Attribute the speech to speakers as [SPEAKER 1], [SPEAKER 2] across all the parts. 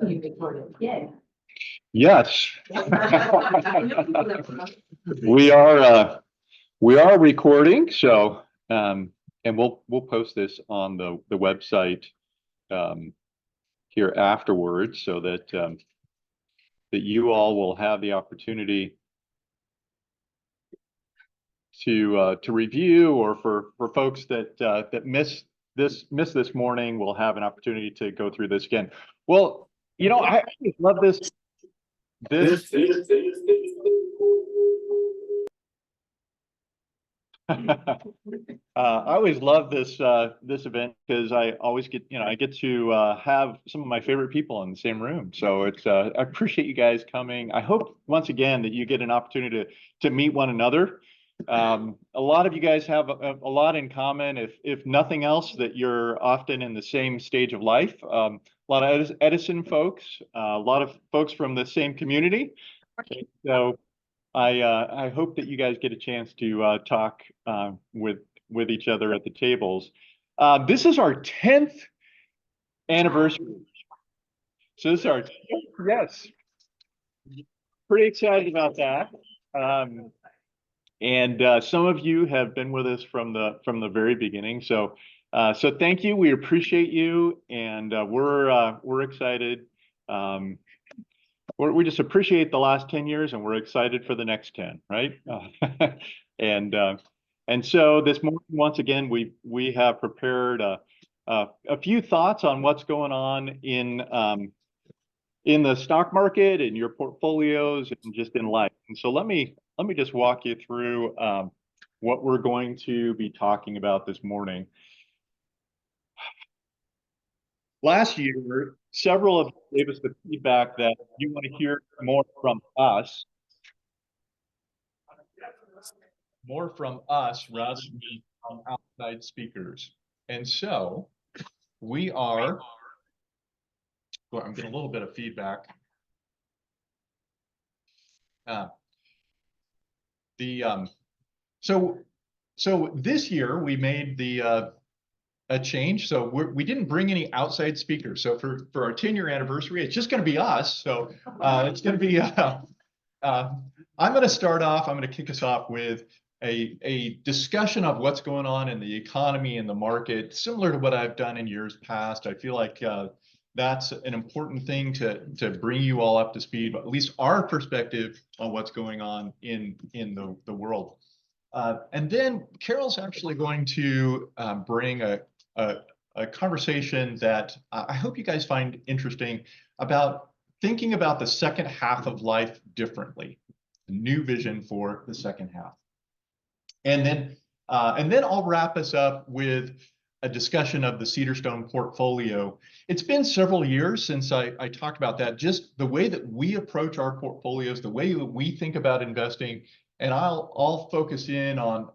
[SPEAKER 1] You recorded, yeah.
[SPEAKER 2] Yes. We are recording, so and we'll post this on the website here afterwards, so that that you all will have the opportunity to review, or for folks that that missed this morning, will have an opportunity to go through this again. Well, you know, I always love this. I always love this this event, because I always get, I get to have some of my favorite people in the same room. So it's I appreciate you guys coming. I hope once again that you get an opportunity to meet one another. A lot of you guys have a lot in common, if nothing else, that you're often in the same stage of life. A lot of Edison folks, a lot of folks from the same community. So I hope that you guys get a chance to talk with each other at the tables. This is our 10th anniversary. So this is our 10th, yes. Pretty excited about that. And some of you have been with us from the very beginning. So so thank you. We appreciate you, and we're excited. We just appreciate the last 10 years, and we're excited for the next 10, right? And so this morning, once again, we have prepared a few thoughts on what's going on in the stock market, in your portfolios, and just in life. And so let me just walk you through what we're going to be talking about this morning. Last year, several of you gave us the feedback that you want to hear more from us rather than from outside speakers. And so we are, well, I'm getting a little bit of feedback. So this year we made a change. So we didn't bring any outside speakers. So for our 10-year anniversary, it's just going to be us. So it's going to be, I'm going to start off, I'm going to kick us off with a discussion of what's going on in the economy and the market, similar to what I've done in years past. I feel like that's an important thing to bring you all up to speed, but at least our perspective on what's going on in the world. And then Carole's actually going to bring a conversation that I hope you guys find interesting, about thinking about the second half of life differently, a new vision for the second half. And then I'll wrap us up with a discussion of the Cedarstone portfolio. It's been several years since I talked about that, just the way that we approach our portfolios, the way that we think about investing. And I'll focus in on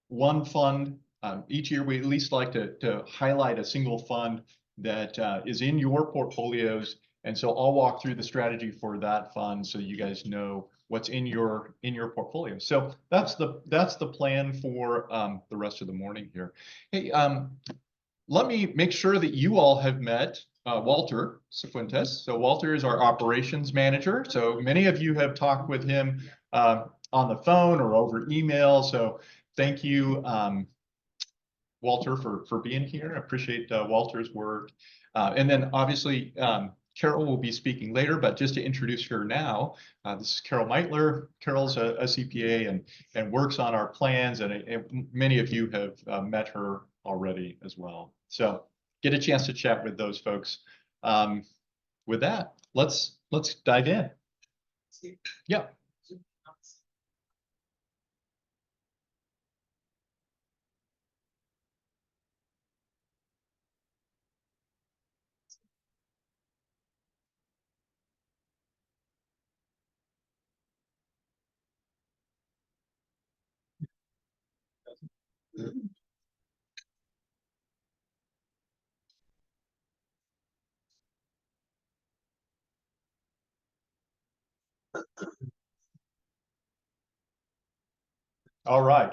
[SPEAKER 2] one fund. Each year, we at least like to highlight a single fund that is in your portfolios. And so I'll walk through the strategy for that fund, so you guys know what's in your portfolio. So that's the plan for the rest of the morning here. Hey, let me make sure that you all have met Walter Cifuentes. So Walter is our operations manager. So many of you have talked with him on the phone or over email. So thank you, Walter, for being here. I appreciate Walter's work. And then obviously, Carole will be speaking later, but just to introduce her now, this is Carole Meitler. Carole's a CPA and works on our plans, and many of you have met her already as well. So get a chance to chat with those folks. With that, let's dive in. Yeah. All right.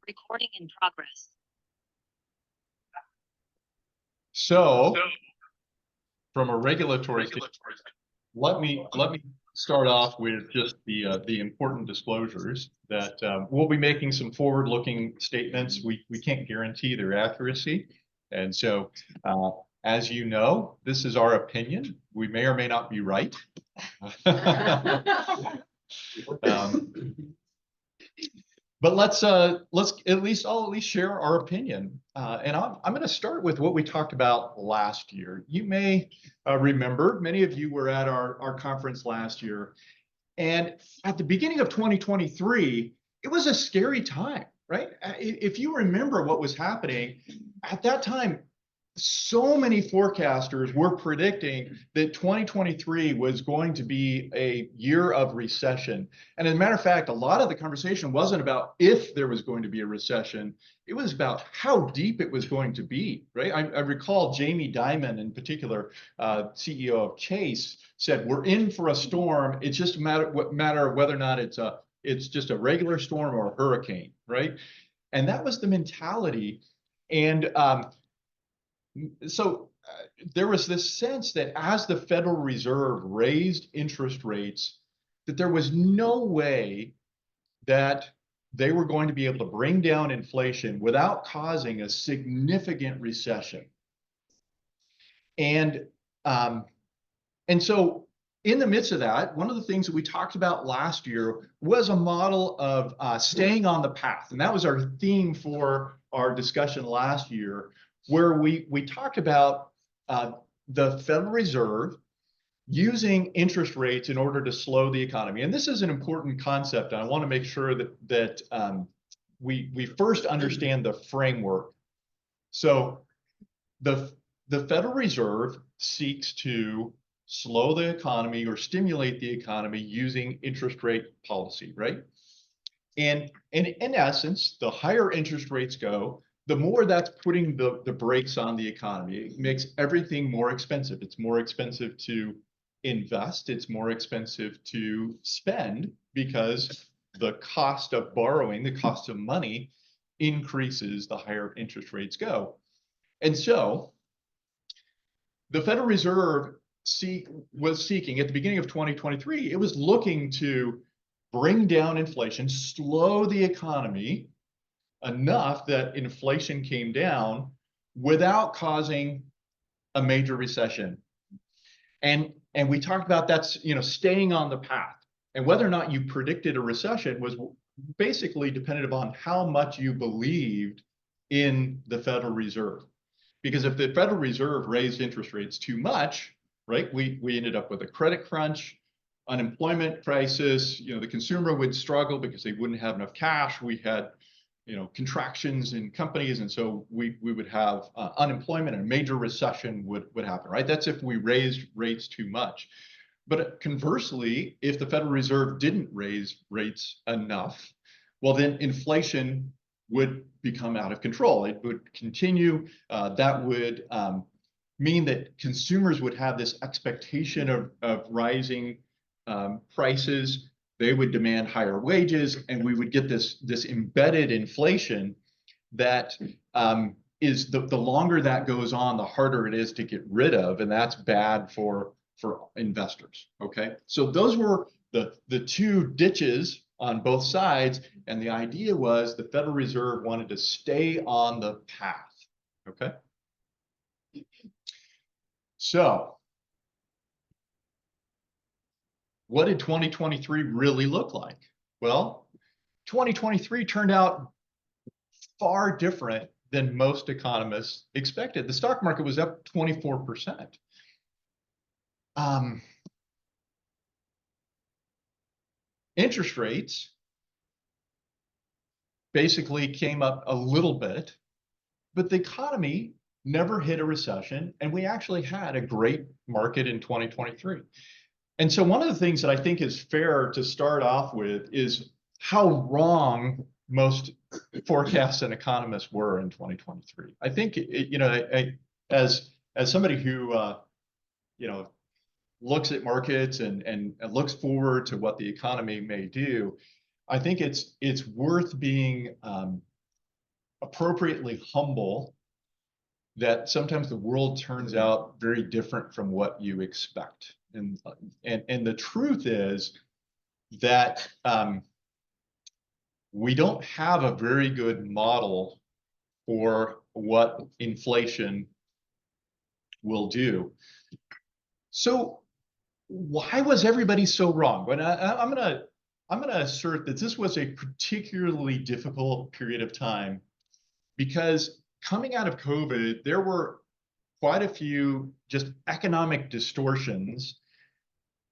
[SPEAKER 3] Recording in progress.
[SPEAKER 2] So from a regulatory standpoint, let me start off with just the important disclosures that we'll be making some forward-looking statements. We can't guarantee their accuracy, and so as you know, this is our opinion. We may or may not be right. But let's at least share our opinion. And I'm going to start with what we talked about last year. You may remember, many of you were at our conference last year. And at the beginning of 2023, it was a scary time, right? If you remember what was happening at that time, so many forecasters were predicting that 2023 was going to be a year of recession. And as a matter of fact, a lot of the conversation wasn't about if there was going to be a recession. It was about how deep it was going to be, right? I recall Jamie Dimon in particular, CEO of Chase, said, "We're in for a storm. It's just a matter of whether or not it's just a regular storm or a hurricane," right? And that was the mentality. And so there was this sense that as the Federal Reserve raised interest rates, that there was no way that they were going to be able to bring down inflation without causing a significant recession. And so in the midst of that, one of the things that we talked about last year was a model of staying on the path. And that was our theme for our discussion last year, where we talked about the Federal Reserve using interest rates in order to slow the economy. And this is an important concept. And I want to make sure that we first understand the framework. So the Federal Reserve seeks to slow the economy or stimulate the economy using interest rate policy, right? And in essence, the higher interest rates go, the more that's putting the brakes on the economy. It makes everything more expensive. It's more expensive to invest. It's more expensive to spend because the cost of borrowing, the cost of money increases the higher interest rates go. And so the Federal Reserve was seeking at the beginning of 2023, it was looking to bring down inflation, slow the economy enough that inflation came down without causing a major recession. And we talked about that's, staying on the path. And whether or not you predicted a recession was basically dependent upon how much you believed in the Federal Reserve. Because if the Federal Reserve raised interest rates too much, right, we ended up with a credit crunch, unemployment crisis, the consumer would struggle because they wouldn't have enough cash. We had contractions in companies, and so we would have unemployment, and a major recession would happen, right? That's if we raised rates too much. But conversely, if the Federal Reserve didn't raise rates enough, well, then inflation would become out of control. It would continue. That would mean that consumers would have this expectation of rising prices. They would demand higher wages, and we would get this embedded inflation that is the longer that goes on, the harder it is to get rid of, and that's bad for investors. Okay, so those were the two ditches on both sides, and the idea was the Federal Reserve wanted to stay on the path. Okay, so what did 2023 really look like? Well, 2023 turned out far different than most economists expected. The stock market was up 24%. Interest rates basically came up a little bit, but the economy never hit a recession, and we actually had a great market in 2023. And so one of the things that I think is fair to start off with is how wrong most forecasts and economists were in 2023. I think, as somebody who, looks at markets and looks forward to what the economy may do, I think it's worth being appropriately humble that sometimes the world turns out very different from what you expect. And the truth is that we don't have a very good model for what inflation will do. So why was everybody so wrong? But I'm gonna assert that this was a particularly difficult period of time because coming out of COVID, there were quite a few just economic distortions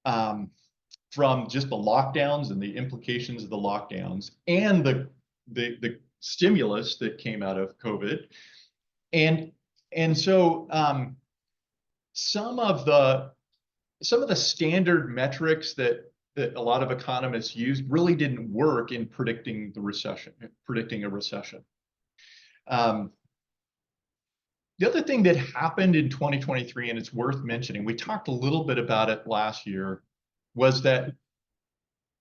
[SPEAKER 2] from just the lockdowns and the implications of the lockdowns and the stimulus that came out of COVID. And so some of the standard metrics that a lot of economists use really didn't work in predicting a recession. The other thing that happened in 2023, and it's worth mentioning, we talked a little bit about it last year, was that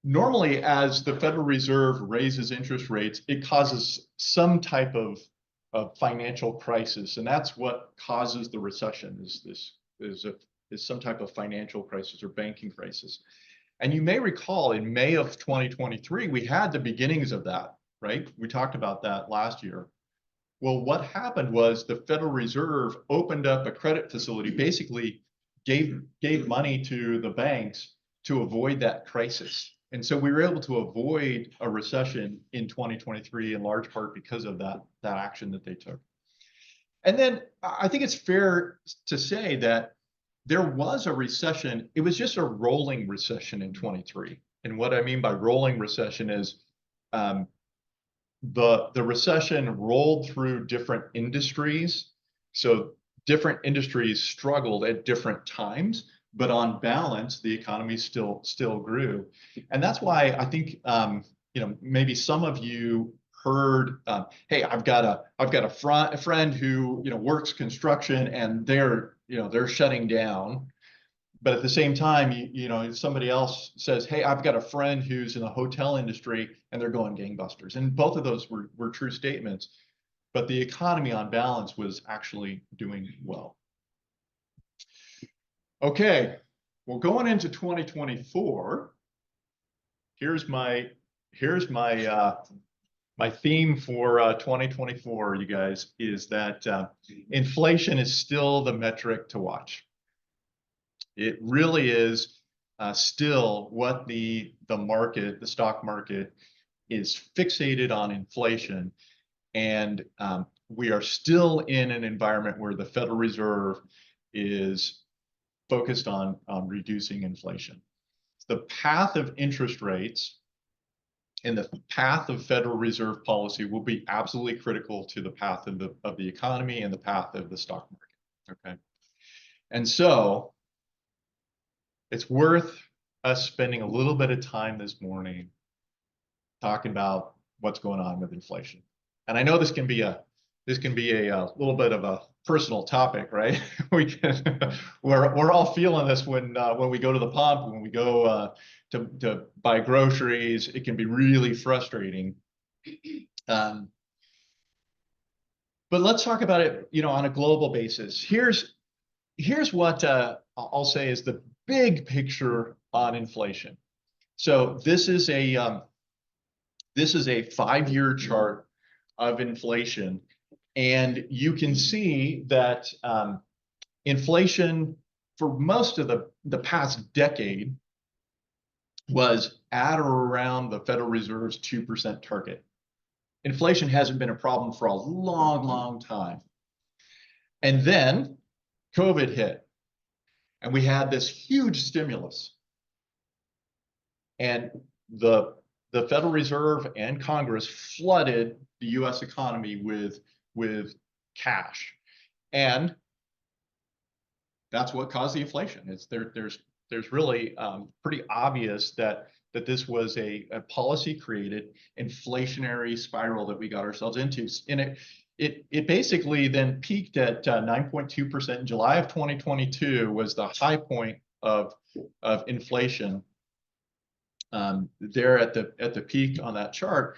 [SPEAKER 2] normally as the Federal Reserve raises interest rates, it causes some type of financial crisis, and that's what causes the recession. Is some type of financial crisis or banking crisis. And you may recall in May of 2023, we had the beginnings of that, right? We talked about that last year. Well, what happened was the Federal Reserve opened up a credit facility, basically gave money to the banks to avoid that crisis. And so we were able to avoid a recession in 2023 in large part because of that action that they took. And then I think it's fair to say that there was a recession. It was just a rolling recession in 23. And what I mean by rolling recession is the recession rolled through different industries. So different industries struggled at different times, but on balance, the economy still grew. And that's why I think maybe some of you heard, hey, I've got a friend who works construction and they're shutting down. But at the same time, somebody else says, hey, I've got a friend who's in the hotel industry and they're going gangbusters. And both of those were true statements. But the economy on balance was actually doing well. Okay, well, going into 2024, here's my theme for 2024, you guys, is that inflation is still the metric to watch. It really is still what the stock market is fixated on inflation. And we are still in an environment where the Federal Reserve is focused on reducing inflation. The path of interest rates and the path of Federal Reserve policy will be absolutely critical to the path of the economy and the path of the stock market. Okay, and so it's worth us spending a little bit of time this morning talking about what's going on with inflation. And I know this can be a little bit of a personal topic, right? We're all feeling this when we go to the pump, when we go to buy groceries. It can be really frustrating. But let's talk about it, on a global basis. Here's what I'll say is the big picture on inflation. So this is a 5-year chart of inflation. And you can see that inflation for most of the past decade was at or around the Federal Reserve's 2% target. Inflation hasn't been a problem for a long, long time. And then COVID hit, and we had this huge stimulus. And the Federal Reserve and Congress flooded the US economy with cash. And that's what caused the inflation. There's really pretty obvious that this was a policy created inflationary spiral that we got ourselves into. And it basically then peaked at 9.2% in July of 2022 was the high point of inflation there at the peak on that chart.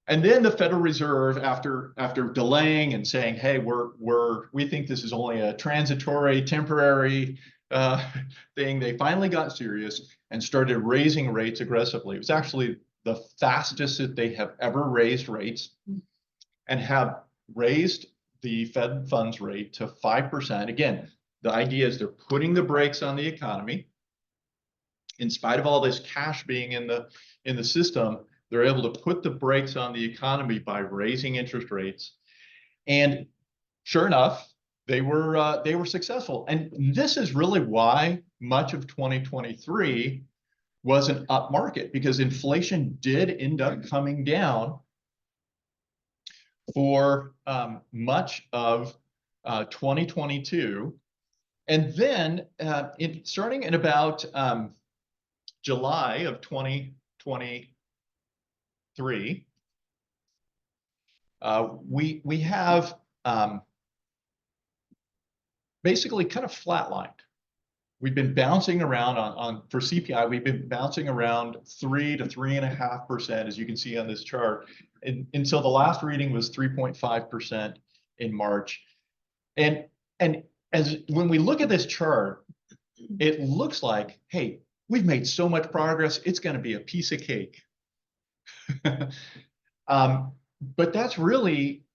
[SPEAKER 2] And then the Federal Reserve, after delaying and saying, "Hey, we think this is only a transitory, temporary uh, thing," they finally got serious and started raising rates aggressively. It was actually the fastest that they have ever raised rates, and have raised the Fed funds rate to 5%. Again, the idea is they're putting the brakes on the economy. In spite of all this cash being in the system, they're able to put the brakes on the economy by raising interest rates. And sure enough, they were successful. And this is really why much of 2023 was an up market, because inflation did end up coming down for much of 2022. And then starting in about July of 2023, we have basically kind of flatlined. We've been bouncing around for CPI. We've been bouncing around 3 to 3.5%, as you can see on this chart, until the last reading was 3.5% in March. And as when we look at this chart, it looks like, hey, we've made so much progress, it's going to be a piece of cake. But that's really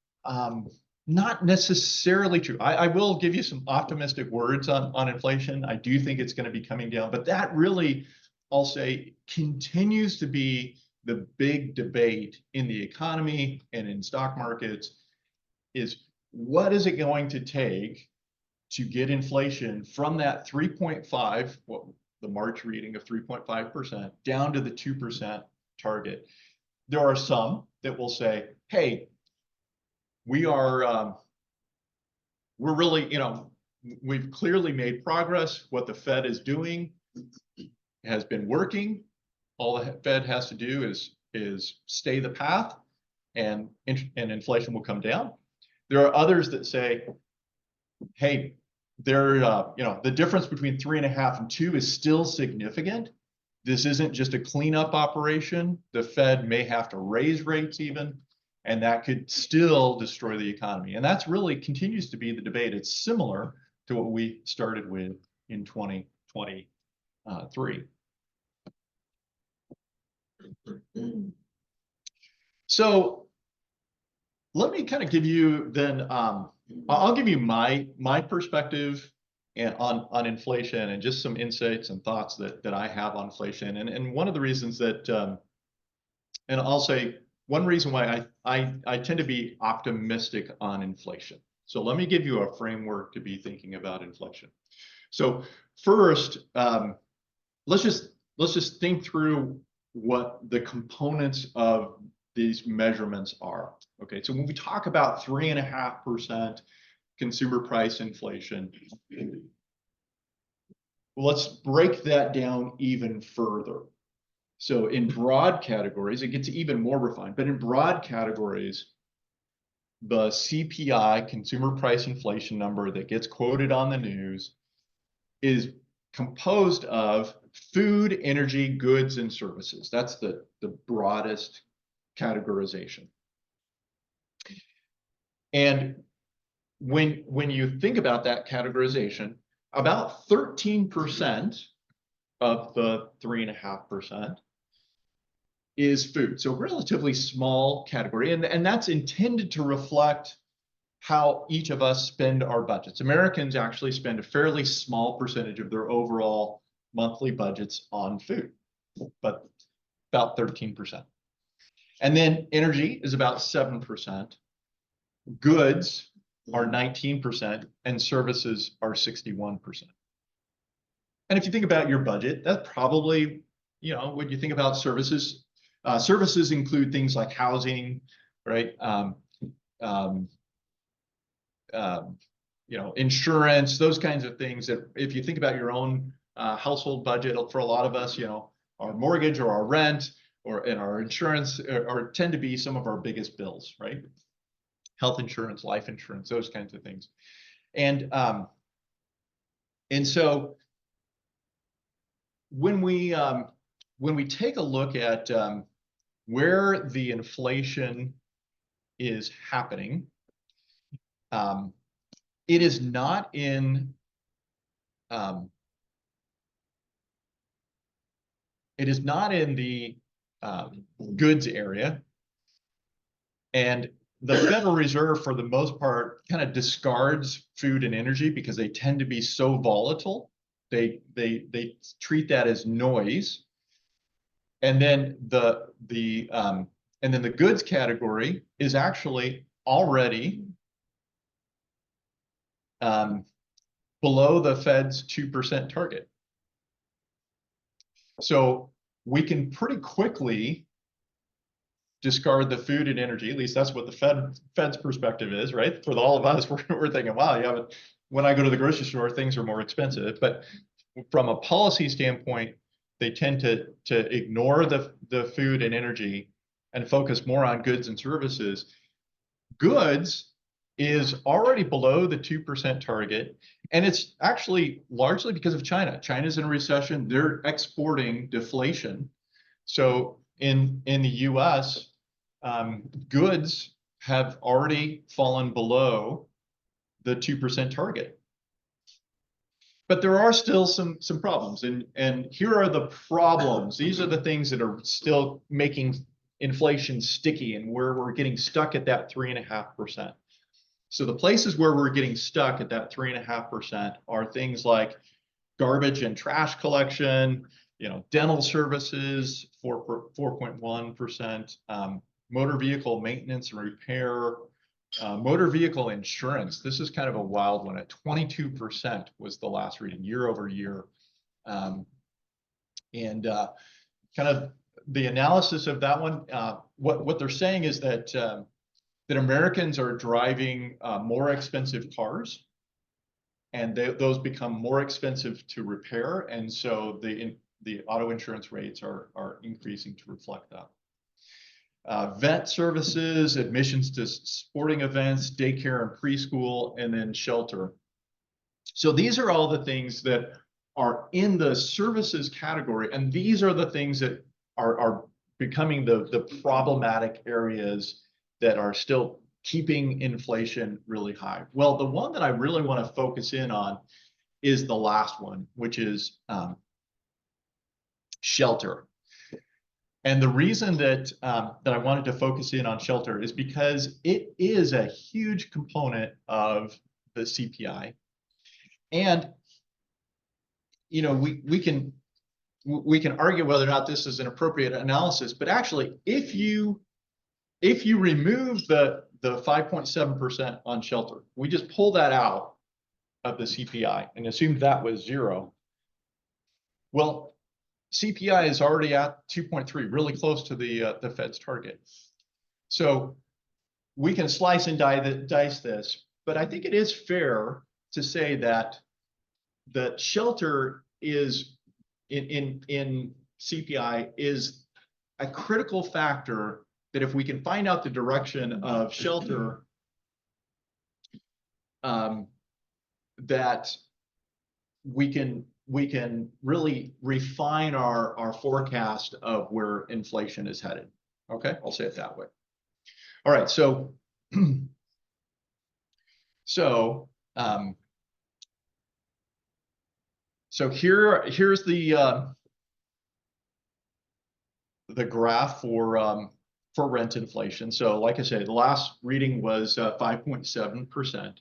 [SPEAKER 2] not necessarily true. I will give you some optimistic words on inflation. I do think it's going to be coming down, but that really, I'll say, continues to be the big debate in the economy and in stock markets, is what is it going to take to get inflation from that 3.5, well, the March reading of 3.5%, down to the 2% target. There are some that will say, hey, we're really, we've clearly made progress. What the Fed is doing has been working. All the Fed has to do is stay the path, and inflation will come down. There are others that say, hey, the difference between 3.5 and 2 is still significant. This isn't just a cleanup operation. The Fed may have to raise rates even, and that could still destroy the economy. And that's really continues to be the debate. It's similar to what we started with in 2023. So let me kind of give you then, I'll give you my perspective on inflation, and just some insights and thoughts that I have on inflation. And one of the reasons that, and I'll say one reason why I tend to be optimistic on inflation. So let me give you a framework to be thinking about inflation. So first, let's just think through what the components of these measurements are. Okay, so when we talk about 3.5% consumer price inflation, let's break that down even further. So in broad categories, it gets even more refined, but in broad categories, the CPI, consumer price inflation number that gets quoted on the news, is composed of food, energy, goods, and services. That's the broadest categorization. And when you think about that categorization, about 13% of the 3.5% is food. So relatively small category. And that's intended to reflect how each of us spend our budgets. Americans actually spend a fairly small percentage of their overall monthly budgets on food, but about 13%. And then energy is about 7%. Goods are 19%, and services are 61%. And if you think about your budget, that's probably, when you think about services, services include things like housing, right? Insurance, those kinds of things that if you think about your own household budget, for a lot of us, our mortgage or our rent and our insurance tend to be some of our biggest bills, right? Health insurance, life insurance, those kinds of things. And so when we take a look at where the inflation is happening, it is not in the goods area. And the Federal Reserve, for the most part, kind of discards food and energy because they tend to be so volatile. They treat that as noise. And then the goods category is actually already below the Fed's 2% target. So we can pretty quickly discard the food and energy. At least that's what the Fed's perspective is, right? For all of us, we're thinking, wow, yeah, but when I go to the grocery store, things are more expensive. But from a policy standpoint, they tend to ignore the food and energy and focus more on goods and services. Goods is already below the 2% target. And it's actually largely because of China. China's in a recession. They're exporting deflation. So in the US, goods have already fallen below the 2% target. But there are still some problems. And here are the problems. These are the things that are still making inflation sticky and where we're getting stuck at that 3.5%. So the places where we're getting stuck at that 3.5% are things like garbage and trash collection, dental services, 4.1%, motor vehicle maintenance and repair, motor vehicle insurance. This is kind of a wild one. At 22% was the last reading, year over year. Kind of the analysis of that one, what they're saying is that Americans are driving more expensive cars, and those become more expensive to repair, and so the auto insurance rates are increasing to reflect that. Vet services, admissions to sporting events, daycare and preschool, and then shelter. So these are all the things that are in the services category, and these are the things that are becoming the problematic areas that are still keeping inflation really high. Well, the one that I really want to focus in on is the last one, which is shelter. And the reason that I wanted to focus in on shelter is because it is a huge component of the CPI. And we can argue whether or not this is an appropriate analysis, but actually, if you remove the 5.7% on shelter, we just pull that out of the CPI and assume that was zero. Well, CPI is already at 2.3, really close to the Fed's target. So we can slice and dice this, but I think it is fair to say that the shelter is in CPI is a critical factor, that if we can find out the direction of shelter, that we can really refine our forecast of where inflation is headed. Okay, I'll say it that way. All right, so here's the graph for rent inflation. So like I said, the last reading was 5.7%,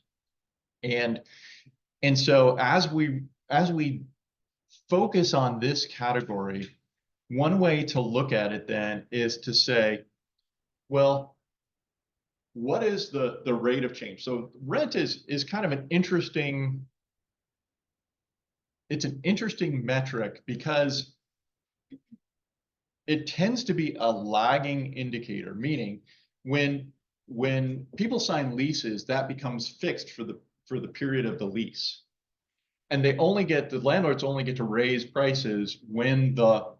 [SPEAKER 2] and so as we focus on this category, one way to look at it then is to say, well, what is the rate of change? So rent is kind of an interesting metric because it tends to be a lagging indicator, meaning when people sign leases, that becomes fixed for the period of the lease. And the landlords only get to raise prices when the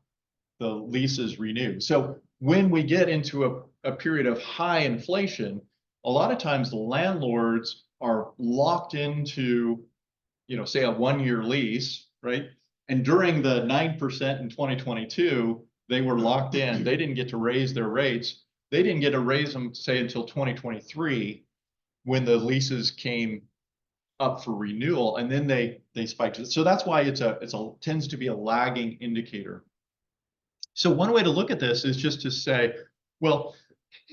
[SPEAKER 2] leases renew. So when we get into a period of high inflation, a lot of times the landlords are locked into, say a 1-year lease, right? And during the 9% in 2022, they were locked in. They didn't get to raise their rates. They didn't get to raise them, say, until 2023 when the leases came up for renewal, and then they spiked. So that's why it's a tends to be a lagging indicator. So one way to look at this is just to say, well,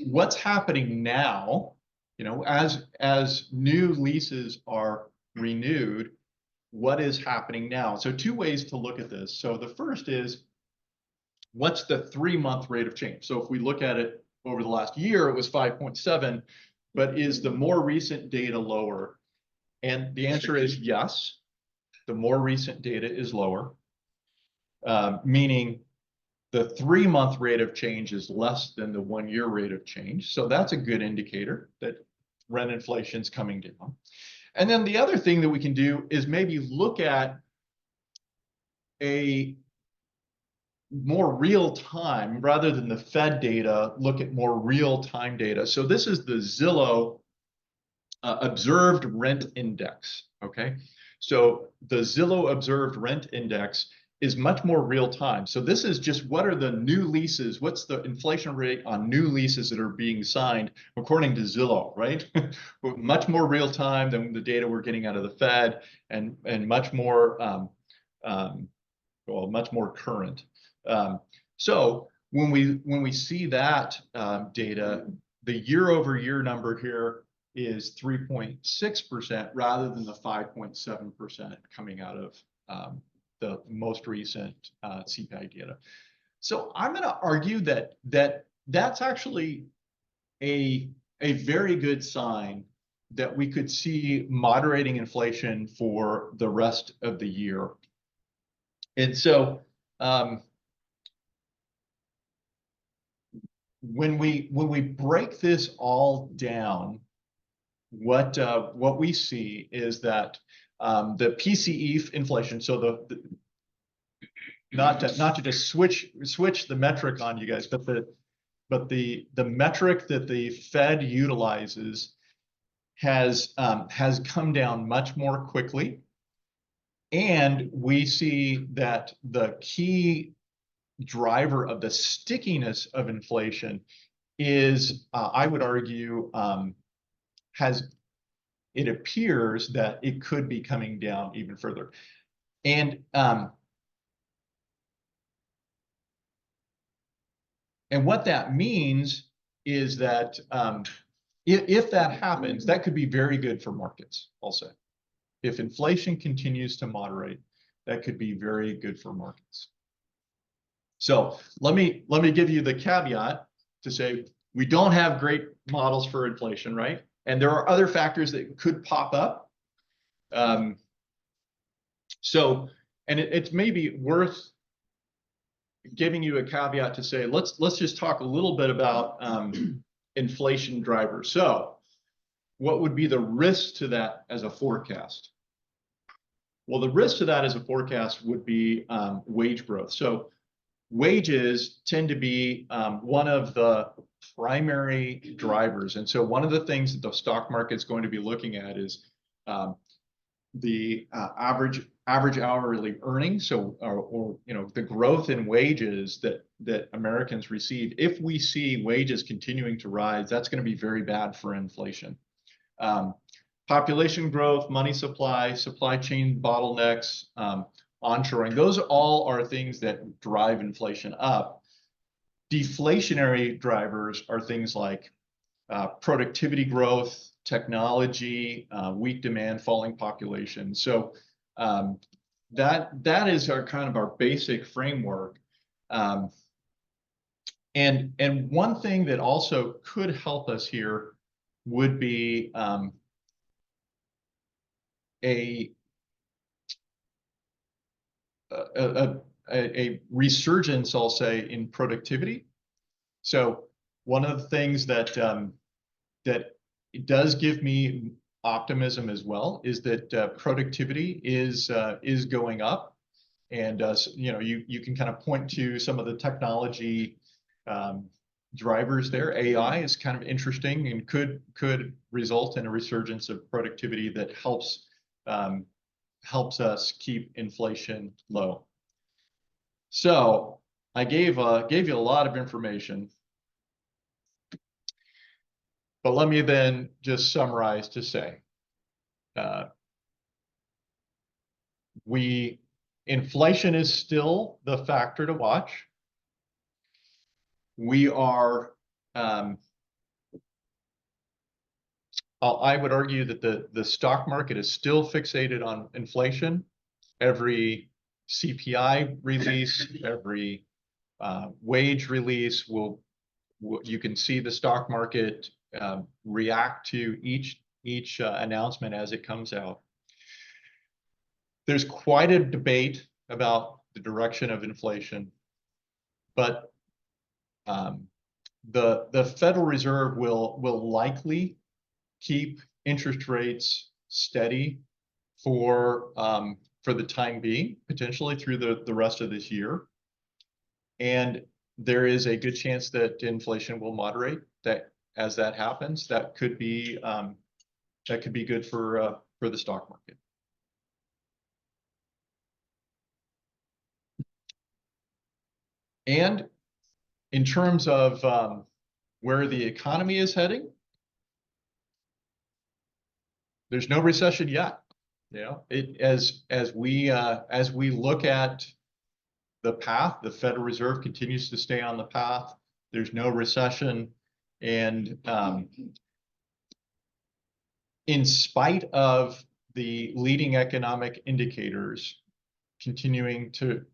[SPEAKER 2] what's happening now? You know, as new leases are renewed, what is happening now? So two ways to look at this. So the first is, what's the 3-month rate of change? So if we look at it over the last year, it was 5.7, but is the more recent data lower? And the answer is yes. The more recent data is lower, meaning the 3-month rate of change is less than the 1-year rate of change. So that's a good indicator that rent inflation is coming down. And then the other thing that we can do is maybe look at a more real time, rather than the Fed data, look at more real time data. So this is the Zillow observed rent index, okay? So the Zillow observed rent index is much more real time. So this is just, what are the new leases? What's the inflation rate on new leases that are being signed according to Zillow, right? Much more real time than the data we're getting out of the Fed, and much more, well, much more current. So when we see that data, the year-over-year number here is 3.6% rather than the 5.7% coming out of the most recent CPI data. So I'm going to argue that that's actually a very good sign that we could see moderating inflation for the rest of the year. And so when we break this all down, what we see is that the PCE inflation, so not to just switch the metric on you guys, but the metric that the Fed utilizes has come down much more quickly, and we see that the key driver of the stickiness of inflation is, I would argue, it appears that it could be coming down even further. And what that means is that if that happens, that could be very good for markets also. If inflation continues to moderate, that could be very good for markets. So let me give you the caveat to say we don't have great models for inflation, right? And there are other factors that could pop up. So, and it's maybe worth giving you a caveat to say, let's just talk a little bit about inflation drivers. So what would be the risk to that as a forecast? Well, the risk to that as a forecast would be wage growth. So wages tend to be one of the primary drivers. And so one of the things that the stock market is going to be looking at is the average hourly earnings. So, or you know, the growth in wages that Americans receive. If we see wages continuing to rise, that's going to be very bad for inflation. Population growth, money supply, supply chain bottlenecks, onshoring, those all are things that drive inflation up. Deflationary drivers are things like productivity growth, technology, weak demand, falling population. So that is our kind of our basic framework. And one thing that also could help us here would be a resurgence, I'll say, in productivity. So one of the things that that it does give me optimism as well is that productivity is going up, and you know, you can kind of point to some of the technology drivers there. AI is kind of interesting and could result in a resurgence of productivity that helps us keep inflation low. So I gave you a lot of information, but let me then just summarize to say, uh, inflation is still the factor to watch. We are, I would argue that the stock market is still fixated on inflation. Every CPI release, every wage release you can see the stock market react to each announcement as it comes out. There's quite a debate about the direction of inflation, but the Federal Reserve will likely keep interest rates steady for the time being, potentially through the rest of this year. And there is a good chance that inflation will moderate. That as that happens, that could be good for the stock market. And in terms of where the economy is heading, there's no recession yet. You know, as we look at the path, the Federal Reserve continues to stay on the path. There's no recession, and in spite of the leading economic indicators continuing to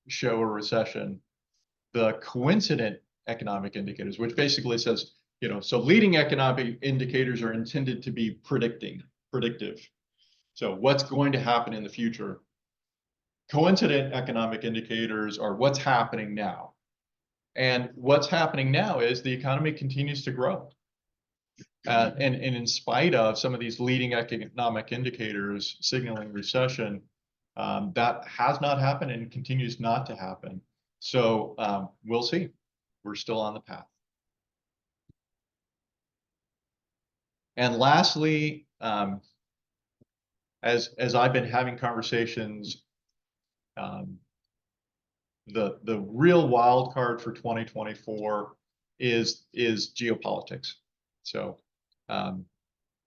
[SPEAKER 2] show a recession, the coincident economic indicators, which basically says, you know, so leading economic indicators are intended to be predictive. So what's going to happen in the future? Coincident economic indicators are what's happening now. And what's happening now is the economy continues to grow. And in spite of some of these leading economic indicators signaling recession, that has not happened and continues not to happen. So we'll see. We're still on the path. And lastly, as I've been having conversations, the real wild card for 2024 is geopolitics. So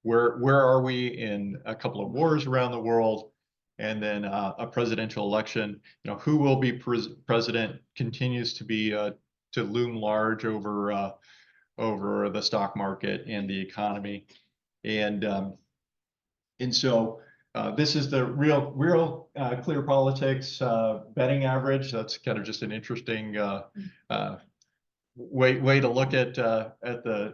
[SPEAKER 2] where are we in a couple of wars around the world, and then a presidential election? You know, who will be president continues to be to loom large over the stock market and the economy, and so this is the real clear politics betting average. That's kind of just an interesting way to look at the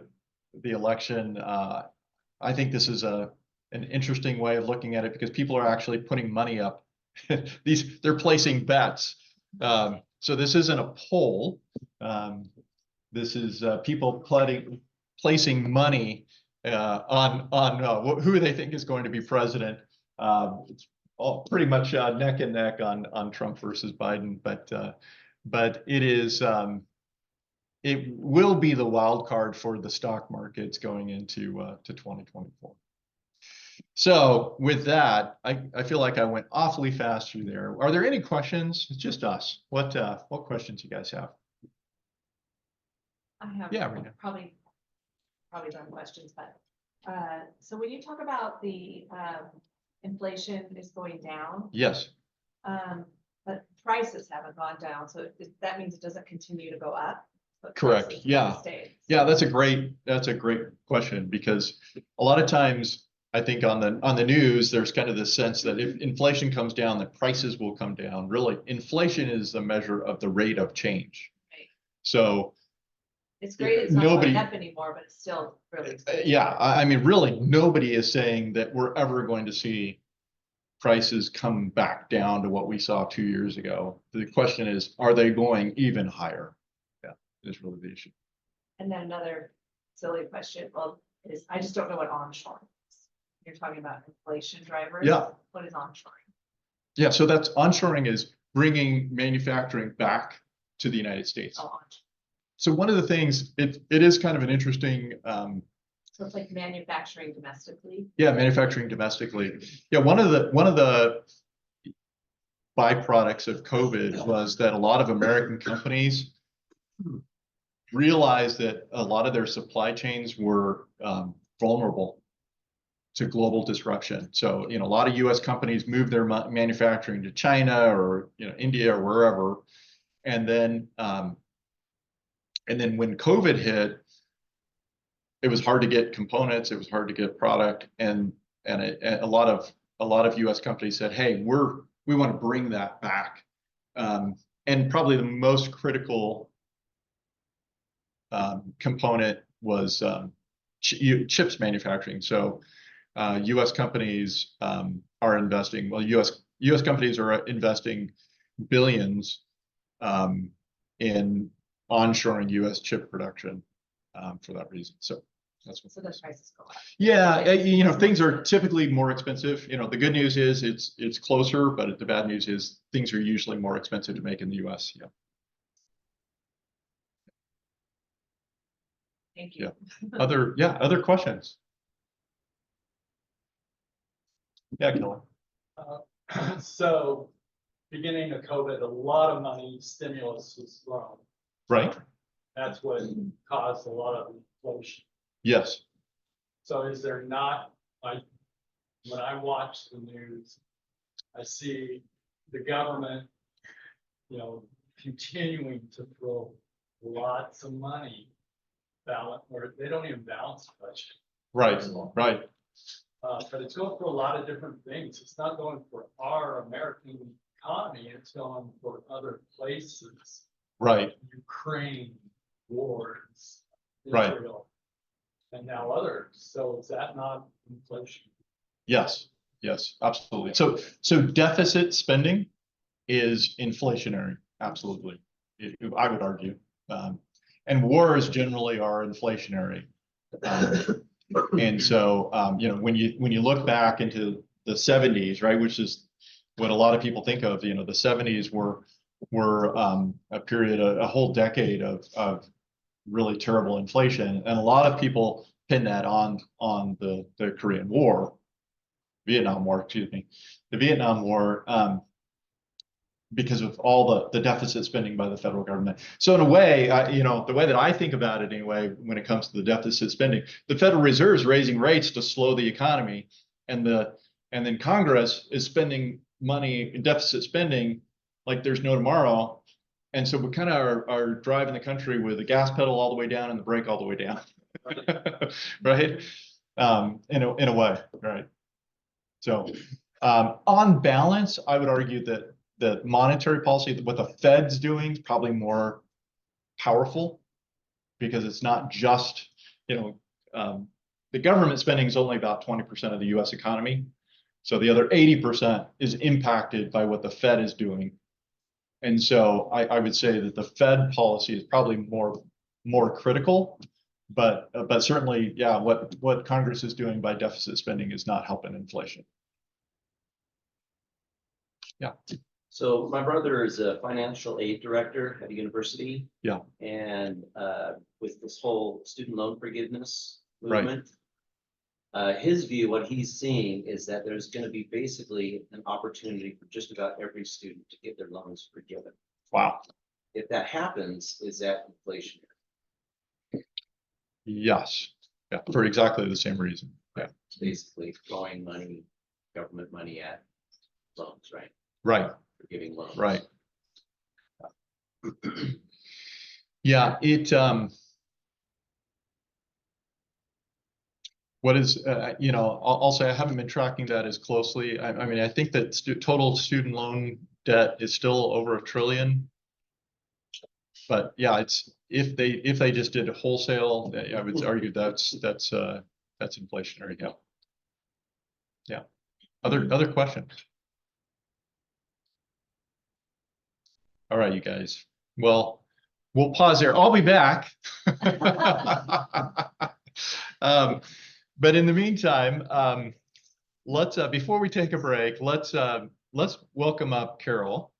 [SPEAKER 2] election. I think this is an interesting way of looking at it because people are actually putting money up. They're placing bets. So this isn't a poll. This is people placing money on who they think is going to be president. It's all pretty much neck and neck on Trump versus Biden, but it is it will be the wild card for the stock markets going into to 2024. So with that, I feel like I went awfully fast through there. Are there any questions? It's just us. What questions you guys have?
[SPEAKER 1] I have probably dumb questions, but so when you talk about the inflation is going down,
[SPEAKER 2] yes,
[SPEAKER 1] but prices haven't gone down, so that means it doesn't continue to go up.
[SPEAKER 2] Correct. Yeah. Yeah, that's a great question, because a lot of times I think on the news there's kind of this sense that if inflation comes down, that prices will come down. Really, inflation is the measure of the rate of change.
[SPEAKER 1] Right.
[SPEAKER 2] So
[SPEAKER 1] it's great it's not going up anymore, but it's still really expensive.
[SPEAKER 2] Yeah, I mean, really, nobody is saying that we're ever going to see prices come back down to what we saw 2 years ago. The question is, are they going even higher? Yeah, is really the issue.
[SPEAKER 1] And then another silly question, is I just don't know what onshoring is. You're talking about inflation drivers.
[SPEAKER 2] Yeah.
[SPEAKER 1] What is onshoring?
[SPEAKER 2] Yeah, so that's onshoring is bringing manufacturing back to the United States.
[SPEAKER 1] Oh,
[SPEAKER 2] so one of the things, it is kind of an interesting.
[SPEAKER 1] So it's like manufacturing domestically.
[SPEAKER 2] Yeah, manufacturing domestically. Yeah, one of the byproducts of COVID was that a lot of American companies realized that a lot of their supply chains were vulnerable to global disruption. So, a lot of US companies moved their manufacturing to China or, India or wherever. And then when COVID hit, it was hard to get components, it was hard to get product. And a lot of US companies said, hey, we want to bring that back. And probably the most critical component was chips manufacturing. So US companies are investing, US companies are investing billions in onshoring US chip production for that reason. So that's what.
[SPEAKER 1] So the prices go up.
[SPEAKER 2] Yeah, things are typically more expensive. The good news is it's closer, but the bad news is things are usually more expensive to make in the US. Yeah.
[SPEAKER 1] Thank you.
[SPEAKER 2] Other questions? Yeah, Carole.
[SPEAKER 3] So beginning of COVID, a lot of money stimulus was thrown.
[SPEAKER 2] Right.
[SPEAKER 3] That's what caused a lot of inflation.
[SPEAKER 2] Yes.
[SPEAKER 3] So is there not, when I watch the news, I see the government, continuing to throw lots of money or they don't even balance the budget.
[SPEAKER 2] Right. Right.
[SPEAKER 3] But it's going for a lot of different things. It's not going for our American economy. It's going for other places.
[SPEAKER 2] Right.
[SPEAKER 3] Ukraine, wars,
[SPEAKER 2] Right.
[SPEAKER 3] Israel, and now others. So is that not inflation?
[SPEAKER 2] Yes. Yes, absolutely. So deficit spending is inflationary. Absolutely. I would argue. And wars generally are inflationary. And so, when you look back into the 70s, right, which is what a lot of people think of, the 70s were a period, a whole decade of really terrible inflation. And a lot of people pin that on the Korean War, Vietnam War, excuse me, the Vietnam War, because of all the deficit spending by the federal government. So in a way, the way that I think about it anyway, when it comes to the deficit spending, the Federal Reserve is raising rates to slow the economy, and then Congress is spending money in deficit spending like there's no tomorrow. And so we kind of are driving the country with the gas pedal all the way down and the brake all the way down. Right? In a way, right? So on balance, I would argue that the monetary policy, what the Fed's doing, is probably more powerful because it's not just, the government spending is only about 20% of the US economy. So the other 80% is impacted by what the Fed is doing. And so I would say that the Fed policy is probably more critical, but certainly, yeah, what Congress is doing by deficit spending is not helping inflation. Yeah.
[SPEAKER 4] So my brother is a financial aid director at a university.
[SPEAKER 2] Yeah.
[SPEAKER 4] And with this whole student loan forgiveness
[SPEAKER 2] Right.
[SPEAKER 4] movement, his view, what he's seeing is that there's going to be basically an opportunity for just about every student to get their loans forgiven.
[SPEAKER 2] Wow.
[SPEAKER 4] If that happens, is that inflationary?
[SPEAKER 2] Yes. Yeah. For exactly the same reason. Yeah.
[SPEAKER 4] It's basically throwing money, government money at loans, right?
[SPEAKER 2] Right.
[SPEAKER 4] Forgiving loans.
[SPEAKER 2] Right. Yeah. What is, I'll say I haven't been tracking that as closely. I mean, I think that total student loan debt is still over $1 trillion. But yeah, it's if they just did a wholesale, I would argue that's inflationary. Yeah. Yeah. Other questions? All right, you guys. Well, we'll pause there. I'll be back. But in the meantime, let's before we take a break, let's welcome up Carole.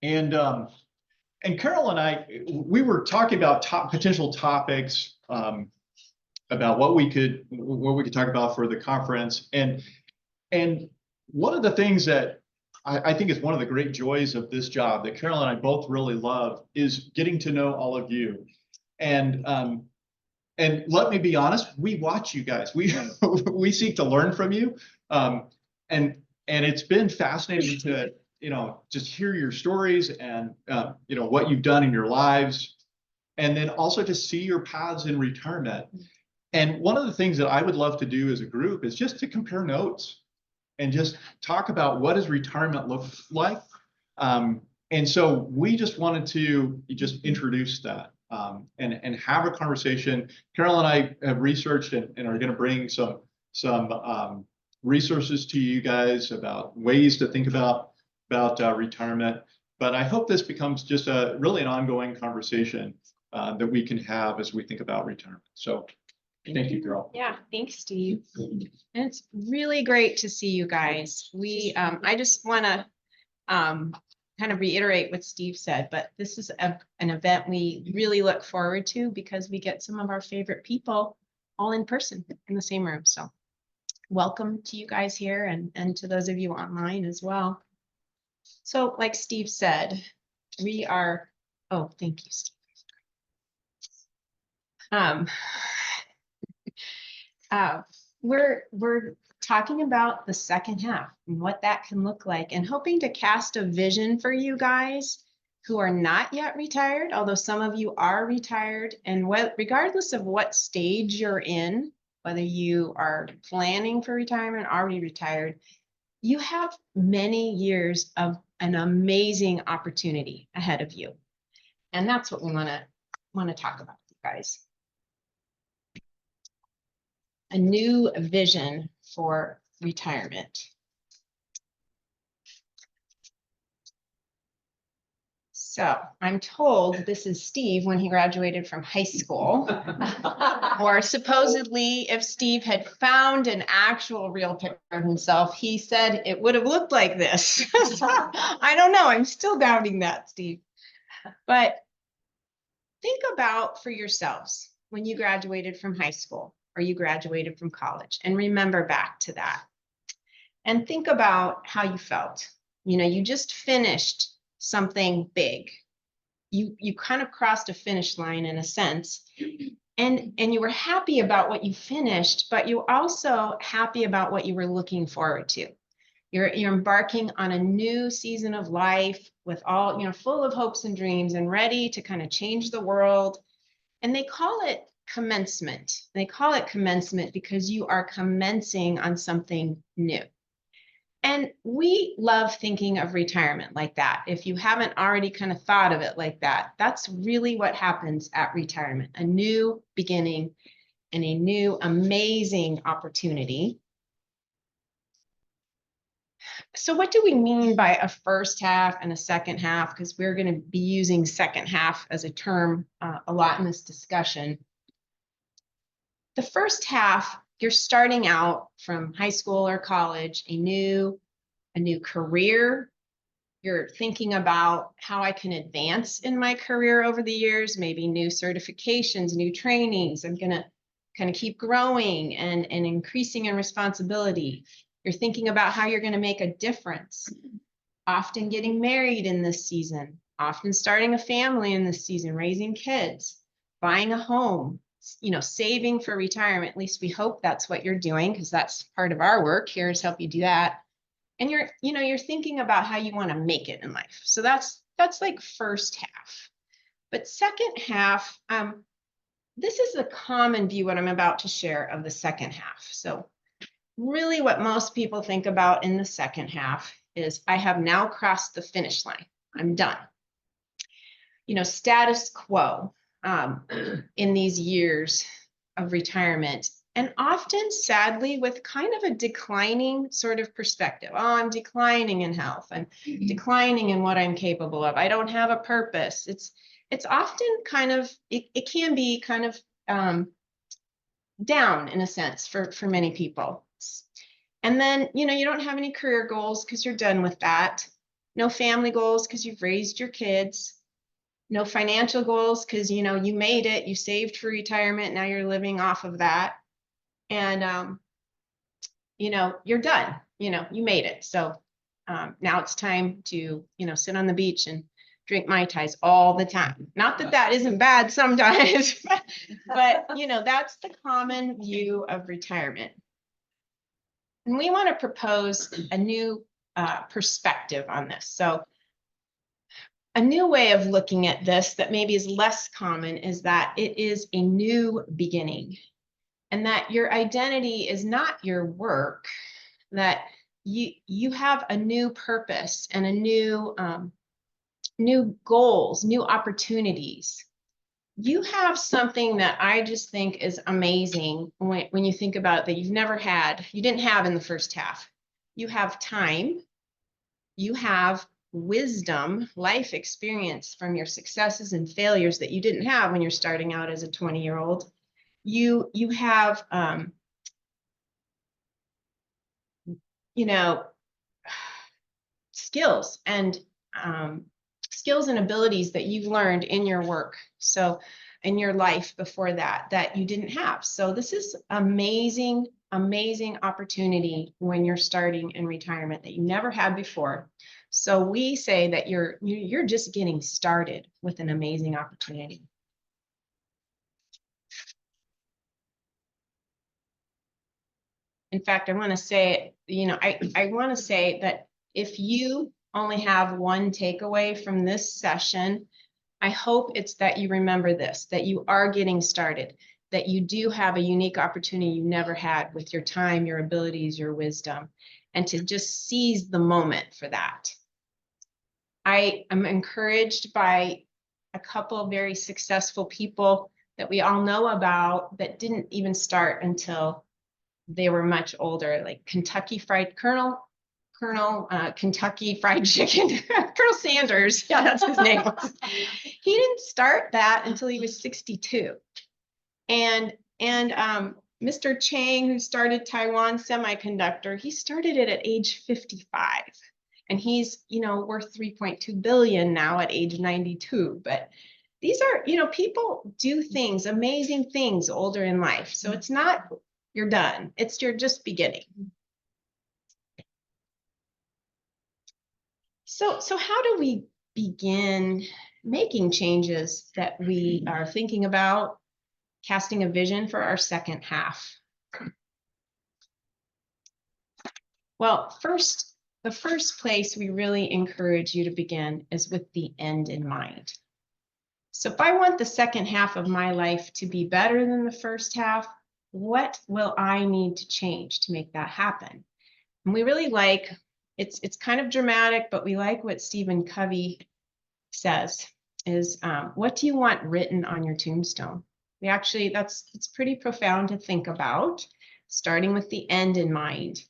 [SPEAKER 2] And Carol and I, we were talking about potential topics, about what we could talk about for the conference. And one of the things that I think is one of the great joys of this job that Carol and I both really love is getting to know all of you. And let me be honest, we watch you guys. We seek to learn from you. And it's been fascinating to, just hear your stories and, what you've done in your lives. And then also to see your paths in retirement. And one of the things that I would love to do as a group is just to compare notes and just talk about what does retirement look like. And so we just wanted to just introduce that, and have a conversation. Carol and I have researched and are going to bring some resources to you guys about ways to think about retirement. But I hope this becomes just really an ongoing conversation that we can have as we think about retirement. So thank you, Carol.
[SPEAKER 5] Yeah, thanks, Steve. And it's really great to see you guys. I just want to kind of reiterate what Steve said, but this is an event we really look forward to because we get some of our favorite people all in person in the same room. So welcome to you guys here and to those of you online as well. So like Steve said, oh, thank you, Steve. We're talking about the second half and what that can look like and hoping to cast a vision for you guys who are not yet retired, although some of you are retired, and regardless of what stage you're in, whether you are planning for retirement, already retired, you have many years of an amazing opportunity ahead of you. And that's what we want to talk about, you guys. A new vision for retirement. So I'm told this is Steve when he graduated from high school. Or supposedly if Steve had found an actual real picture of himself, he said it would have looked like this. I don't know. I'm still doubting that, Steve. But think about for yourselves when you graduated from high school or you graduated from college, and remember back to that. And think about how you felt. You just finished something big. You kind of crossed a finish line in a sense, and you were happy about what you finished, but you were also happy about what you were looking forward to. You're embarking on a new season of life with all, full of hopes and dreams and ready to kind of change the world. And they call it commencement. They call it commencement because you are commencing on something new. And we love thinking of retirement like that. If you haven't already kind of thought of it like that, that's really what happens at retirement, a new beginning and a new amazing opportunity. So what do we mean by a first half and a second half? Because we're going to be using second half as a term a lot in this discussion. The first half, you're starting out from high school or college, a new career. You're thinking about how I can advance in my career over the years, maybe new certifications, new trainings. I'm going to kind of keep growing and increasing in responsibility. You're thinking about how you're going to make a difference, often getting married in this season, often starting a family in this season, raising kids, buying a home, saving for retirement. At least we hope that's what you're doing, because that's part of our work here is help you do that. And you're thinking about how you want to make it in life. So that's like first half. But second half, this is a common view, what I'm about to share, of the second half. So really what most people think about in the second half is I have now crossed the finish line. I'm done. Status quo in these years of retirement, and often sadly with kind of a declining sort of perspective. Oh, I'm declining in health. I'm declining in what I'm capable of. I don't have a purpose. It's often kind of, it can be kind of down in a sense for many people. And then, you don't have any career goals because you're done with that. No family goals because you've raised your kids. No financial goals because, you know, you made it, you saved for retirement, now you're living off of that. And, you know, you're done, you know, you made it. So now it's time to, you know, sit on the beach and drink Mai Tais all the time. Not that that isn't bad sometimes, but, you know, that's the common view of retirement. And we want to propose a new perspective on this. So a new way of looking at this that maybe is less common is that it is a new beginning, and that your identity is not your work, that you have a new purpose and a new goals, new opportunities. You have something that I just think is amazing when you think about it, that you've never had, you didn't have in the first half. You have time, you have wisdom, life experience from your successes and failures that you didn't have when you're starting out as a 20-year-old. You have, you know, skills and abilities that you've learned in your work. So in your life before that you didn't have. So this is amazing, amazing opportunity when you're starting in retirement that you never had before. So we say that you're just getting started with an amazing opportunity. In fact, I want to say, you know, I want to say that if you only have one takeaway from this session, I hope it's that you remember this, that you are getting started, that you do have a unique opportunity you never had with your time, your abilities, your wisdom, and to just seize the moment for that. I am encouraged by a couple of very successful people that we all know about that didn't even start until they were much older, like Kentucky Fried Kentucky Fried Chicken, Colonel Sanders, yeah, that's his name. He didn't start that until he was 62. And Mr. Chang, who started Taiwan Semiconductor, he started it at age 55. And he's, you know, worth 3.2 billion now at age 92. But these are, you know, people do things, amazing things older in life. So it's not you're done, it's you're just beginning. So how do we begin making changes that we are thinking about, casting a vision for our second half? Well, the first place we really encourage you to begin is with the end in mind. So if I want the second half of my life to be better than the first half, what will I need to change to make that happen? And we really like, it's kind of dramatic, but we like what Stephen Covey says is, what do you want written on your tombstone? We actually, it's pretty profound to think about, starting with the end in mind.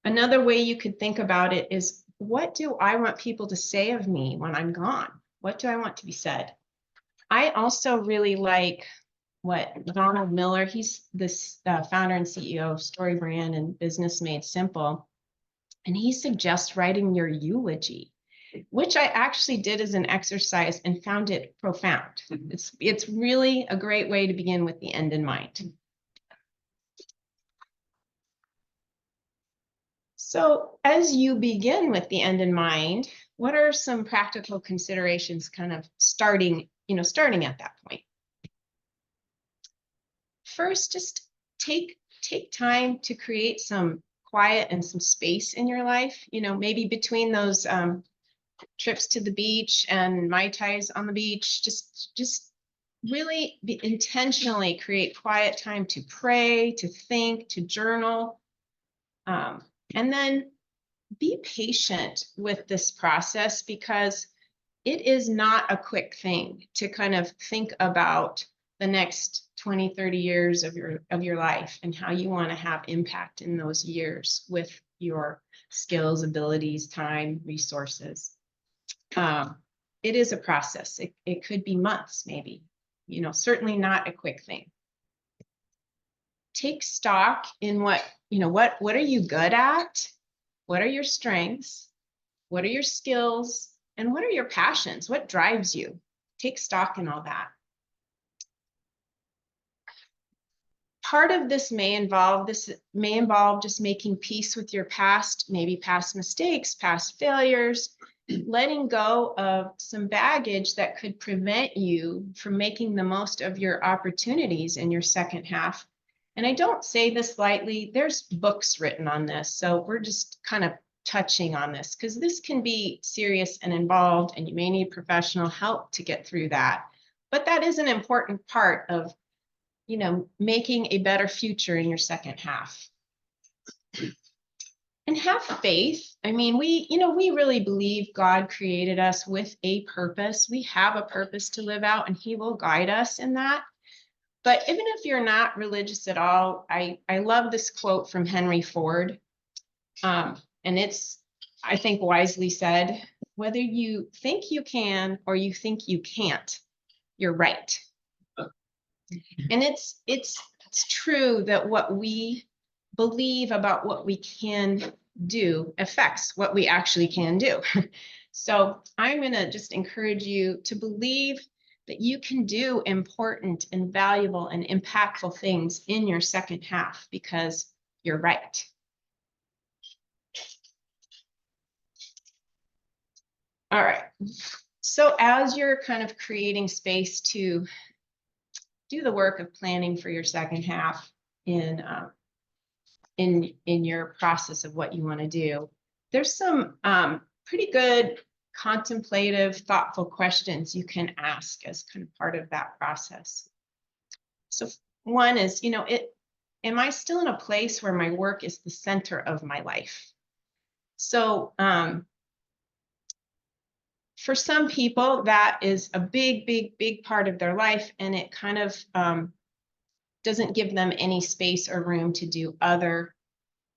[SPEAKER 5] Another way you could think about it is, what do I want people to say of me when I'm gone? What do I want to be said? I also really like what Donald Miller, he's this founder and CEO of Story Brand and Business Made Simple. And he suggests writing your eulogy, which I actually did as an exercise and found it profound. It's really a great way to begin with the end in mind. So as you begin with the end in mind, what are some practical considerations kind of starting at that point? First, just take time to create some quiet and some space in your life, you know, maybe between those trips to the beach and Mai Tais on the beach, just really intentionally create quiet time to pray, to think, to journal. And then be patient with this process, because it is not a quick thing to kind of think about the next 20, 30 years of your life and how you want to have impact in those years with your skills, abilities, time, resources. It is a process. It could be months, maybe, you know, certainly not a quick thing. Take stock in what are you good at? What are your strengths? What are your skills? And what are your passions? What drives you? Take stock in all that. Part of this may involve just making peace with your past, maybe past mistakes, past failures, letting go of some baggage that could prevent you from making the most of your opportunities in your second half. And I don't say this lightly, there's books written on this, so we're just kind of touching on this because this can be serious and involved, and you may need professional help to get through that. But that is an important part of, you know, making a better future in your second half. And have faith. I mean, we really believe God created us with a purpose. We have a purpose to live out, and He will guide us in that. But even if you're not religious at all, I love this quote from Henry Ford. And it's, I think, wisely said, whether you think you can or you think you can't, you're right. And it's true that what we believe about what we can do affects what we actually can do. So I'm going to just encourage you to believe that you can do important and valuable and impactful things in your second half because you're right. All right. So as you're kind of creating space to do the work of planning for your second half in your process of what you want to do, there's some pretty good contemplative, thoughtful questions you can ask as kind of part of that process. So one is, am I still in a place where my work is the center of my life? So for some people, that is a big, big, big part of their life, and it kind of doesn't give them any space or room to do other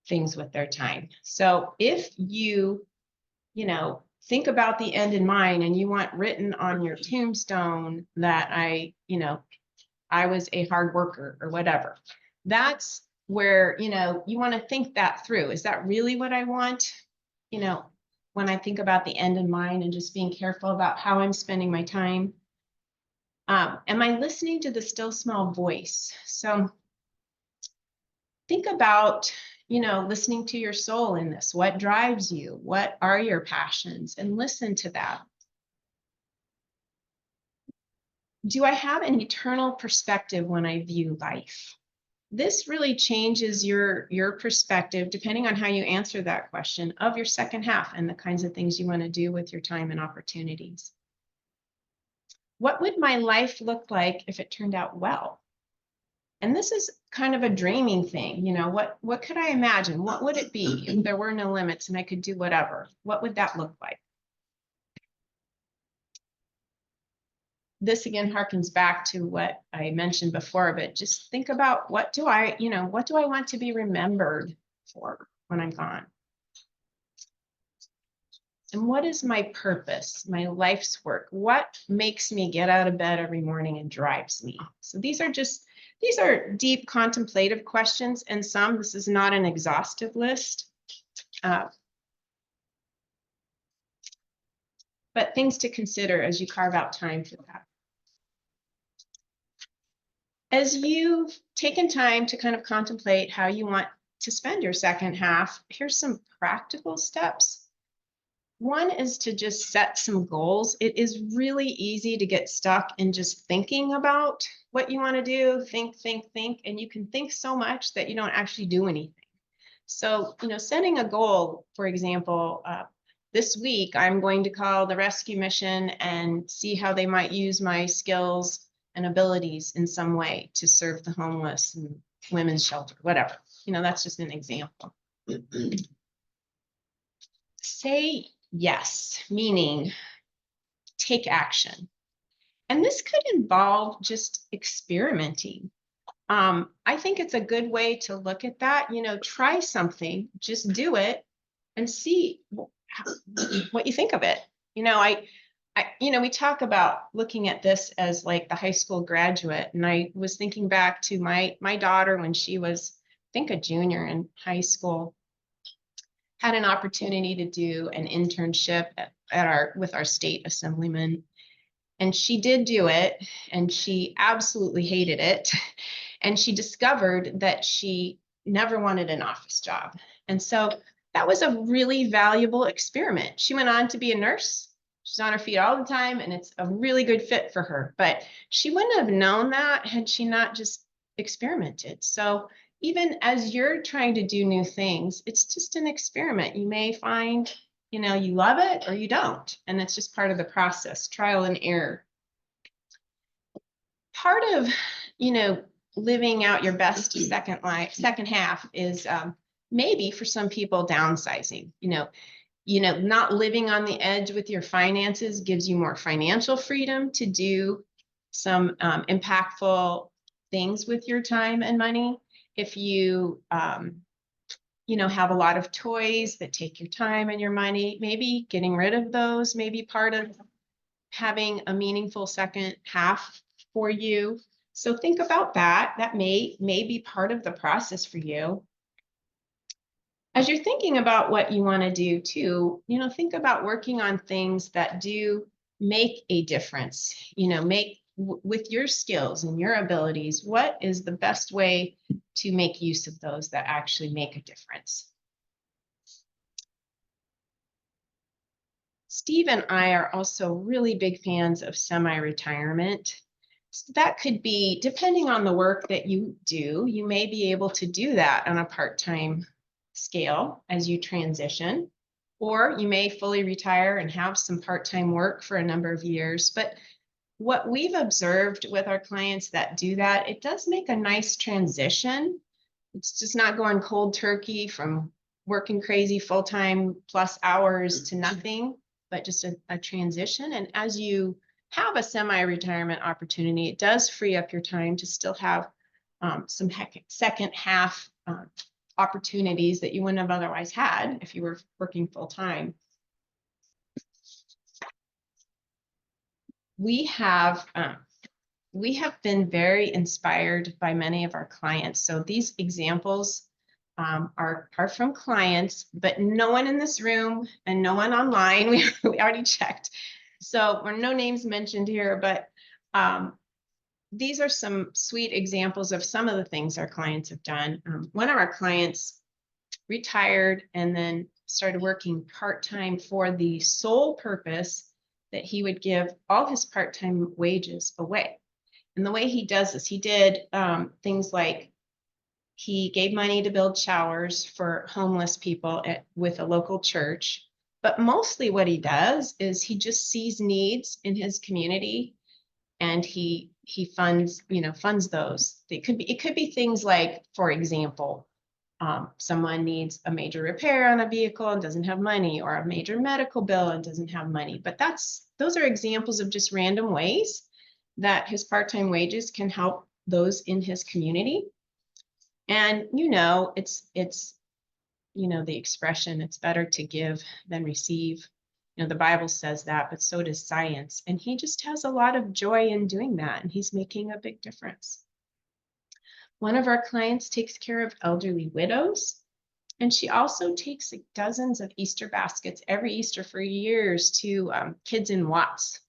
[SPEAKER 5] things with their time. So if you think about the end in mind and you want written on your tombstone that I was a hard worker or whatever, that's where, you want to think that through. Is that really what I want? When I think about the end in mind and just being careful about how I'm spending my time. Am I listening to the still small voice? So think about, listening to your soul in this. What drives you? What are your passions? And listen to that. Do I have an eternal perspective when I view life? This really changes your perspective, depending on how you answer that question, of your second half and the kinds of things you want to do with your time and opportunities. What would my life look like if it turned out well? And this is kind of a dreaming thing. What could I imagine? What would it be if there were no limits and I could do whatever? What would that look like? This again harkens back to what I mentioned before, but just think about what do I want to be remembered for when I'm gone? And what is my purpose, my life's work? What makes me get out of bed every morning and drives me? So these are deep contemplative questions, and this is not an exhaustive list. But things to consider as you carve out time for that. As you've taken time to kind of contemplate how you want to spend your second half, here's some practical steps. One is to just set some goals. It is really easy to get stuck in just thinking about what you want to do, think, and you can think so much that you don't actually do anything. So, setting a goal, for example, this week, I'm going to call the rescue mission and see how they might use my skills and abilities in some way to serve the homeless and women's shelter, whatever. That's just an example. Say yes, meaning take action. And this could involve just experimenting. I think it's a good way to look at that. Try something, just do it and see what you think of it. We talk about looking at this as like the high school graduate. And I was thinking back to my daughter when she was, I think, a junior in high school. had an opportunity to do an internship with our state assemblyman. And she did do it, and she absolutely hated it. And she discovered that she never wanted an office job. And so that was a really valuable experiment. She went on to be a nurse. She's on her feet all the time, and it's a really good fit for her. But she wouldn't have known that had she not just experimented. So even as you're trying to do new things, it's just an experiment. You may find, you love it or you don't. And it's just part of the process, trial and error. Part of, living out your best second half is maybe for some people downsizing. Not living on the edge with your finances gives you more financial freedom to do some impactful things with your time and money. If you, have a lot of toys that take your time and your money, maybe getting rid of those may be part of having a meaningful second half for you. So think about that. That may be part of the process for you. As you're thinking about what you want to do too, think about working on things that do make a difference, with your skills and your abilities, what is the best way to make use of those that actually make a difference? Steve and I are also really big fans of semi-retirement. So that could be, depending on the work that you do, you may be able to do that on a part-time scale as you transition, or you may fully retire and have some part-time work for a number of years. But what we've observed with our clients that do that, it does make a nice transition. It's just not going cold turkey from working crazy full-time plus hours to nothing, but just a transition. And as you have a semi-retirement opportunity, it does free up your time to still have some second half opportunities that you wouldn't have otherwise had if you were working full-time. We have been very inspired by many of our clients. So these examples are from clients, but no one in this room and no one online. We already checked. So there are no names mentioned here, but these are some sweet examples of some of the things our clients have done. One of our clients retired and then started working part-time for the sole purpose that he would give all his part-time wages away. And the way he does this, he did things like he gave money to build showers for homeless people with a local church. But mostly what he does is he just sees needs in his community and he funds those. It could be things like, for example, someone needs a major repair on a vehicle and doesn't have money, or a major medical bill and doesn't have money. But those are examples of just random ways that his part-time wages can help those in his community. And it's the expression, it's better to give than receive. The Bible says that, but so does science. And he just has a lot of joy in doing that, and he's making a big difference. One of our clients takes care of elderly widows, and she also takes like dozens of Easter baskets every Easter for years to kids in Watts.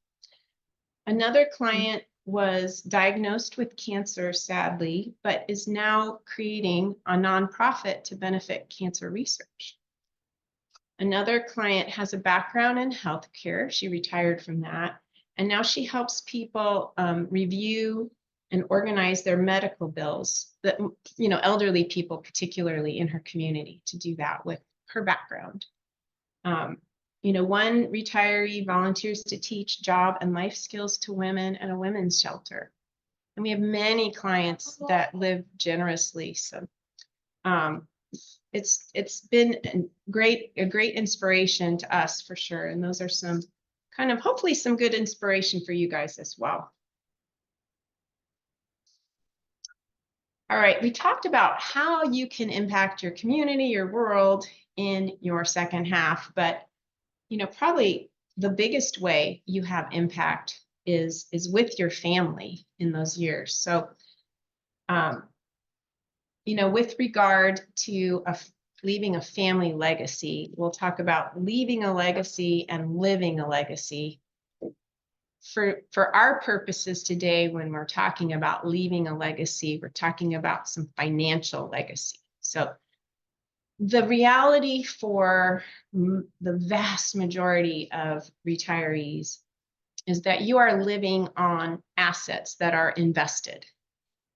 [SPEAKER 5] Another client was diagnosed with cancer, sadly, but is now creating a nonprofit to benefit cancer research. Another client has a background in healthcare. She retired from that, and now she helps people review and organize their medical bills, that elderly people, particularly in her community, to do that with her background. One retiree volunteers to teach job and life skills to women at a women's shelter. And we have many clients that live generously. So it's been a great inspiration to us for sure. And those are some hopefully some good inspiration for you guys as well. All right, we talked about how you can impact your community, your world in your second half, but probably the biggest way you have impact is with your family in those years. So, with regard to leaving a family legacy. We'll talk about leaving a legacy and living a legacy. For our purposes today, when we're talking about leaving a legacy, we're talking about some financial legacy. So the reality for the vast majority of retirees is that you are living on assets that are invested,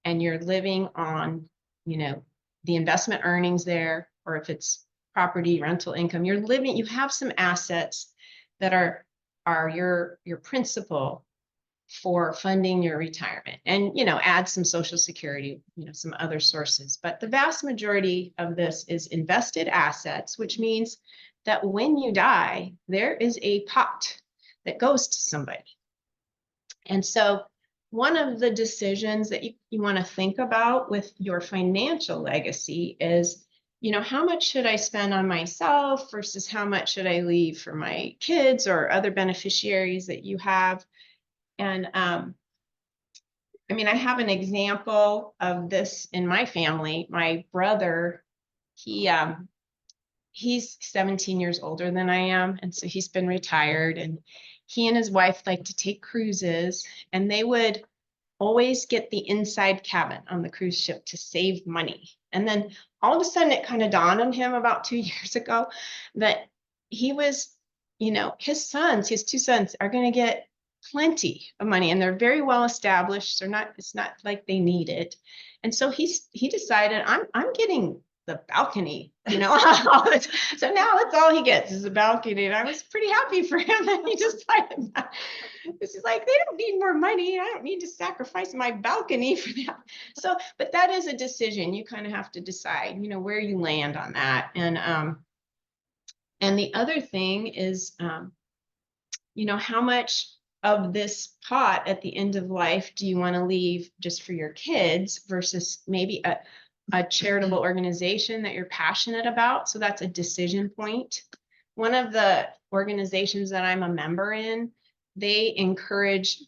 [SPEAKER 5] and you're living on, the investment earnings there, or if it's property, rental income, you have some assets that are your principal for funding your retirement, and, add some Social Security, some other sources. But the vast majority of this is invested assets, which means that when you die, there is a pot that goes to somebody. And so one of the decisions that you want to think about with your financial legacy is, how much should I spend on myself versus how much should I leave for my kids or other beneficiaries that you have? And I have an example of this in my family. My brother, he's 17 years older than I am, and so he's been retired, and he and his wife like to take cruises, and they would always get the inside cabin on the cruise ship to save money. And then all of a sudden it kind of dawned on him about 2 years ago that he was, his two sons are going to get plenty of money, and they're very well established. It's not like they need it. And so he decided, I'm getting the balcony, so now that's all he gets is a balcony. And I was pretty happy for him that he decided that. This is like, they don't need more money. I don't need to sacrifice my balcony for that. So, but that is a decision. You kind of have to decide, where you land on that. And the other thing is, how much of this pot at the end of life do you want to leave just for your kids versus maybe a charitable organization that you're passionate about? So that's a decision point. One of the organizations that I'm a member in, they encourage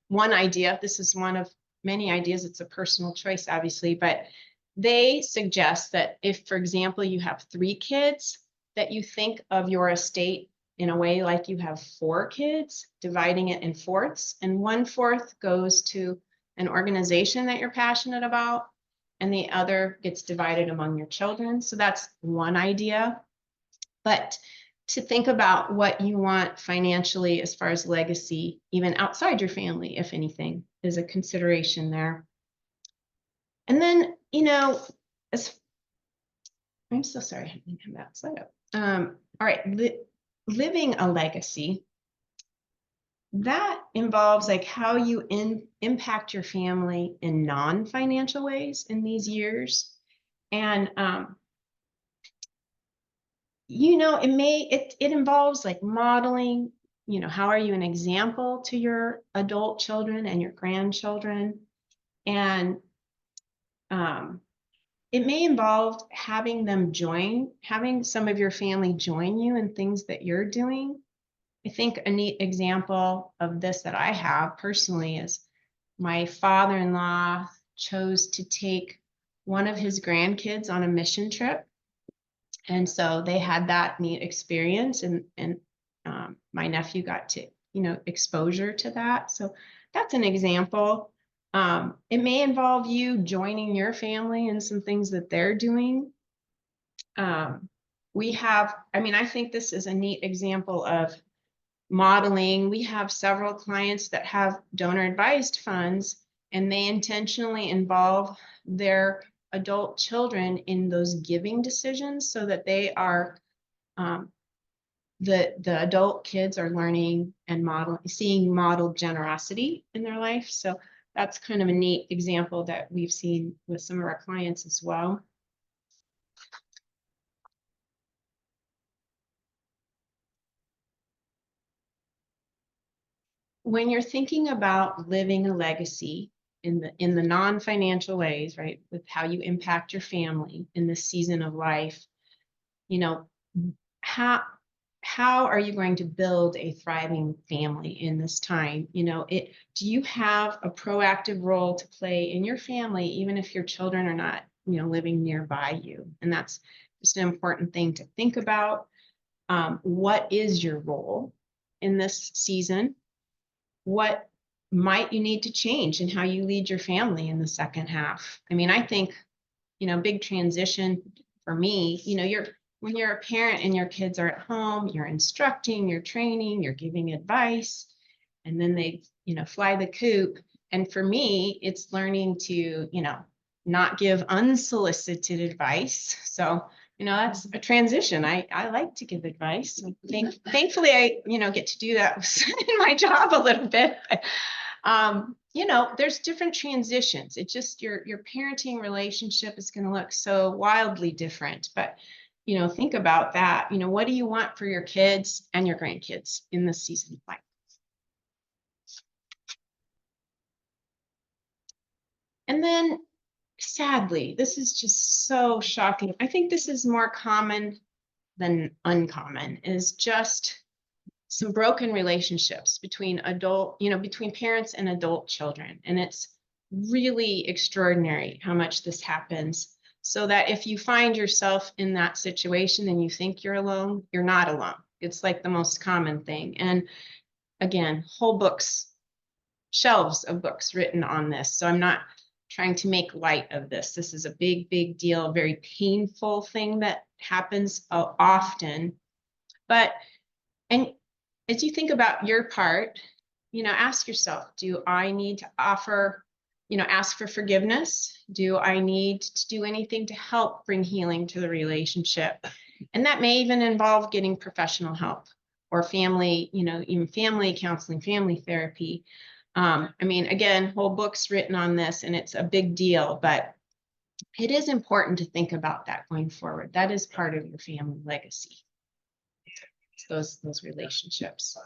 [SPEAKER 5] one idea. This is one of many ideas. It's a personal choice, obviously, but they suggest that if, for example, you have 3 kids, that you think of your estate in a way like you have 4 kids, dividing it in fourths, and 1/4 goes to an organization that you're passionate about, and the other gets divided among your children. So that's one idea. But to think about what you want financially as far as legacy, even outside your family, if anything, is a consideration there. And then, I'm so sorry, I didn't have that slide up. All right, living a legacy, that involves like how you impact your family in non-financial ways in these years. And it involves like modeling, how are you an example to your adult children and your grandchildren? And it may involve having some of your family join you in things that you're doing. I think a neat example of this that I have personally is my father-in-law chose to take one of his grandkids on a mission trip. And so they had that neat experience, and my nephew got to, exposure to that. So that's an example. It may involve you joining your family in some things that they're doing. I think this is a neat example of modeling. We have several clients that have donor advised funds, and they intentionally involve their adult children in those giving decisions so that they are, the adult kids are learning and seeing modeled generosity in their life. So that's kind of a neat example that we've seen with some of our clients as well. When you're thinking about living a legacy in the non-financial ways, right, with how you impact your family in this season of life, how are you going to build a thriving family in this time? Do you have a proactive role to play in your family, even if your children are not, living nearby you? And that's just an important thing to think about. What is your role in this season? What might you need to change in how you lead your family in the second half? I mean, I think, big transition for me, when you're a parent and your kids are at home, you're instructing, you're training, you're giving advice, and then they, fly the coop. And for me, it's learning to, not give unsolicited advice. So, that's a transition. I like to give advice. Thankfully, I, get to do that in my job a little bit. There's different transitions. It's just your parenting relationship is going to look so wildly different. But, think about that. What do you want for your kids and your grandkids in this season of life? And then, sadly, this is just so shocking. I think this is more common than uncommon, is just some broken relationships between between parents and adult children. And it's really extraordinary how much this happens. So that if you find yourself in that situation and you think you're alone, you're not alone. It's like the most common thing. And again, whole books, shelves of books written on this. So I'm not trying to make light of this. This is a big, big deal, a very painful thing that happens often. But, and as you think about your part, ask yourself, do I need to offer, ask for forgiveness? Do I need to do anything to help bring healing to the relationship? And that may even involve getting professional help or family, even family counseling, family therapy. Again, whole books written on this, and it's a big deal, but it is important to think about that going forward. That is part of your family legacy. Those relationships.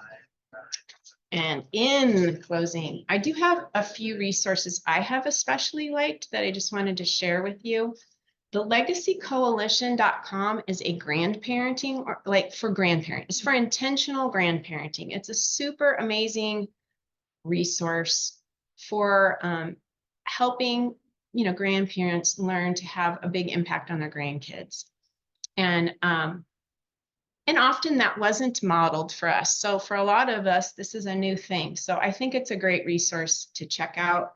[SPEAKER 5] And in closing, I do have a few resources I have especially liked that I just wanted to share with you. The legacycoalition.com is a grandparenting, or like for grandparents, it's for intentional grandparenting. It's a super amazing resource for helping grandparents learn to have a big impact on their grandkids. And often that wasn't modeled for us. So for a lot of us, this is a new thing. So I think it's a great resource to check out.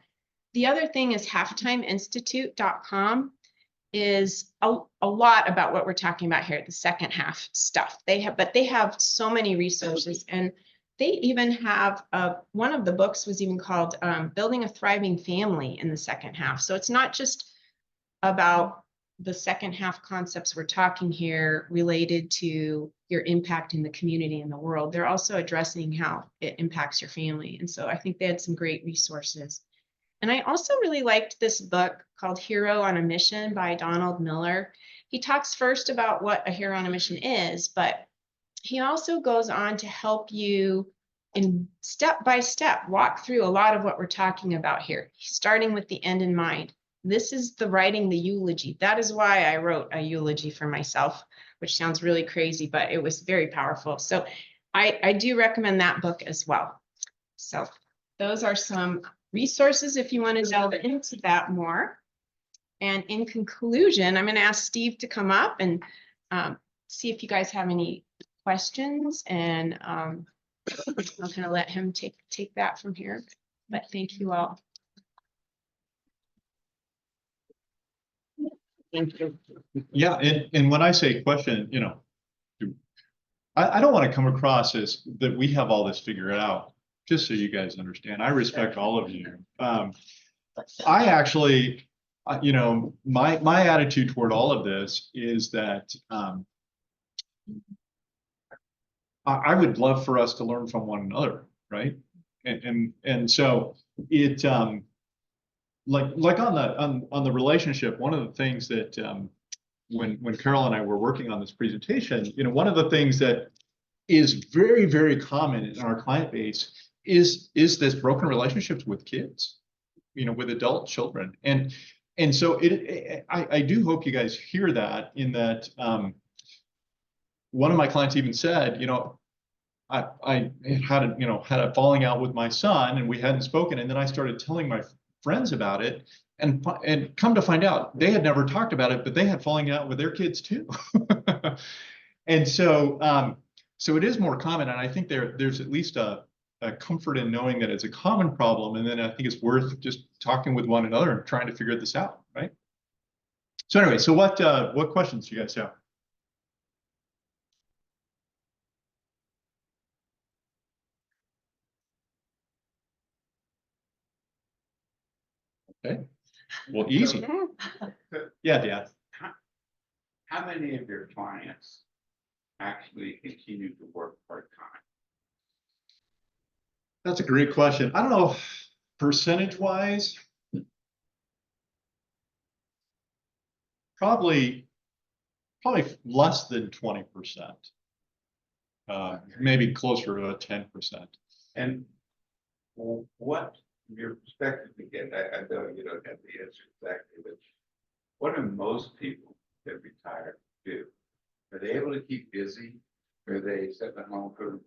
[SPEAKER 5] The other thing is halftimeinstitute.com is a lot about what we're talking about here, the second half stuff. They have so many resources, and they even have one of the books was even called Building a Thriving Family in the Second Half. So it's not just about the second half concepts we're talking here related to your impact in the community and the world. They're also addressing how it impacts your family. And so I think they had some great resources. And I also really liked this book called Hero on a Mission by Donald Miller. He talks first about what a hero on a mission is, but he also goes on to help you in step by step walk through a lot of what we're talking about here, starting with the end in mind. This is writing the eulogy. That is why I wrote a eulogy for myself, which sounds really crazy, but it was very powerful. So I do recommend that book as well. So those are some resources if you want to delve into that more. And in conclusion, I'm going to ask Steve to come up and see if you guys have any questions, and I'm going to let him take that from here. But thank you all. Thank you.
[SPEAKER 2] Yeah, and when I say question, I don't want to come across as that we have all this figured out, just so you guys understand. I respect all of you. I actually, my attitude toward all of this is that I would love for us to learn from one another, right? And so it like on the relationship, one of the things that when Carole and I were working on this presentation, one of the things that is very, very common in our client base is this broken relationships with kids, with adult children. And so I do hope you guys hear that, in that one of my clients even said, I had a falling out with my son, and we hadn't spoken. And then I started telling my friends about it. And come to find out, they had never talked about it, but they had falling out with their kids too. And so it is more common, and I think there's at least a comfort in knowing that it's a common problem, and then I think it's worth just talking with one another and trying to figure this out, right? So anyway, so what questions do you guys have? Okay, well, easy. Yeah, Dan.
[SPEAKER 6] How many of your clients actually continue to work part-time?
[SPEAKER 2] That's a great question. I don't know, percentage wise. Probably less than 20%. Maybe closer to 10%.
[SPEAKER 6] And what, from your perspective again, I know you don't have the answer exactly, but what do most people that retire do? Are they able to keep busy? Or are they sitting at home for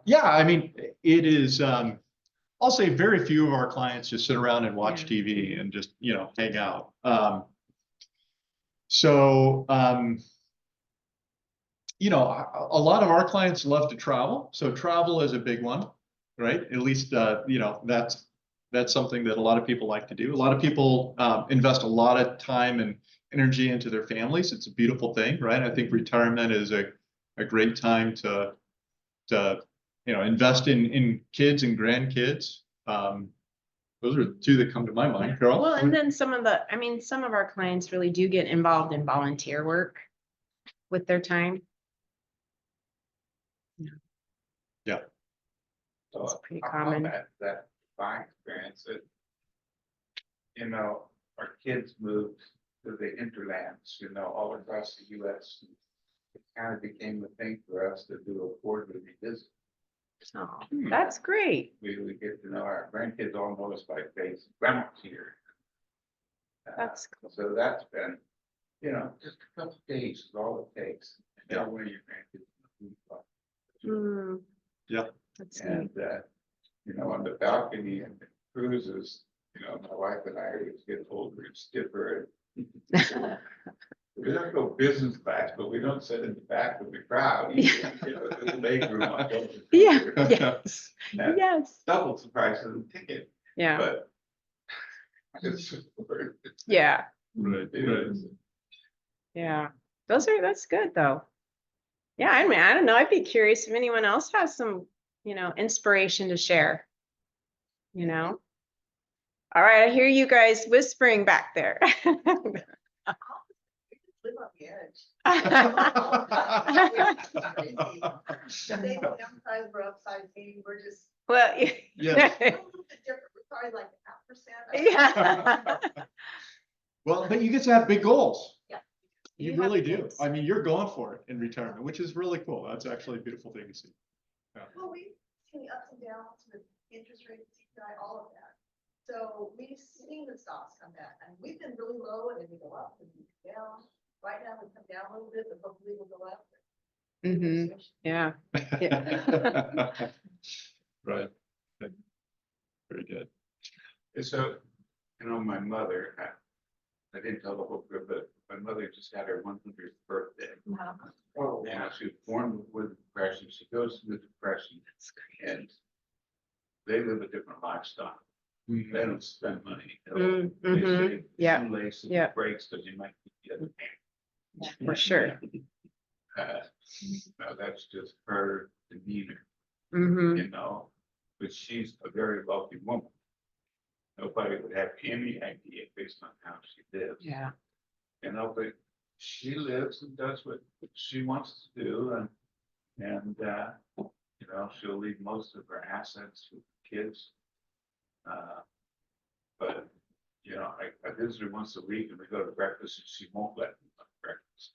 [SPEAKER 2] Yeah, I mean, it is, I'll say very few of our clients just sit around and watch TV and just, hang out. A lot of our clients love to travel. So travel is a big one, right? At least, that's something that a lot of people like to do. A lot of people invest a lot of time and energy into their families. It's a beautiful thing, right? I think retirement is a great time to invest in kids and grandkids. Those are two that come to my mind. Carole?
[SPEAKER 5] Well, and then some of our clients really do get involved in volunteer work with their time.
[SPEAKER 2] Yeah.
[SPEAKER 6] So
[SPEAKER 5] It's pretty
[SPEAKER 6] how
[SPEAKER 5] common.
[SPEAKER 6] that my experience that, our kids moved to the hinterlands, all across the US. It kind of became a thing for us to do a quarterly visit.
[SPEAKER 5] Oh, that's great.
[SPEAKER 6] We get to know our grandkids all know us by face. Grandma's here.
[SPEAKER 5] That's cool.
[SPEAKER 6] So that's been, just a couple of days is all it takes. And
[SPEAKER 2] Yeah.
[SPEAKER 6] where your grandkids.
[SPEAKER 2] Yeah.
[SPEAKER 5] That's good.
[SPEAKER 6] And, on the balcony and the cruises, my wife and I always get older and stiffer. We don't go business class, but we don't sit in the back of the crowd. Either, the leg room.
[SPEAKER 5] Yeah, yes,
[SPEAKER 6] And
[SPEAKER 5] yes.
[SPEAKER 6] double the price of the ticket,
[SPEAKER 5] Yeah,
[SPEAKER 6] but it's just worth it.
[SPEAKER 5] yeah,
[SPEAKER 2] Right.
[SPEAKER 6] It is.
[SPEAKER 5] yeah. That's good though. Yeah, I mean, I don't know. I'd be curious if anyone else has some, inspiration to share. All right, I hear you guys whispering back there.
[SPEAKER 7] Live on the edge. They don't downsize, we're upsizing, we're just
[SPEAKER 5] Well,
[SPEAKER 2] Yes.
[SPEAKER 7] a little bit different, we're probably like 0.5%.
[SPEAKER 5] yeah.
[SPEAKER 2] Well, but you get to have big goals.
[SPEAKER 7] Yeah.
[SPEAKER 2] You
[SPEAKER 5] You have
[SPEAKER 2] really do.
[SPEAKER 5] goals.
[SPEAKER 2] I mean, you're going for it in retirement, which is really cool. That's actually a beautiful thing to see.
[SPEAKER 7] Well, we've seen the ups and downs with interest rates, CPI, all of that. So we've seen the stocks come back, and we've been really low, and then we go up and we go down. Right now, we come down a little bit, but hopefully we'll go up.
[SPEAKER 5] Mm-hmm. Yeah.
[SPEAKER 2] Right. Very good.
[SPEAKER 6] And so, my mother, I didn't tell the whole group, but my mother just had her 100th birthday.
[SPEAKER 7] Oh,
[SPEAKER 6] Now she was born with depression. She goes through the depression, and they live a different lifestyle. They don't spend money.
[SPEAKER 5] Mm-hmm. Yeah.
[SPEAKER 6] Shoelaces,
[SPEAKER 5] Yeah.
[SPEAKER 6] breaks, because you might get the other
[SPEAKER 5] For sure.
[SPEAKER 6] Now that's just her demeanor,
[SPEAKER 5] Mm-hmm.
[SPEAKER 6] but she's a very wealthy woman. Nobody would have any idea based on how she lives.
[SPEAKER 5] Yeah.
[SPEAKER 6] But she lives and does what she wants to do, and she'll leave most of her assets to the kids. But I visit her once a week, and we go to breakfast, and she won't let me go to breakfast.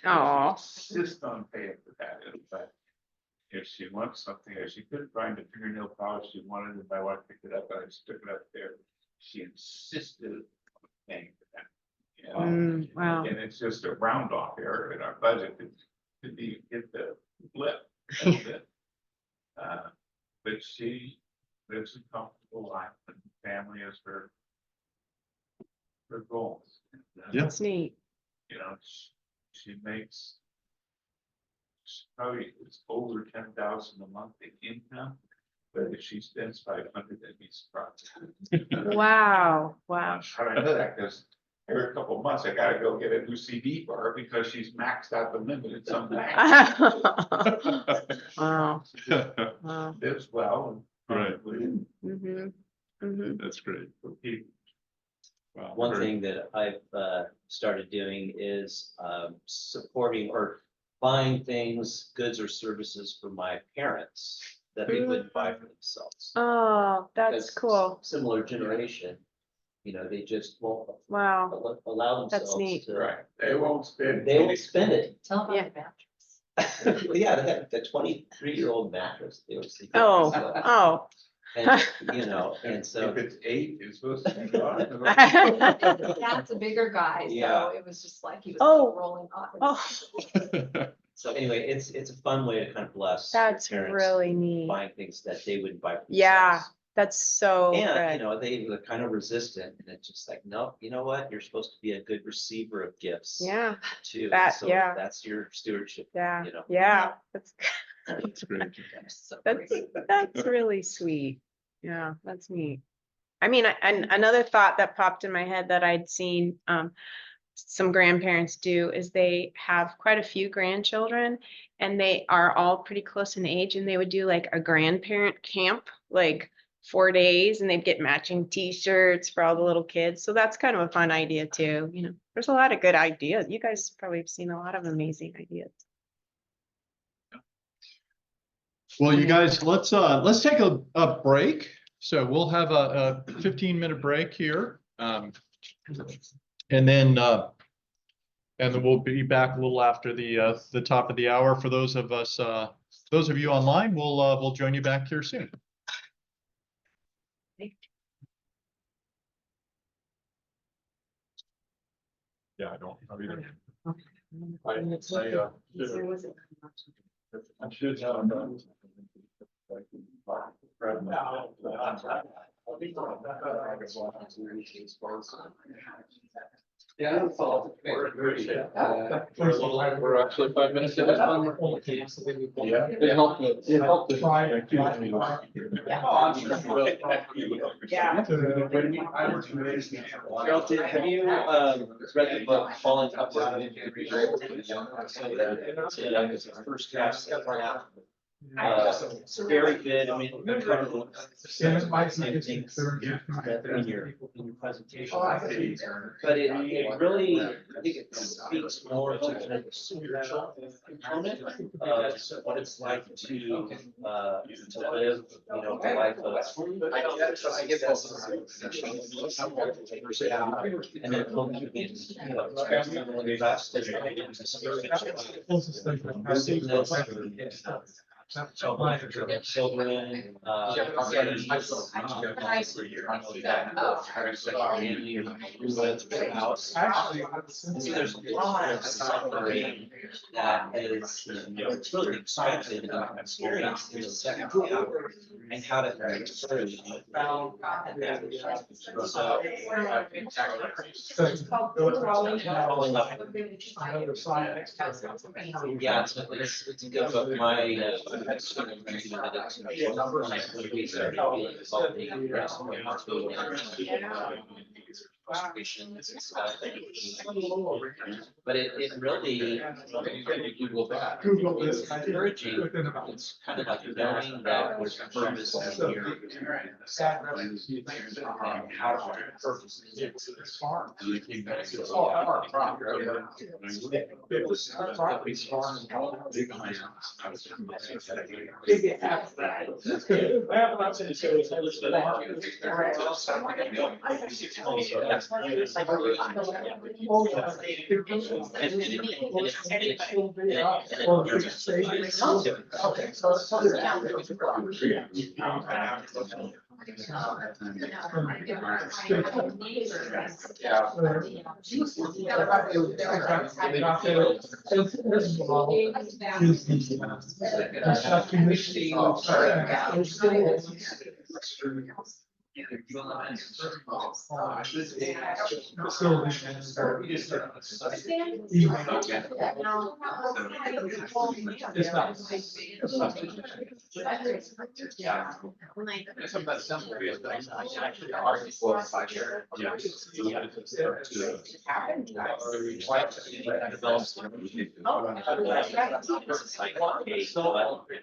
[SPEAKER 5] Oh.
[SPEAKER 6] She insists on paying for that, but if she wants something, or she couldn't find the fingernail polish she wanted, and my wife picked it up, and I just took it up there. She insisted on paying for that.
[SPEAKER 5] Wow.
[SPEAKER 6] And it's just a round off error in our budget to be hit the blip. but she lives a comfortable life and family is her goals. And,
[SPEAKER 2] Yeah.
[SPEAKER 5] That's neat.
[SPEAKER 6] You know, she makes probably it's over 10,000 a month in income, but if she spends 500, that'd be surprised.
[SPEAKER 5] Wow, wow.
[SPEAKER 6] Because every couple of months, I gotta go get a new CD for her because she's maxed out the limit at some bank.
[SPEAKER 5] Wow, wow.
[SPEAKER 6] Lives well. And
[SPEAKER 2] Right.
[SPEAKER 5] Mhm, mhm.
[SPEAKER 2] That's great.
[SPEAKER 6] for people.
[SPEAKER 2] Wow.
[SPEAKER 4] One
[SPEAKER 2] very-
[SPEAKER 4] thing that I've started doing is supporting or buying things, goods or services for my parents that they wouldn't buy for themselves.
[SPEAKER 5] Oh, that's
[SPEAKER 4] Because
[SPEAKER 5] cool.
[SPEAKER 4] Similar generation, you know, they just won't
[SPEAKER 5] Wow,
[SPEAKER 4] allow
[SPEAKER 5] That's
[SPEAKER 4] themselves
[SPEAKER 5] neat.
[SPEAKER 4] to.
[SPEAKER 6] Right, they won't spend.
[SPEAKER 4] They won't spend it.
[SPEAKER 1] Tell them
[SPEAKER 5] Yeah.
[SPEAKER 1] about the mattress.
[SPEAKER 4] Well, yeah, they have the 23-year-old mattress. They always think.
[SPEAKER 5] oh, oh.
[SPEAKER 4] And, you know, and so.
[SPEAKER 6] If it's 8, it's supposed to be gone.
[SPEAKER 1] Dad's a bigger guy,
[SPEAKER 4] Yeah.
[SPEAKER 1] so it was just like he was
[SPEAKER 5] Oh.
[SPEAKER 1] rolling off.
[SPEAKER 5] Oh,
[SPEAKER 4] So anyway, it's a fun way to kind of bless. your
[SPEAKER 5] that's
[SPEAKER 4] parents
[SPEAKER 5] really neat.
[SPEAKER 4] Buying things that they wouldn't buy for
[SPEAKER 5] Yeah,
[SPEAKER 4] themselves.
[SPEAKER 5] that's so
[SPEAKER 4] And, you
[SPEAKER 5] good.
[SPEAKER 4] know, they were kind of resistant and it's just like, nope, you know what? You're supposed to be a good receiver of gifts
[SPEAKER 5] Yeah,
[SPEAKER 4] too.
[SPEAKER 5] that-
[SPEAKER 4] So
[SPEAKER 5] yeah.
[SPEAKER 4] That's your stewardship.
[SPEAKER 5] yeah,
[SPEAKER 4] You know.
[SPEAKER 5] yeah. That's,
[SPEAKER 2] That's great.
[SPEAKER 1] So
[SPEAKER 5] that's,
[SPEAKER 1] great.
[SPEAKER 5] that's really sweet. Yeah, that's neat. I mean, and another thought that popped in my head that I'd seen, some grandparents do is they have quite a few grandchildren and they are all pretty close in age and they would do like a grandparent camp, like 4 days, and they'd get matching t-shirts for all the little kids. So that's kind of a fun idea too. You know, there's a lot of good ideas. You guys probably have seen a lot of amazing ideas.
[SPEAKER 2] Well, you guys, let's take a break. So we'll have a 15-minute break here. And then we'll be back a little after the top of the hour. For those of us, those of you online, we'll join you back here soon. Yeah, I don't know either.
[SPEAKER 3] I should have. Yeah. That's all. We're actually 5 minutes in. Yeah. It helped. It helped.
[SPEAKER 4] Carole, have you read the book Falling Upward? It's the first draft. Very good. I mean, same things that are in your presentation. But it really, I think it speaks more to kind of the spiritual component of what it's like to live, you know, the life of. And then cultivating, you know, invest in children, so there's a lot of suffering that is, you know, it's really expected and experienced in the second half, and how to encourage. Yeah, it's a good book. My but it really Google that. It's encouraging. It's kind of like knowing that there's a purpose in here. And how to purpose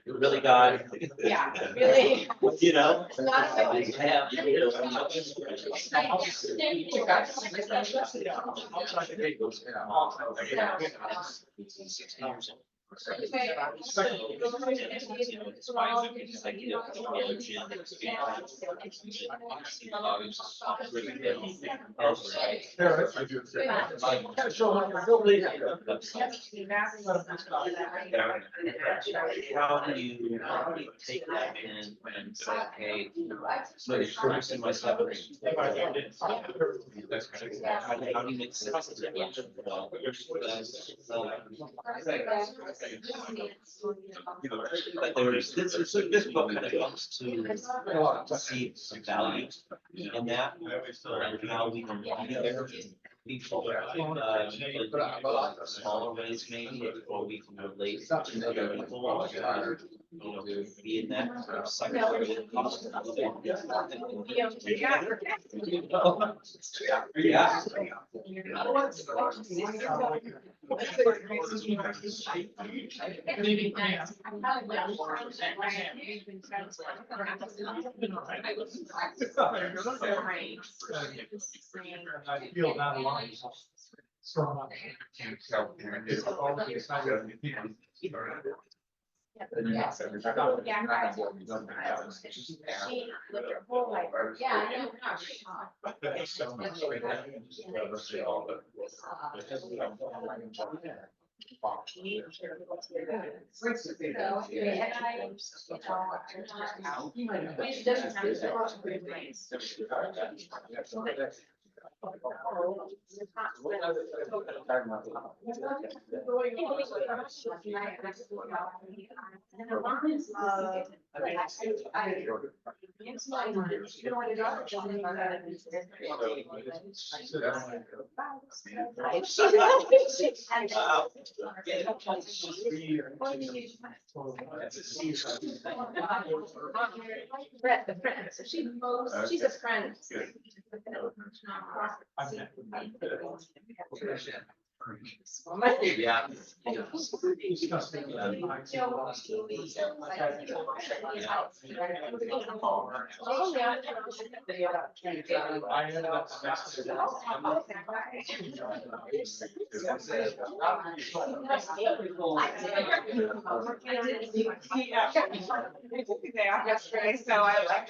[SPEAKER 4] You really got.
[SPEAKER 5] Yeah, really.
[SPEAKER 4] You know?
[SPEAKER 5] Not really.
[SPEAKER 4] Yeah. How do you take that and say, hey, so it's producing my stuff. How do you make sense of it? But there's, this book kind of helps to see some value in that, and how we can be there. People, smaller ways maybe, or we can relate to other people, be in that sort of secondary. Yeah.
[SPEAKER 3] I feel not alone. So much.
[SPEAKER 5] Brett, the friend, so she's a friend.
[SPEAKER 4] Yeah.
[SPEAKER 5] Oh, yeah.
[SPEAKER 3] I ended up.
[SPEAKER 5] Yesterday, so I like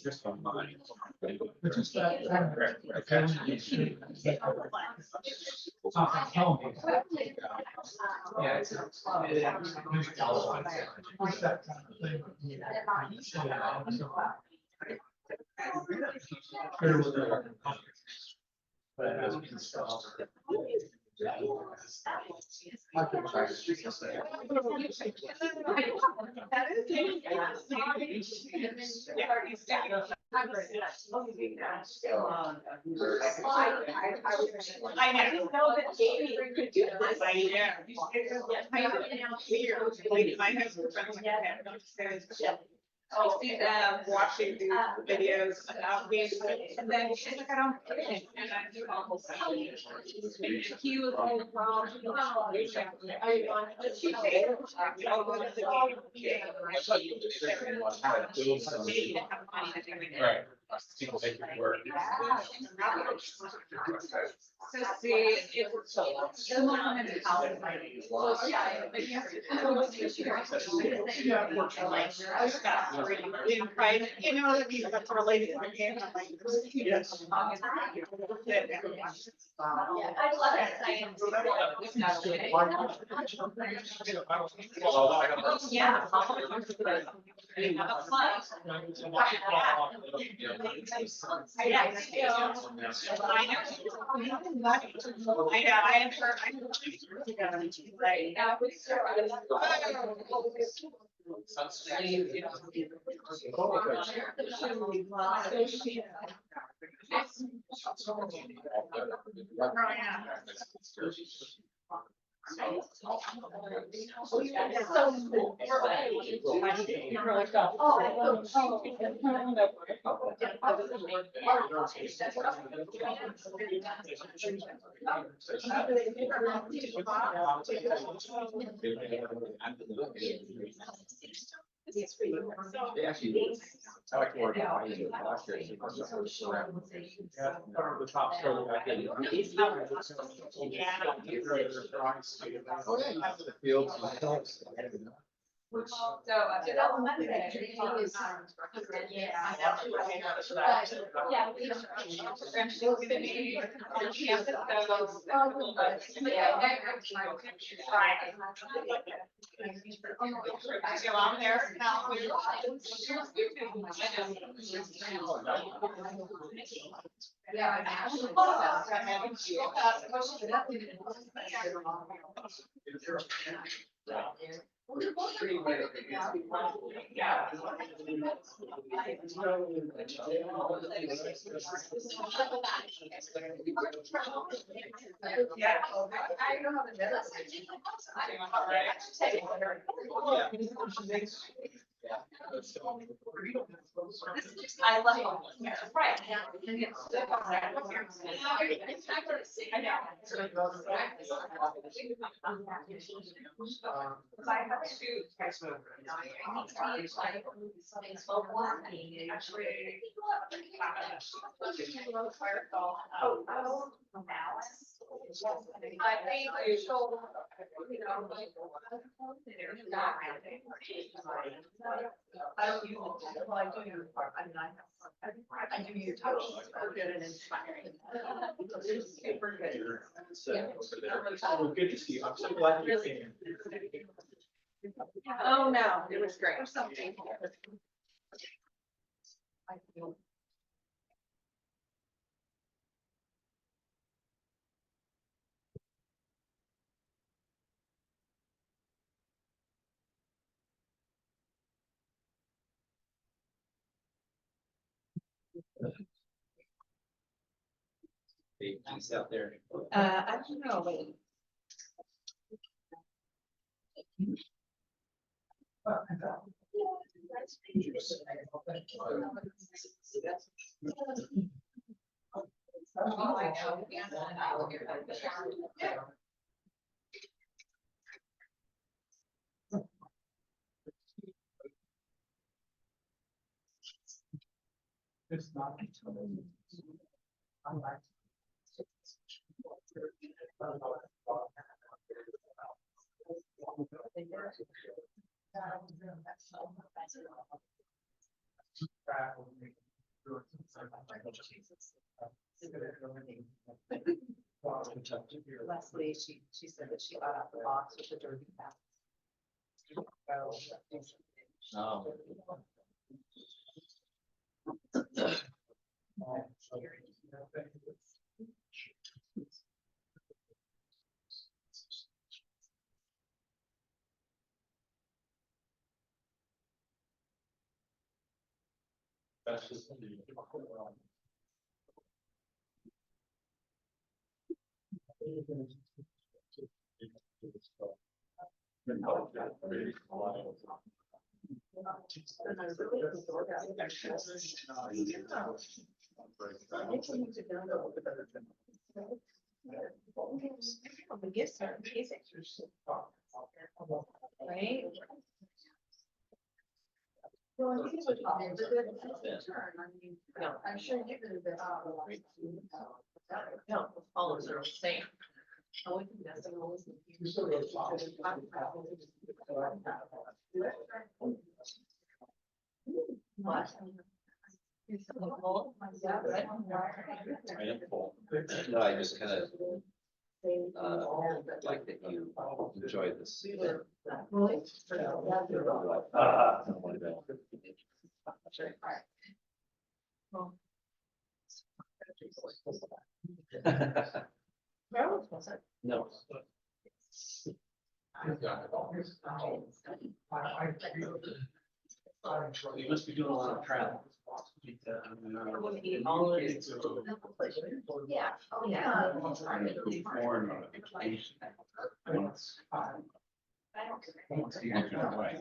[SPEAKER 6] Just on mine.
[SPEAKER 3] Yeah, it's.
[SPEAKER 5] I didn't know that Jamie could do this. My husband. I'll see them watching these videos about me, and then she's like, I don't get it. And I do all this stuff. He was like, well, she said,
[SPEAKER 2] Right.
[SPEAKER 3] People make it work.
[SPEAKER 1] So see, it's the one in the house.
[SPEAKER 5] Right, you know, what I mean, that's related to the game. I'm like,
[SPEAKER 3] Yes.
[SPEAKER 1] I love it. Yeah.
[SPEAKER 5] I had heard.
[SPEAKER 6] They actually, I like to work on it last year.
[SPEAKER 3] Yeah, cover the top story. I did.
[SPEAKER 6] Oh, yeah, after the fields.
[SPEAKER 1] So, development. Yeah.
[SPEAKER 5] So I'm there now.
[SPEAKER 1] I love it. Right. I know. I have two. I don't use it. Well, I do use it. I do use touch. So good and inspiring. It's super good.
[SPEAKER 3] Well, good to see you. I'm so glad you came.
[SPEAKER 1] Oh, no, it was great. I feel.
[SPEAKER 3] He's out there.
[SPEAKER 1] I don't know, but. Oh, I know.
[SPEAKER 3] It's not.
[SPEAKER 1] Leslie, she said that she got out the box with the derby hat.
[SPEAKER 4] Oh.
[SPEAKER 3] That's just.
[SPEAKER 1] The gifts are amazing. Right?
[SPEAKER 7] Well, I think it would probably, but then it's a turn, I mean, I'm sure you could have been.
[SPEAKER 1] No, all of them are the same. Oh, we can guess them all. What?
[SPEAKER 4] No, I just kind of, like that you enjoyed this. No. You must be doing a lot of travel.
[SPEAKER 7] Yeah, oh, yeah.
[SPEAKER 6] Foreign on a vacation. Once the engine away,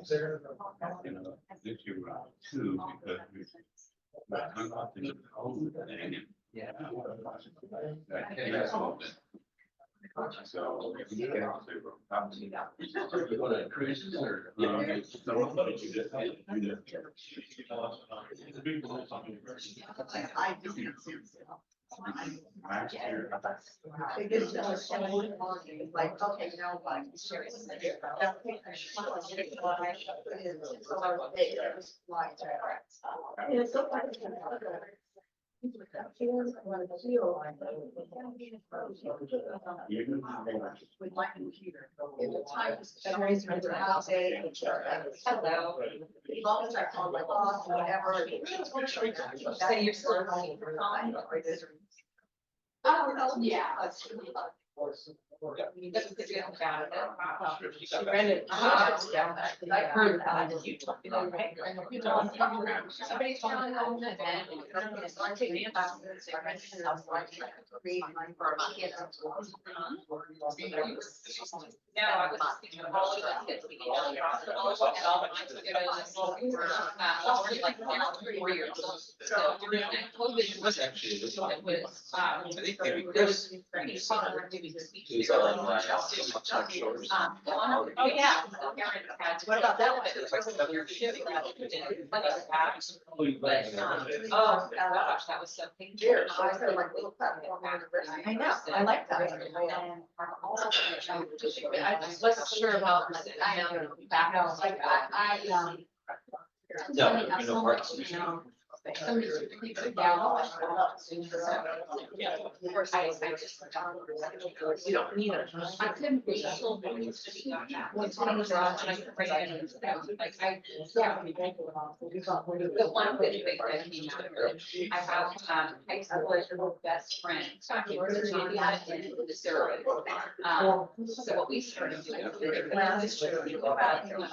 [SPEAKER 6] you know, this year we're on two because we. I'm not thinking of COVID and.
[SPEAKER 4] Yeah.
[SPEAKER 6] That takes a little bit. So if you get to
[SPEAKER 4] Are you going to cruises or?
[SPEAKER 7] I do.
[SPEAKER 6] Last year.
[SPEAKER 7] It gives you so much more, like, okay, now what? It's so funny. With my computer. If the time is generated in the house, hello. As long as I call my boss, whatever.
[SPEAKER 1] Say you're still looking for time. Yeah. She rented a house down there. I heard that. You told me that, right? Somebody's telling them that. So I'm taking it back. So I rented a house. For a month. No, I was just thinking of all of the kids being in the hospital. And all the kids took it as a like now 4 years old. So during that COVID was actually, it was, really pretty fun doing speeches. Oh, yeah. What about that one? Your ship. Oh, gosh, that was so painful. I know, I like that. I just wasn't sure about. I know. Back, I was like,
[SPEAKER 4] No, no parts.
[SPEAKER 1] Somebody's really good down. Of course, I just. You don't need it. I couldn't be so. Once I was out, I could bring it in. Like, yeah. The one big thing that came out of it, I have, high school best friend. So he was in the survey. So what we started doing. Last year, we go out and we got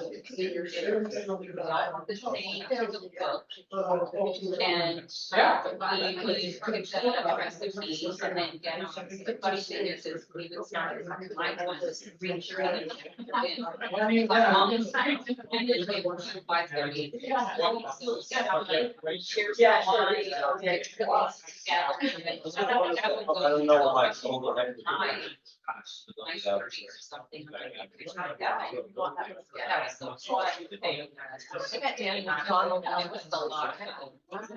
[SPEAKER 1] the same book. And we picked up the recipes and then get on. The funny thing is we would start my one was reading. And then they were 5:30. Yeah,
[SPEAKER 4] I don't know what my soul.
[SPEAKER 1] Nice or something. Yeah, that was so fun. I met Danny McDonald and it was the lot. But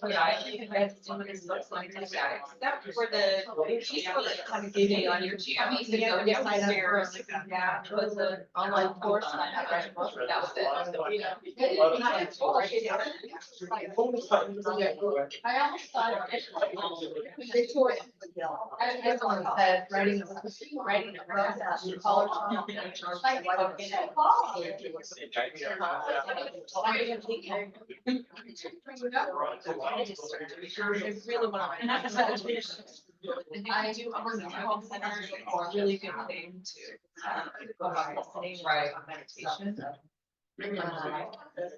[SPEAKER 1] yeah, I think I had some of his books like that, except for the, she's kind of gave me on your jammies to go downstairs. Yeah, it was an online course and I had read most of that was it. I almost thought Victoria. Everyone said writing a process, college. I do home centers are a really good thing to go about listening, right, on meditation.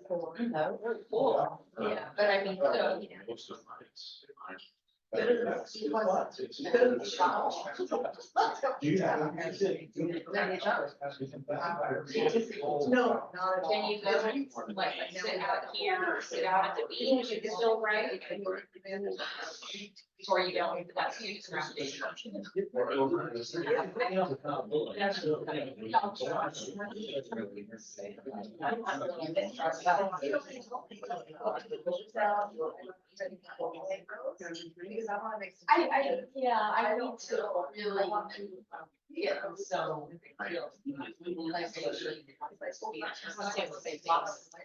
[SPEAKER 1] Cool. Yeah, but I mean, so, no, can you go like sit out here or sit out at the beach? It's still right. before you go into that huge round. Yeah, I need to really. Yeah, so.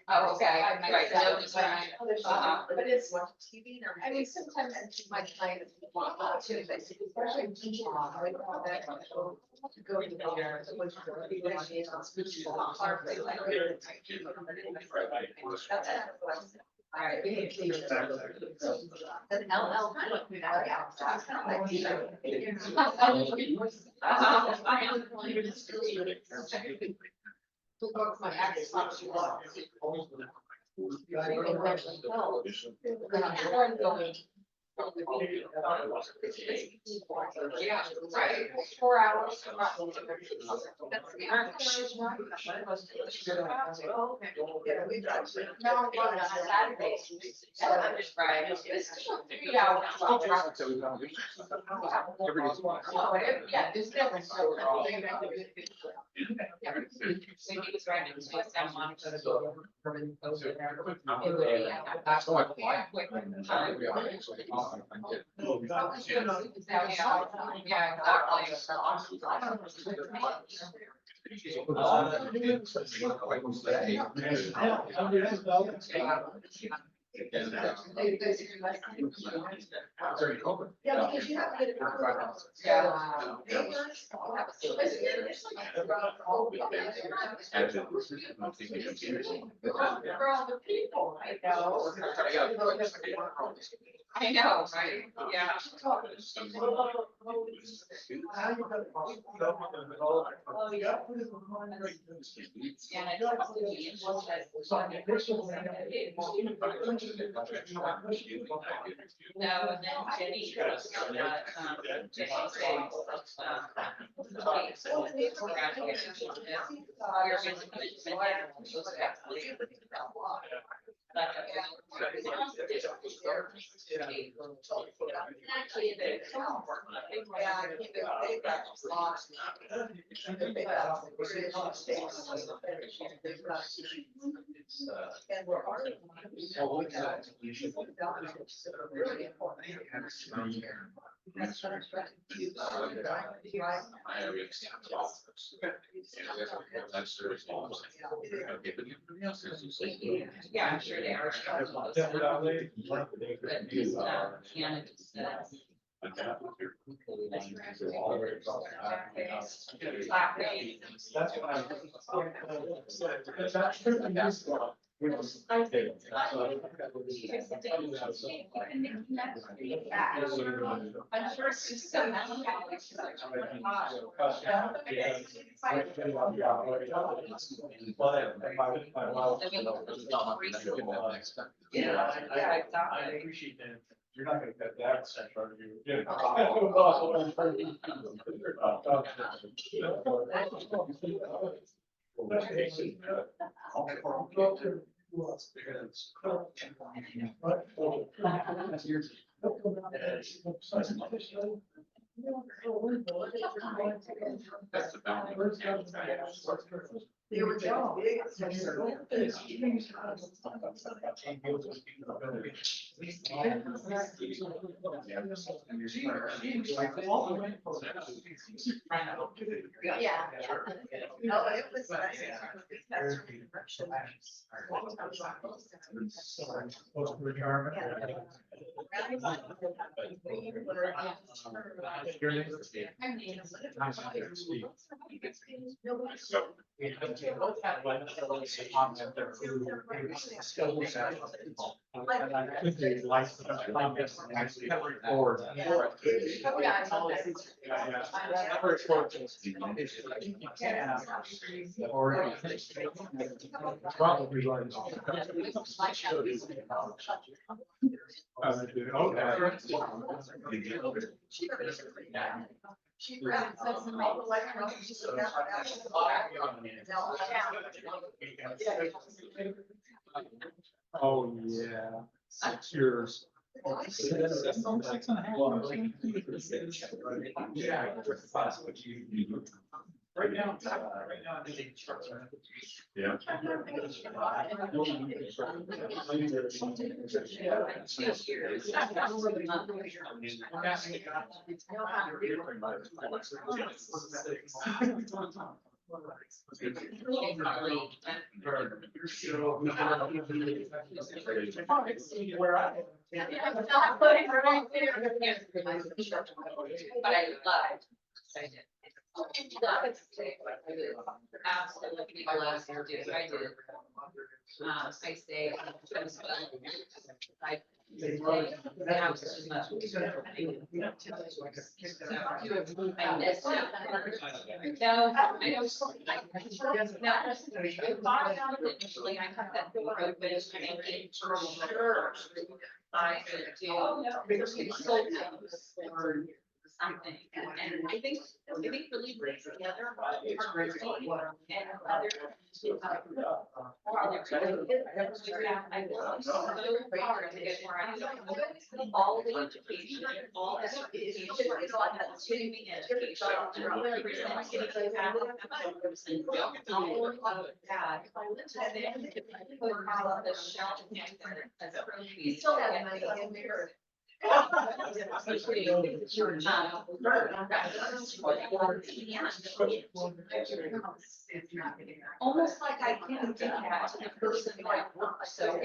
[SPEAKER 1] Oh, okay, right, so it's right.
[SPEAKER 7] But it's TV. I mean, sometimes my clients want to, especially to go to there. Alright. An LL. Yeah, right, 4 hours. Yeah, we got you. No, I'm going on Saturday. Right. It's 3 hours. Yeah, there's difference. So he was right into it, that one. Yeah, Yeah, because you have to get it.
[SPEAKER 1] For all the people, I know. I know, right, yeah. Oh, yeah. And I don't no, and then Jenny, Jenny said,
[SPEAKER 7] And we're already. Really important. That's what I'm trying to do.
[SPEAKER 1] yeah, I'm sure they are. I'm sure it's just so.
[SPEAKER 3] Yeah, I appreciate that. You're not gonna cut that set, are you?
[SPEAKER 7] They were just big.
[SPEAKER 1] Yeah.
[SPEAKER 7] No, it was nice. She grabbed all the way around. She said,
[SPEAKER 3] Oh, yeah, 6 years. Right now, I think.
[SPEAKER 6] Yeah.
[SPEAKER 3] Where I.
[SPEAKER 1] But I lied. I did. Absolutely, my last year, dude, I did. I stayed. I. I was just not- I missed it. No, I don't. Initially, I cut that door open, thinking for sure. I could do. Sold house or something, and I think really brings together. And other. I worked so hard to get where I'm going. All the education, all the certification, getting me education. You still have money in there. Almost like I can't do that to the person who I want, so for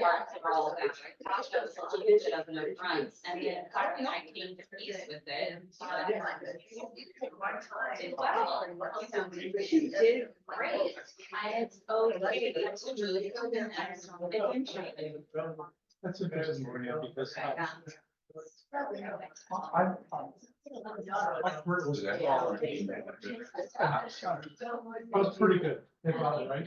[SPEAKER 1] all of that. I thought that was a little bit of an upfront, and then finally I came to peace with it. Did well, she did great. I had owed money to move to the next adventure.
[SPEAKER 3] That's interesting, because. That's pretty good. Right?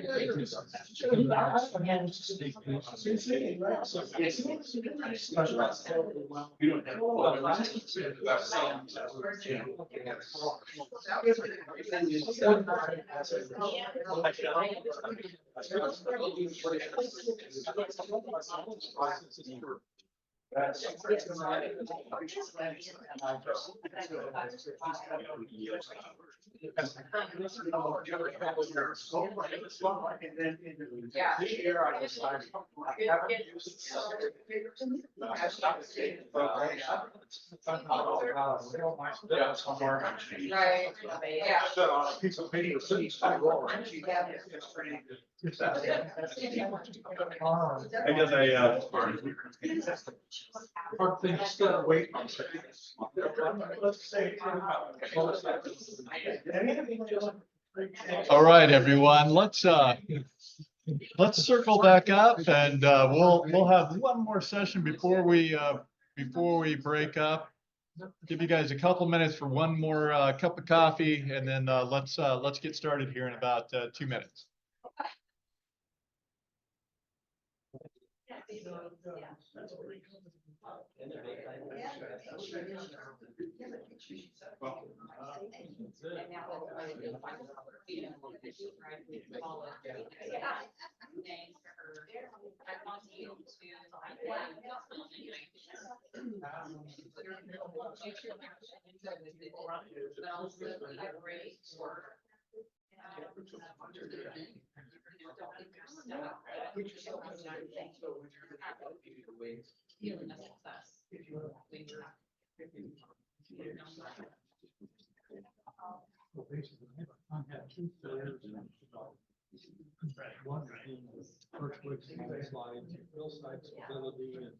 [SPEAKER 3] This year I decided. I haven't used it. I stopped seeing it.
[SPEAKER 1] Right, yeah.
[SPEAKER 3] A piece of paper, since I roll.
[SPEAKER 6] I guess
[SPEAKER 3] Hard thing to still wait. Let's say.
[SPEAKER 2] All right, everyone, let's circle back up and we'll have one more session before we break up. Give you guys a couple minutes for one more cup of coffee, and then let's get started here in about 2 minutes.
[SPEAKER 3] One is earthquake slides, hillside stability and.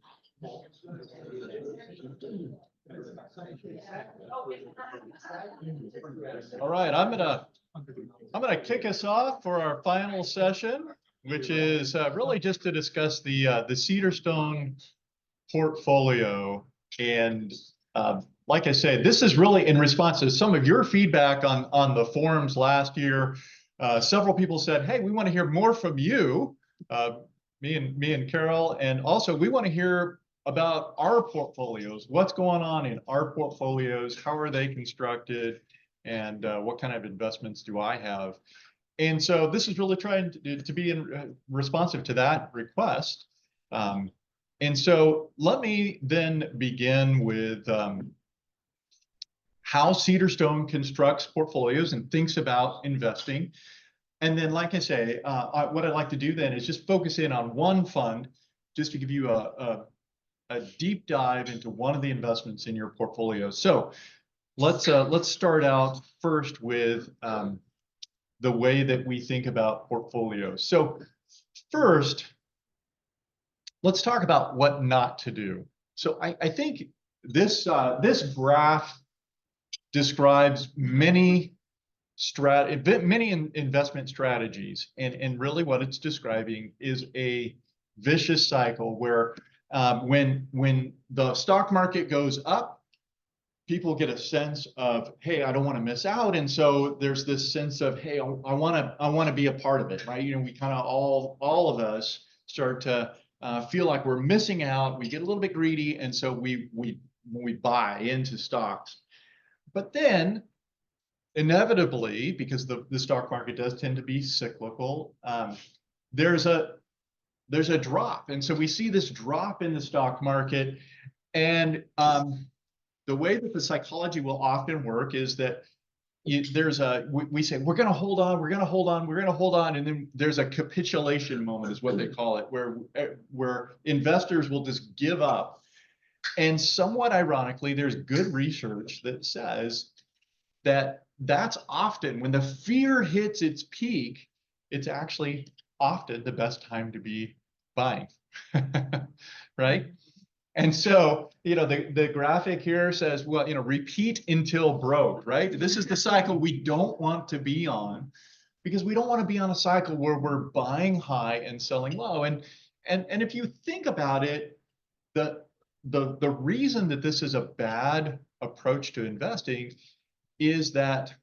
[SPEAKER 2] All right, I'm gonna kick us off for our final session, which is really just to discuss the Cedarstone portfolio. And like I said, this is really in response to some of your feedback on the forums last year. Several people said, hey, we want to hear more from you, me and Carole, and also we want to hear about our portfolios. What's going on in our portfolios? How are they constructed? And what kind of investments do I have? And so this is really trying to be responsive to that request. And so let me then begin with how Cedarstone constructs portfolios and thinks about investing. And then, like I say, what I'd like to do then is just focus in on one fund, just to give you a deep dive into one of the investments in your portfolio. So let's start out first with the way that we think about portfolios. So first, let's talk about what not to do. So I think this graph describes many investment strategies, and really what it's describing is a vicious cycle where when the stock market goes up, people get a sense of, hey, I don't want to miss out, and so there's this sense of, hey, I want to be a part of it, right? You know, we kind of all of us start to feel like we're missing out. We get a little bit greedy, and so we buy into stocks. But then inevitably, because the stock market does tend to be cyclical, there's a drop, and so we see this drop in the stock market, and the way that the psychology will often work is that we say we're going to hold on, we're going to hold on, we're going to hold on, and then there's a capitulation moment, is what they call it, where investors will just give up. And somewhat ironically, there's good research that says that that's often when the fear hits its peak, it's actually often the best time to be buying, right? And so, you know, the graphic here says, well, you know, repeat until broke, right? This is the cycle we don't want to be on, because we don't want to be on a cycle where we're buying high and selling low. And if you think about it, the reason that this is a bad approach to investing is that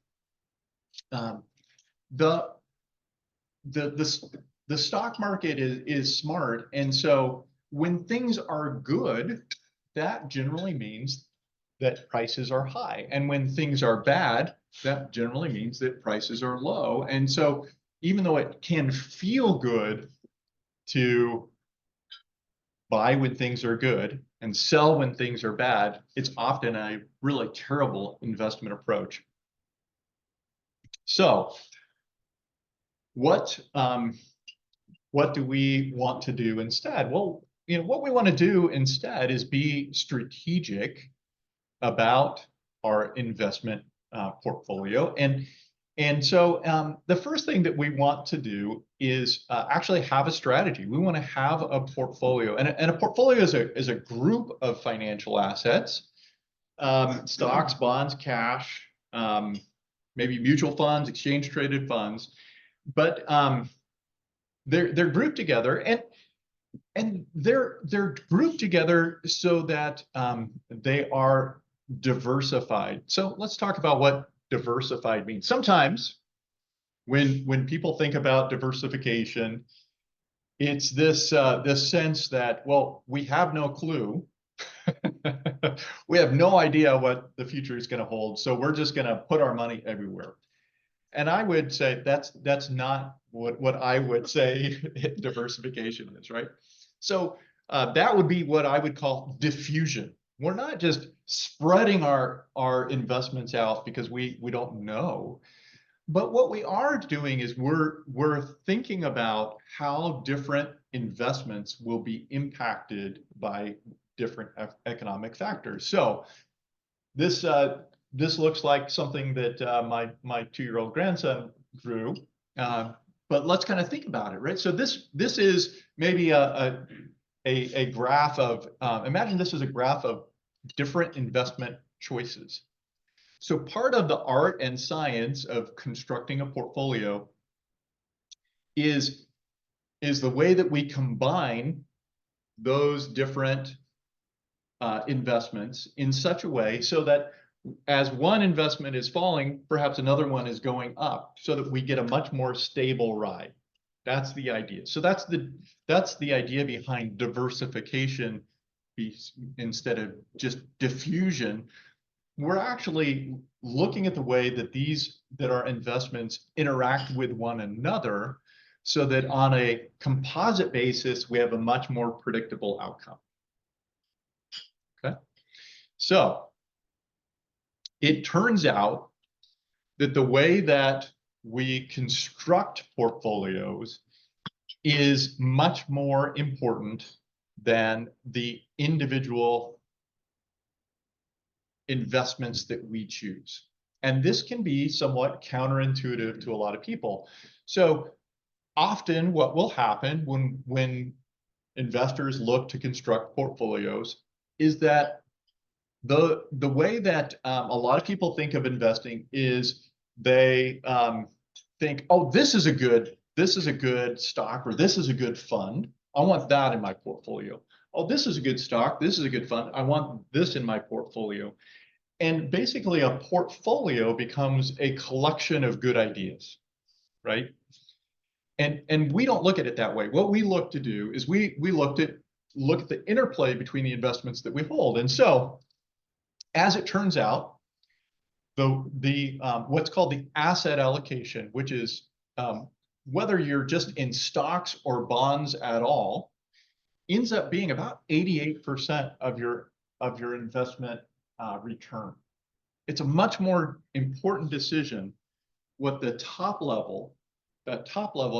[SPEAKER 2] the stock market is smart, and so when things are good, that generally means that prices are high, and when things are bad, that generally means that prices are low. And so even though it can feel good to buy when things are good and sell when things are bad, it's often a really terrible investment approach. So what do we want to do instead? Well, you know, what we want to do instead is be strategic about our investment portfolio. And so the first thing that we want to do is actually have a strategy. We want to have a portfolio, and a portfolio is a group of financial assets, stocks, bonds, cash, maybe mutual funds, exchange traded funds, but they're grouped together, and they're grouped together so that they are diversified. So let's talk about what diversified means. Sometimes when people think about diversification, it's this sense that, well, we have no clue. We have no idea what the future is going to hold, so we're just going to put our money everywhere. And I would say that's not what I would say diversification is, right? So that would be what I would call diffusion. We're not just spreading our investments out because we don't know, but what we are doing is we're thinking about how different investments will be impacted by different economic factors. So this looks like something that my 2-year-old grandson drew, but let's kind of think about it, right? So this is maybe a graph of imagine this is a graph of different investment choices. So part of the art and science of constructing a portfolio is the way that we combine those different investments in such a way so that as one investment is falling, perhaps another one is going up, so that we get a much more stable ride. That's the idea. So that's the idea behind diversification instead of just diffusion. We're actually looking at the way that our investments interact with one another, so that on a composite basis, we have a much more predictable outcome. Okay, so it turns out that the way that we construct portfolios is much more important than the individual investments that we choose. And this can be somewhat counterintuitive to a lot of people. So often what will happen when investors look to construct portfolios is that the way that a lot of people think of investing is they think, oh, this is a good stock, or this is a good fund. I want that in my portfolio. Oh, this is a good stock. This is a good fund. I want this in my portfolio. And basically a portfolio becomes a collection of good ideas, right? And we don't look at it that way. What we look to do is we look at the interplay between the investments that we hold. And so, as it turns out, the what's called the asset allocation, which is whether you're just in stocks or bonds at all, ends up being about 88% of your investment return. It's a much more important decision what the top level,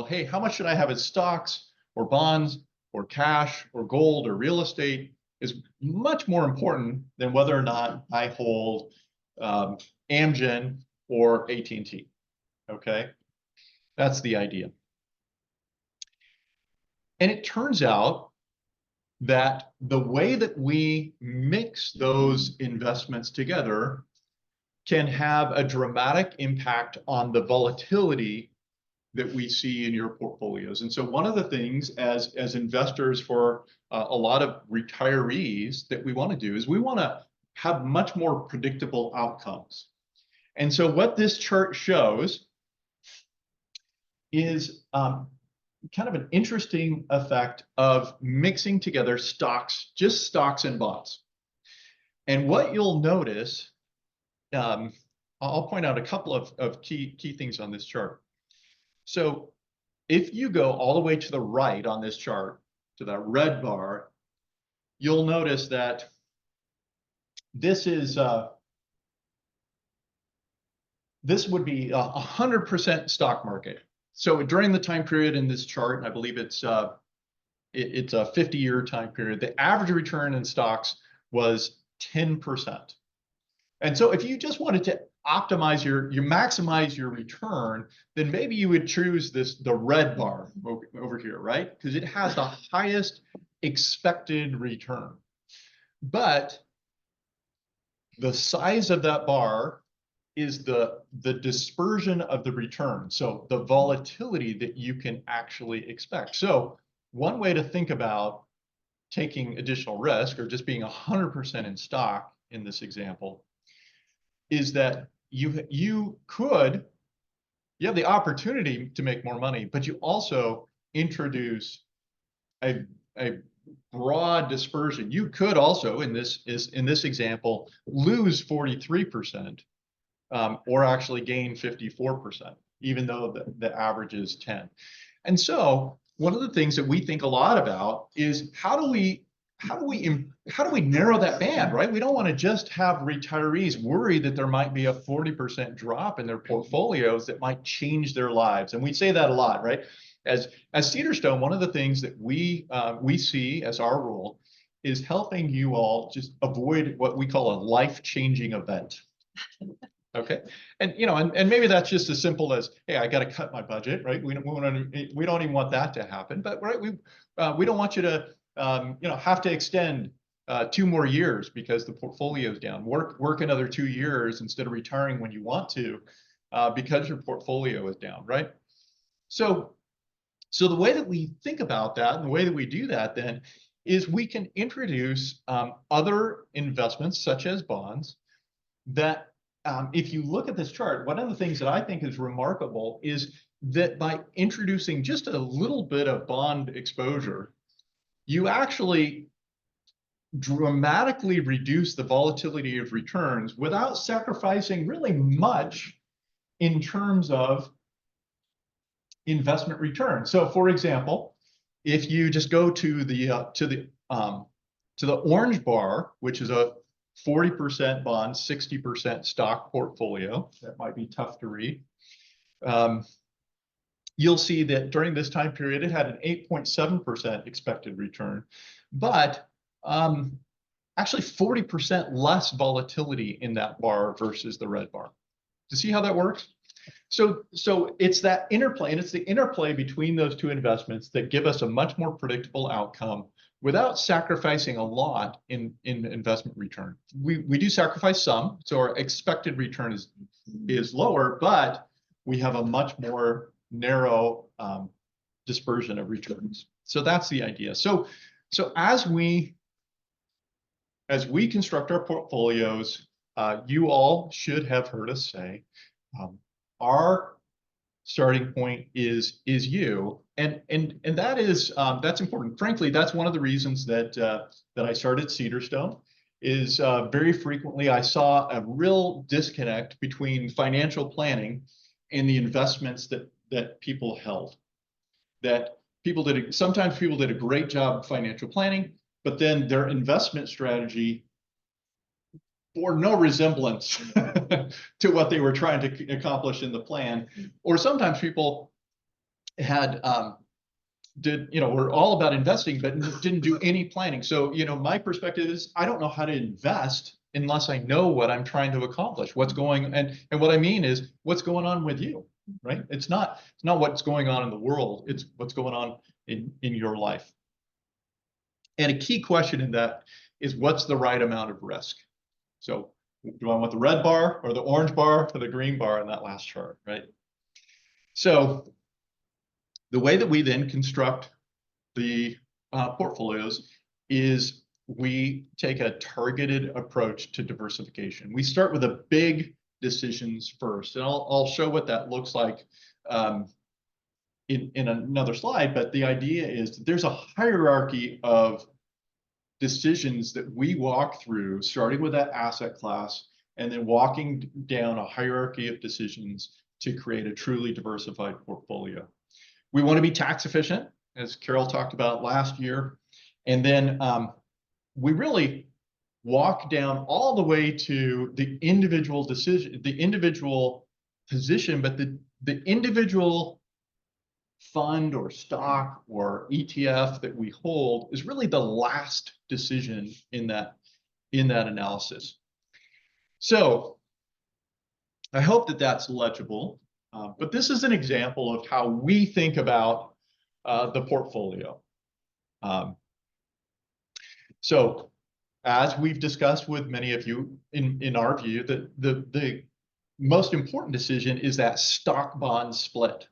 [SPEAKER 2] hey, how much should I have in stocks or bonds or cash or gold or real estate, is much more important than whether or not I hold Amgen or AT&T. Okay, that's the idea. And it turns out that the way that we mix those investments together can have a dramatic impact on the volatility that we see in your portfolios. And so one of the things as investors for a lot of retirees that we want to do is we want to have much more predictable outcomes. And so what this chart shows is kind of an interesting effect of mixing together stocks, just stocks and bonds. And what you'll notice, I'll point out a couple of key things on this chart. So if you go all the way to the right on this chart, to that red bar, you'll notice that this is this would be 100% stock market. So during the time period in this chart, and I believe it's a 50-year time period, the average return in stocks was 10%. And so if you just wanted to optimize you maximize your return, then maybe you would choose the red bar over here, right? Because it has the highest expected return. But the size of that bar is the dispersion of the return. So the volatility that you can actually expect. So one way to think about taking additional risk, or just being 100% in stock in this example, is that you have the opportunity to make more money, but you also introduce a broad dispersion. You could also, in this example, lose 43%, or actually gain 54%, even though the average is 10. And so one of the things that we think a lot about is how do we narrow that band, right? We don't want to just have retirees worry that there might be a 40% drop in their portfolios that might change their lives. And we say that a lot, right? As Cedarstone, one of the things that we see as our role is helping you all just avoid what we call a life-changing event. Okay, and and maybe that's just as simple as, hey, I got to cut my budget, right? We don't even want that to happen, but right, we don't want you to have to extend 2 more years because the portfolio is down. Work another 2 years instead of retiring when you want to, because your portfolio is down, right? So the way that we think about that, and the way that we do that then, is we can introduce other investments such as bonds that, if you look at this chart, one of the things that I think is remarkable is that by introducing just a little bit of bond exposure, you actually dramatically reduce the volatility of returns without sacrificing really much in terms of investment return. So for example, if you just go to the orange bar, which is a 40% bond, 60% stock portfolio, that might be tough to read. You'll see that during this time period, it had an 8.7% expected return, but actually 40% less volatility in that bar versus the red bar. To see how that works? So it's that interplay, and it's the interplay between those two investments that give us a much more predictable outcome without sacrificing a lot in investment return. We do sacrifice some, so our expected return is lower, but we have a much more narrow dispersion of returns. So that's the idea. So as we construct our portfolios, you all should have heard us say, our starting point is you, and that is that's important. Frankly, that's one of the reasons that I started Cedarstone. Is very frequently I saw a real disconnect between financial planning and the investments that people held. That sometimes people did a great job of financial planning, but then their investment strategy bore no resemblance to what they were trying to accomplish in the plan. Or sometimes people had were all about investing, but didn't do any planning. So, my perspective is I don't know how to invest unless I know what I'm trying to accomplish, what's going, and what I mean is what's going on with you, right? It's not what's going on in the world, it's what's going on in your life. And a key question in that is what's the right amount of risk? So do I want the red bar or the orange bar or the green bar in that last chart, right? So the way that we then construct the portfolios is we take a targeted approach to diversification. We start with the big decisions first, and I'll show what that looks like in another slide, but the idea is that there's a hierarchy of decisions that we walk through, starting with that asset class, and then walking down a hierarchy of decisions to create a truly diversified portfolio. We want to be tax efficient, as Carole talked about last year. And then we really walk down all the way to the individual decision, the individual position, but the individual fund or stock or ETF that we hold is really the last decision in that analysis. So I hope that that's legible, but this is an example of how we think about the portfolio. So as we've discussed with many of you, in our view, the most important decision is that stock bond split,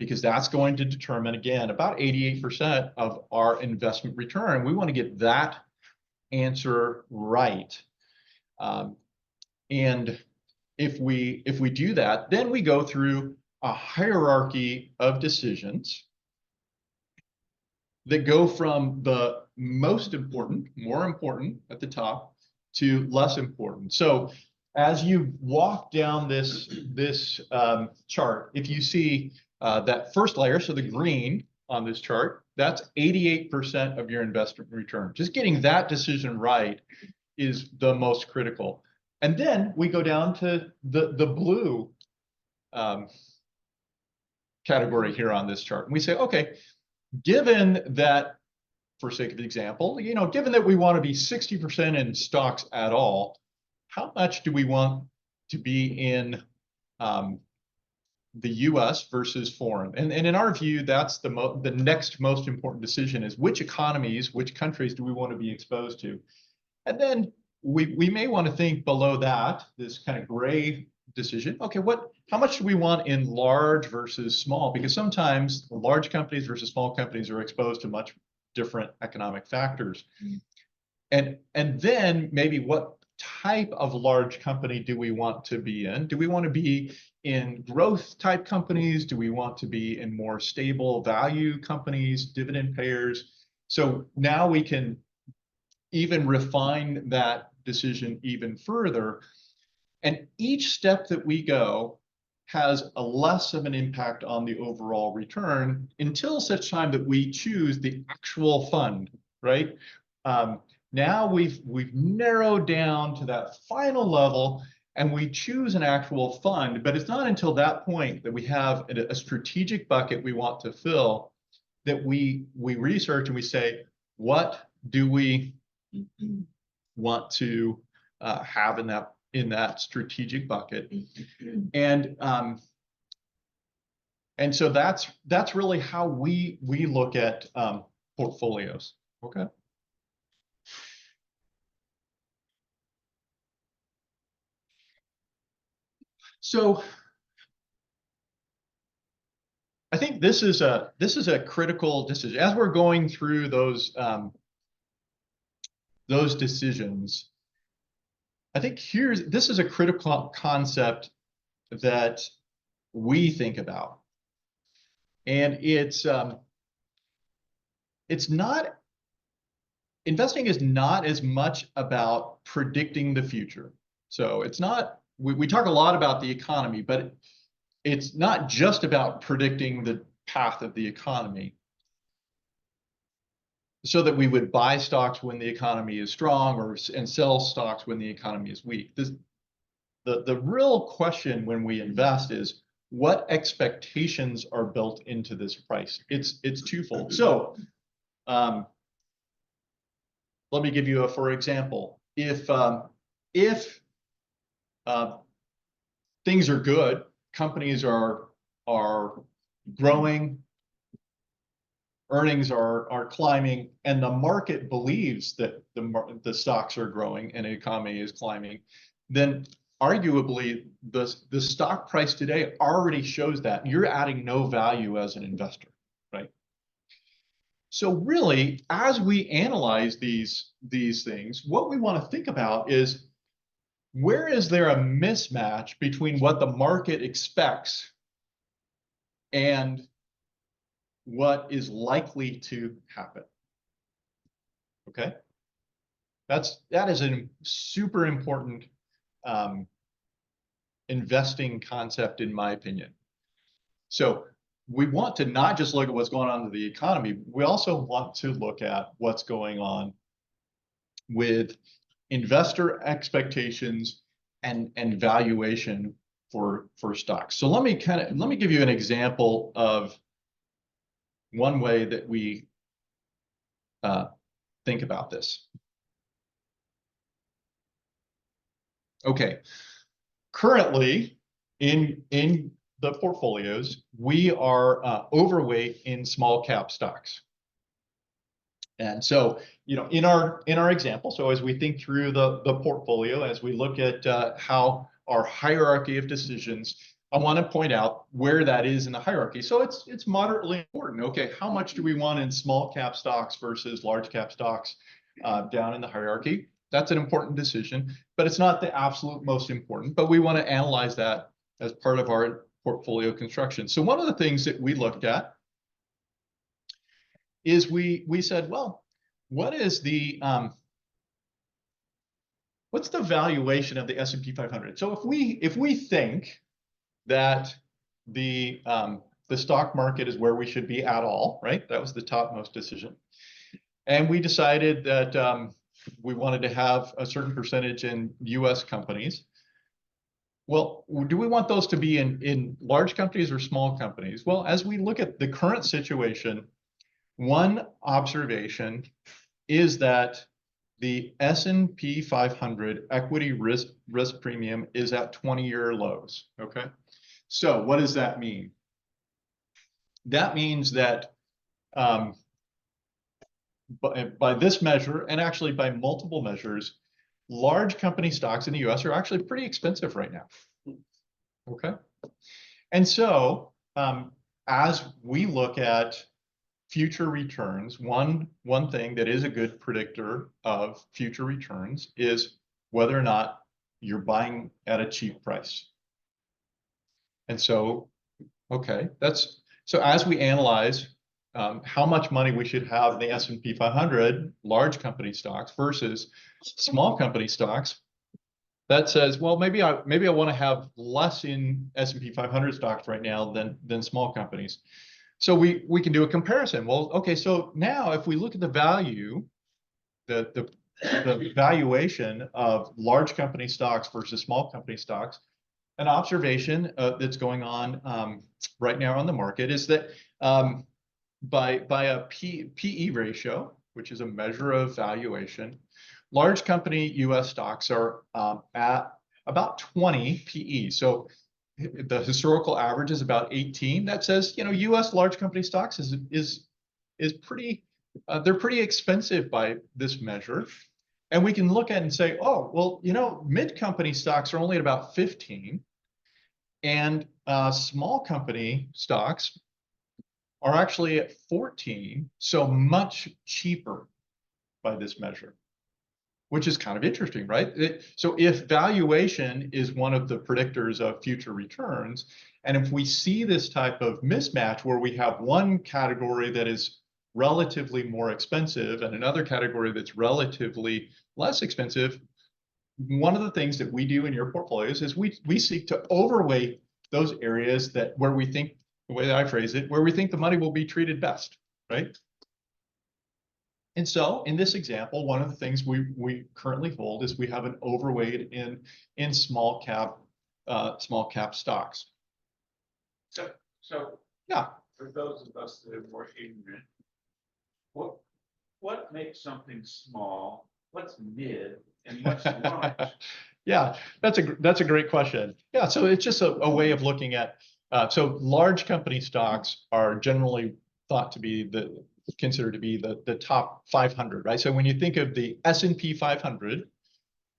[SPEAKER 2] because that's going to determine, again, about 88% of our investment return. We want to get that answer right. And if we do that, then we go through a hierarchy of decisions that go from the most important, more important at the top, to less important. So as you walk down this chart, if you see that first layer, so the green on this chart, that's 88% of your investment return. Just getting that decision right is the most critical. And then we go down to the blue category here on this chart. And we say, okay, given that, for sake of example, given that we want to be 60% in stocks at all, how much do we want to be in the US versus foreign? And in our view, that's the next most important decision is which economies, which countries do we want to be exposed to? And then we may want to think below that, this kind of gray decision. Okay, how much do we want in large versus small? Because sometimes large companies versus small companies are exposed to much different economic factors. And then maybe what type of large company do we want to be in? Do we want to be in growth type companies? Do we want to be in more stable value companies, dividend payers? So now we can even refine that decision even further. And each step that we go has a less of an impact on the overall return until such time that we choose the actual fund, right? Now we've narrowed down to that final level and we choose an actual fund, but it's not until that point that we have a strategic bucket we want to fill that we research and we say, what do we want to have in that strategic bucket? And so that's really how we look at portfolios. Okay. So I think this is a critical decision as we're going through those decisions. I think this is a critical concept that we think about, and it's not, investing is not as much about predicting the future. So it's not, we talk a lot about the economy, but it's not just about predicting the path of the economy so that we would buy stocks when the economy is strong and sell stocks when the economy is weak. The real question when we invest is what expectations are built into this price. It's twofold. So let me give you for example, if things are good, companies are growing, earnings are climbing, and the market believes that the stocks are growing and the economy is climbing, then arguably the stock price today already shows that you're adding no value as an investor, right? So really, as we analyze these things, what we want to think about is, where is there a mismatch between what the market expects and what is likely to happen? Okay, that is a super important investing concept in my opinion. So we want to not just look at what's going on in the economy, we also want to look at what's going on with investor expectations and valuation for stocks. So let me give you an example of one way that we think about this. Okay, currently in the portfolios, we are overweight in small cap stocks. And so, you know, in our example, so as we think through the portfolio, as we look at how our hierarchy of decisions, I want to point out where that is in the hierarchy. So it's moderately important. Okay, how much do we want in small cap stocks versus large cap stocks down in the hierarchy? That's an important decision, but it's not the absolute most important. But we want to analyze that as part of our portfolio construction. So one of the things that we looked at is we said, well, what is the what's the valuation of the S&P 500? So if we think that the stock market is where we should be at all, right? That was the topmost decision. And we decided that we wanted to have a certain percentage in US companies. Well, do we want those to be in large companies or small companies? Well, as we look at the current situation, one observation is that the S&P 500 equity risk premium is at 20-year lows, okay? So what does that mean? That means that by this measure, and actually by multiple measures, large company stocks in the US are actually pretty expensive right now, okay? And so as we look at future returns, one thing that is a good predictor of future returns is whether or not you're buying at a cheap price. And so, okay, so as we analyze how much money we should have in the S&P 500 large company stocks versus small company stocks, that says, well, maybe I want to have less in S&P 500 stocks right now than small companies. So we can do a comparison. Well, okay, so now if we look at the value, the valuation of large company stocks versus small company stocks, an observation that's going on right now on the market is that by a PE ratio, which is a measure of valuation, large company US stocks are at about 20 PE. So the historical average is about 18. That says, US large company stocks is pretty, they're pretty expensive by this measure. And we can look at it and say, oh, well, mid company stocks are only at about 15. And small company stocks are actually at 14, so much cheaper by this measure, which is kind of interesting, right? So if valuation is one of the predictors of future returns, and if we see this type of mismatch where we have one category that is relatively more expensive and another category that's relatively less expensive, one of the things that we do in your portfolios is we seek to overweight those areas where we think, the way that I phrase it, where we think the money will be treated best, right? And so in this example, one of the things we currently hold is we have an overweight in small cap stocks.
[SPEAKER 6] So
[SPEAKER 2] Yeah.
[SPEAKER 6] for those of us that are more ignorant, what makes something small? What's mid and what's large?
[SPEAKER 2] Yeah, that's a great question. Yeah, so it's just a way of looking at, so large company stocks are generally thought to be considered to be the top 500, right? So when you think of the S&P 500,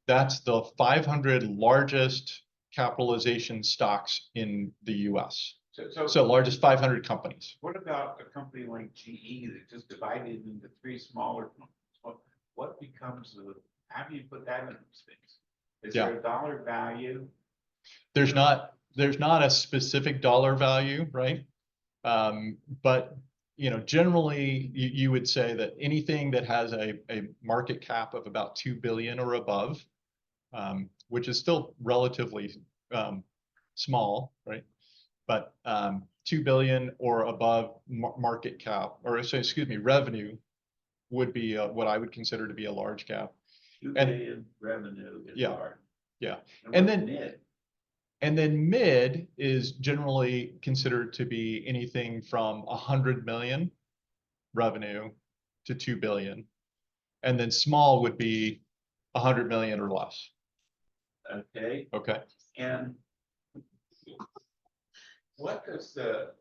[SPEAKER 2] that's the 500 largest capitalization stocks in the US. So largest 500 companies.
[SPEAKER 6] What about a company like GE that just divided into 3 smaller companies? What becomes how do you put that in those things? Is there a dollar value?
[SPEAKER 2] There's not a specific dollar value, right? But generally you would say that anything that has a market cap of about 2 billion or above, which is still relatively small, right? But 2 billion or above market cap, or excuse me, revenue would be what I would consider to be a large cap.
[SPEAKER 6] 2 billion revenue is large.
[SPEAKER 2] Yeah.
[SPEAKER 6] And then mid.
[SPEAKER 2] And then mid is generally considered to be anything from 100 million revenue to 2 billion. And then small would be 100 million or less.
[SPEAKER 6] Okay.
[SPEAKER 2] Okay.
[SPEAKER 6] And what does the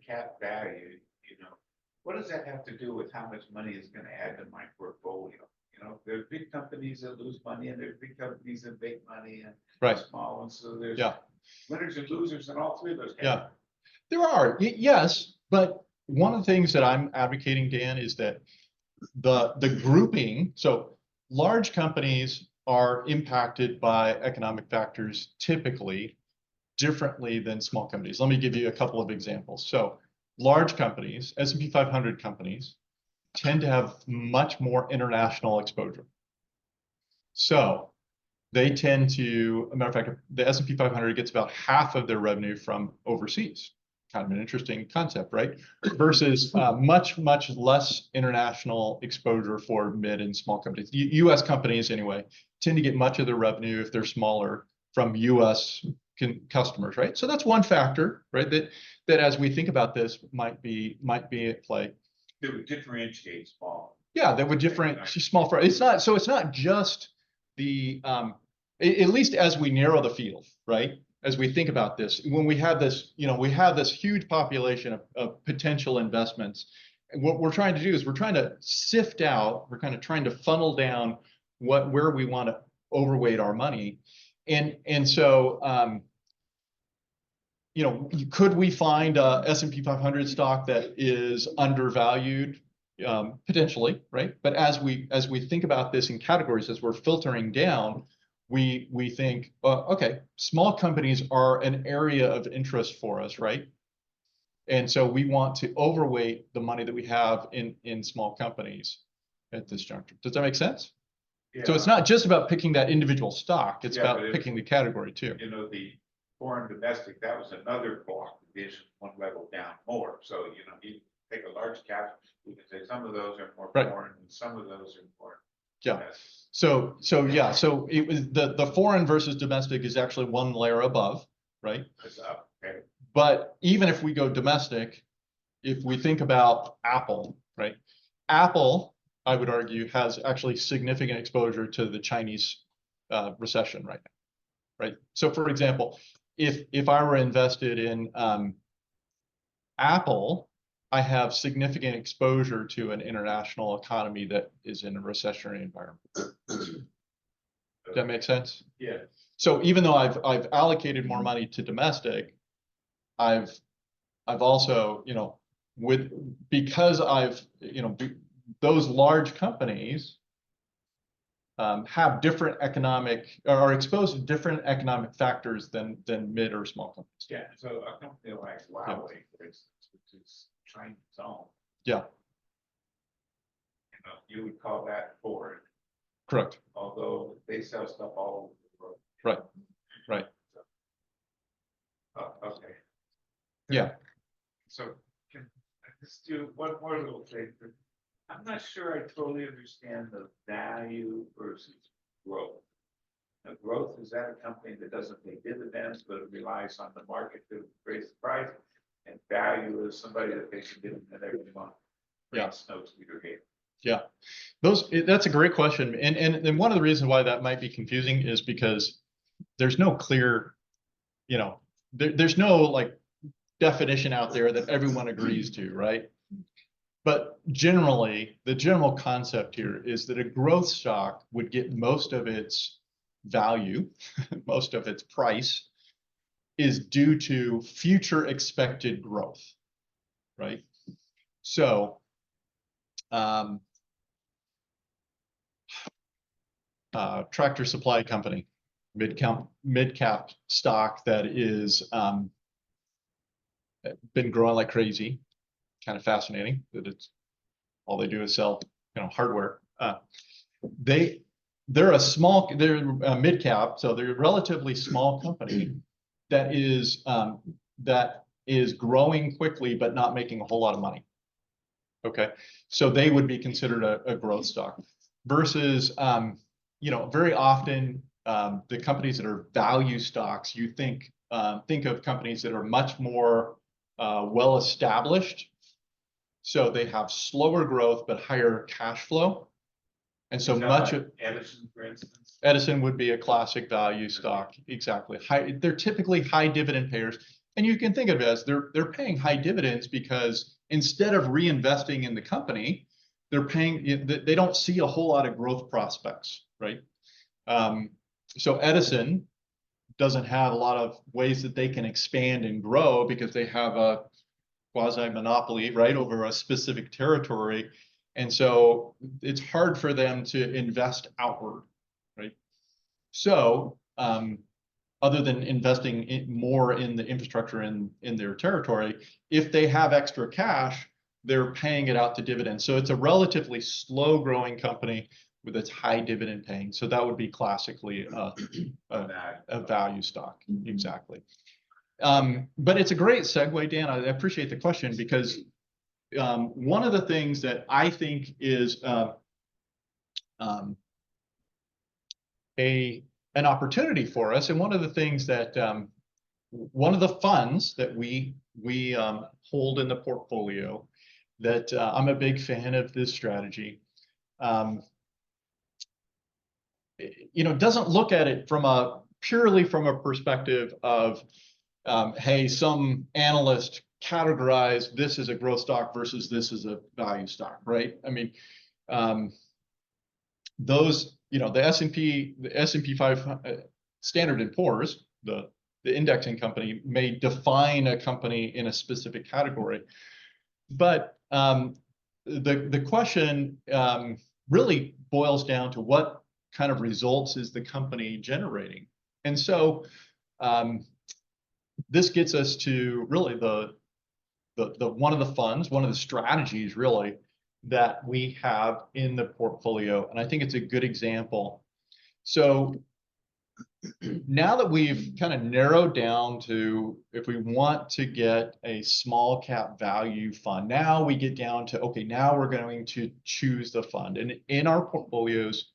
[SPEAKER 6] cap value, what does that have to do with how much money is going to add to my portfolio? There's big companies that lose money and there's big companies that make money and small ones. So there's winners and losers in all 3 of those categories.
[SPEAKER 2] Yeah, there are. Yes, but one of the things that I'm advocating, Dan, is that the grouping, so large companies are impacted by economic factors typically differently than small companies. Let me give you a couple of examples. So large companies, S&P 500 companies, tend to have much more international exposure. So they tend to, a matter of fact, the S&P 500 gets about half of their revenue from overseas. Kind of an interesting concept, right? Versus much less international exposure for mid and small companies. US companies, anyway, tend to get much of their revenue, if they're smaller, from US customers, right? So that's one factor, right? That as we think about this might be at play.
[SPEAKER 6] That would differentiate small.
[SPEAKER 2] Yeah, that would differentiate small. It's not just the at least as we narrow the field, right? As we think about this, when we have this, we have this huge population of potential investments. And what we're trying to do is we're trying to sift out, we're kind of trying to funnel down where we want to overweight our money. And so could we find a S&P 500 stock that is undervalued? Potentially, right? But as we think about this in categories, as we're filtering down, we think, okay, small companies are an area of interest for us, right? And so we want to overweight the money that we have in small companies at this juncture. Does that make sense? So it's not just about picking that individual stock, it's
[SPEAKER 6] Yeah,
[SPEAKER 2] about
[SPEAKER 6] but it-
[SPEAKER 2] picking the category too.
[SPEAKER 6] You know, the foreign domestic, that was another block division, one level down more. So, you know, you take a large cap, you can say some of those are more
[SPEAKER 2] Right.
[SPEAKER 6] foreign and some of those are more.
[SPEAKER 2] Yeah.
[SPEAKER 6] domestic.
[SPEAKER 2] So yeah, so it was the foreign versus domestic is actually one layer above, right?
[SPEAKER 6] It's up, okay.
[SPEAKER 2] But even if we go domestic, if we think about Apple, right? Apple, I would argue, has actually significant exposure to the Chinese recession right now, right? So for example, if I were invested in Apple, I have significant exposure to an international economy that is in a recessionary environment. Does that make sense?
[SPEAKER 6] Yeah.
[SPEAKER 2] So even though I've allocated more money to domestic, I've also, you know, because I've, you know, those large companies have different economic, or are exposed to different economic factors than mid or small companies.
[SPEAKER 6] Yeah, so a company like Huawei, for instance, which is Chinese owned,
[SPEAKER 2] Yeah,
[SPEAKER 6] you know, you would call that foreign,
[SPEAKER 2] correct.
[SPEAKER 6] although they sell stuff all over the world.
[SPEAKER 2] Right, right.
[SPEAKER 6] Okay.
[SPEAKER 2] Yeah.
[SPEAKER 6] So can I just do one more little thing? I'm not sure I totally understand the value versus growth. Now, growth, is that a company that doesn't pay dividends, but it relies on the market to raise the price? And value is somebody that pays a dividend every month.
[SPEAKER 2] Yeah.
[SPEAKER 6] Snow Peter Gate.
[SPEAKER 2] Yeah, that's a great question. And one of the reasons why that might be confusing is because there's no clear, you know, there's no like definition out there that everyone agrees to, right? But generally, the general concept here is that a growth stock would get most of its value, most of its price is due to future expected growth, right? So, Tractor Supply Company, mid-cap stock that is been growing like crazy. Kind of fascinating that it's all they do is sell, you know, hardware. They're a mid-cap, so they're a relatively small company that is growing quickly but not making a whole lot of money. Okay, so they would be considered a growth stock versus you know, very often the companies that are value stocks, you think of companies that are much more well established. So they have slower growth but higher cash flow. And so much of
[SPEAKER 6] Edison, for instance.
[SPEAKER 2] Edison would be a classic value stock. Exactly. They're typically high dividend payers. And you can think of it as they're paying high dividends because instead of reinvesting in the company, they're paying, they don't see a whole lot of growth prospects, right? So Edison doesn't have a lot of ways that they can expand and grow because they have a quasi monopoly, right, over a specific territory. And so it's hard for them to invest outward, right? So other than investing more in the infrastructure in their territory, if they have extra cash, they're paying it out to dividends. So it's a relatively slow growing company with its high dividend paying. So that would be classically a value stock. Exactly. But it's a great segue, Dan. I appreciate the question because one of the things that I think is an opportunity for us, and one of the things that one of the funds that we hold in the portfolio that I'm a big fan of this strategy. You know, doesn't look at it purely from a perspective of hey, some analyst categorized this as a growth stock versus this as a value stock, right? I mean, those, you know, the S&P 500 Standard & Poor's, the indexing company may define a company in a specific category, but the question really boils down to what kind of results is the company generating, and so this gets us to really the one of the funds, one of the strategies really that we have in the portfolio, and I think it's a good example. So now that we've kind of narrowed down to, if we want to get a small cap value fund, now we get down to, okay, now we're going to choose the fund. And in our portfolios,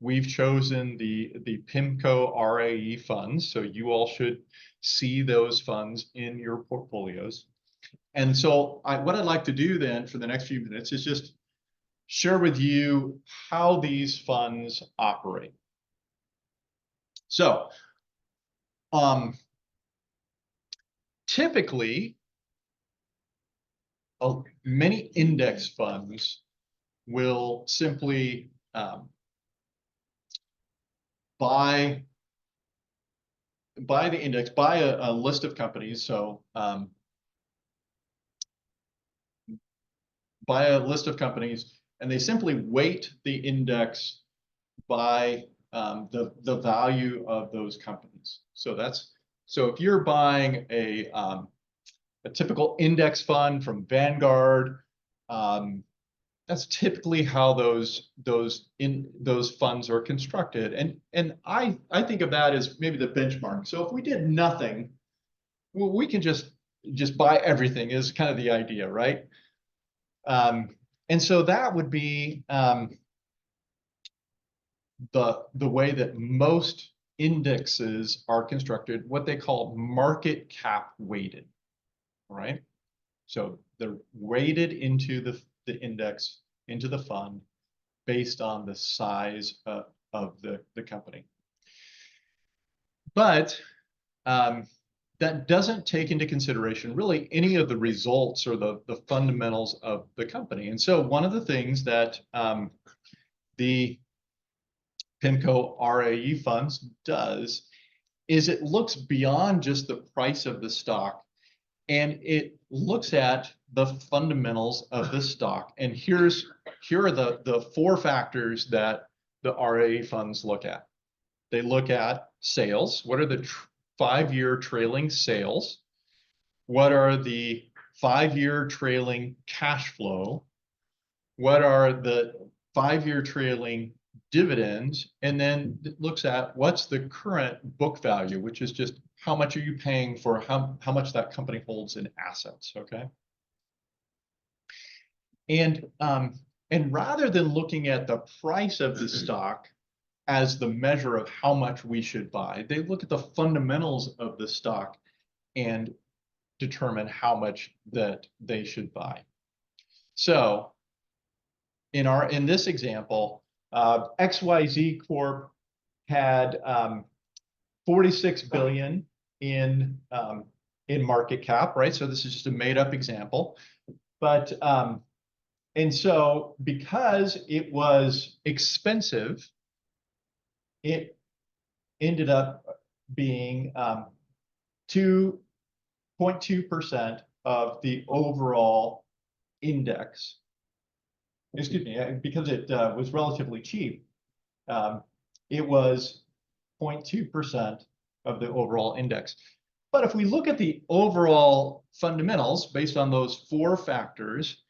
[SPEAKER 2] we've chosen the PIMCO RAE funds. So you all should see those funds in your portfolios. And so what I'd like to do then for the next few minutes is just share with you how these funds operate. So typically, many index funds will simply buy the index, buy a list of companies. So buy a list of companies, and they simply weight the index by the value of those companies. So if you're buying a typical index fund from Vanguard, that's typically how those funds are constructed. And I think of that as maybe the benchmark. So if we did nothing, well, we can just buy everything is kind of the idea, right? And so that would be the way that most indexes are constructed, what they call market cap weighted, right? So they're weighted into the index, into the fund, based on the size of the company. But that doesn't take into consideration really any of the results or the fundamentals of the company. And so one of the things that the PIMCO RAE funds does is it looks beyond just the price of the stock, and it looks at the fundamentals of the stock. And here are the four factors that the RAE funds look at. They look at sales. What are the 5-year trailing sales? What are the 5-year trailing cash flow? What are the 5-year trailing dividends? And then it looks at what's the current book value, which is just how much are you paying for how much that company holds in assets, okay? And rather than looking at the price of the stock as the measure of how much we should buy, they look at the fundamentals of the stock and determine how much that they should buy. So in this example, XYZ Corp had 46 billion in market cap, right? So this is just a made up example, but and so because it was expensive, it ended up being 2.2% of the overall index. Excuse me, because it was relatively cheap, it was 0.2% of the overall index. But if we look at the overall fundamentals based on those four factors,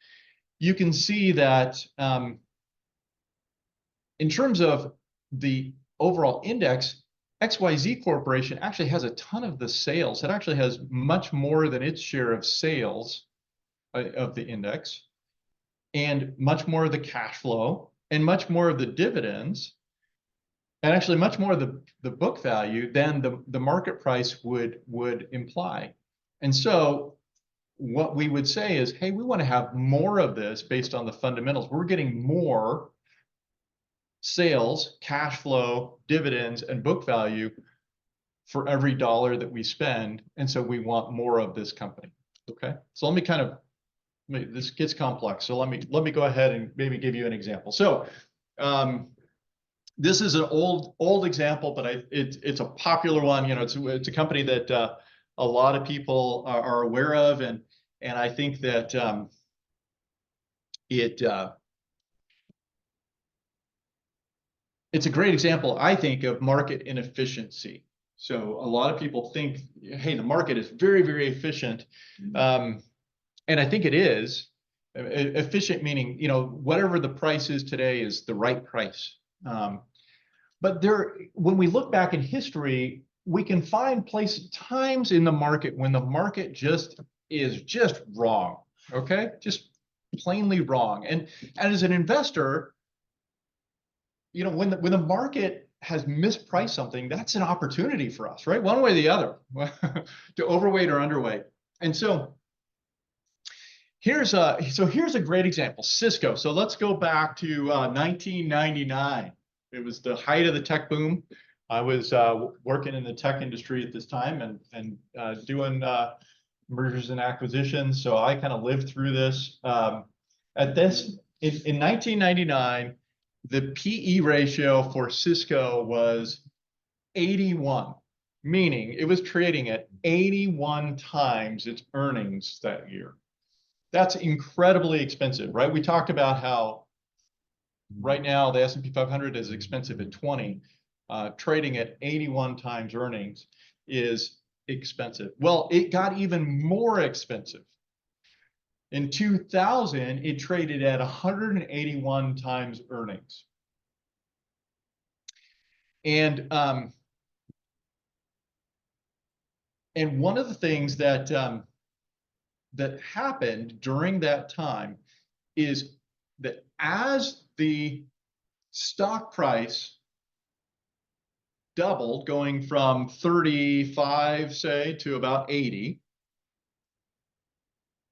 [SPEAKER 2] you can see that in terms of the overall index, XYZ Corporation actually has a ton of the sales. It actually has much more than its share of sales of the index, and much more of the cash flow, and much more of the dividends, and actually much more of the book value than the market price would imply. And so what we would say is, hey, we want to have more of this based on the fundamentals. We're getting more sales, cash flow, dividends, and book value for every dollar that we spend. And so we want more of this company. Okay. So this gets complex. So let me go ahead and maybe give you an example. So this is an old example, but it's a popular one. You know, it's a company that a lot of people are aware of, and I think that it's a great example, I think, of market inefficiency. So a lot of people think, hey, the market is very, very efficient. And I think it is. Efficient meaning, whatever the price is today is the right price. But when we look back in history, we can find times in the market when the market is just wrong. Okay, just plainly wrong. And as an investor, when the market has mispriced something, that's an opportunity for us, right? One way or the other, to overweight or underweight. And so here's a great example, Cisco. So let's go back to 1999. It was the height of the tech boom. I was working in the tech industry at this time and doing mergers and acquisitions. So I kind of lived through this. In 1999, the PE ratio for Cisco was 81, meaning it was trading at 81 times its earnings that year. That's incredibly expensive, right? We talked about how right now the S&P 500 is expensive at 20. Trading at 81 times earnings is expensive. Well, it got even more expensive. In 2000, it traded at 181 times earnings. And one of the things that happened during that time is that as the stock price doubled, going from 35, say, to about 80,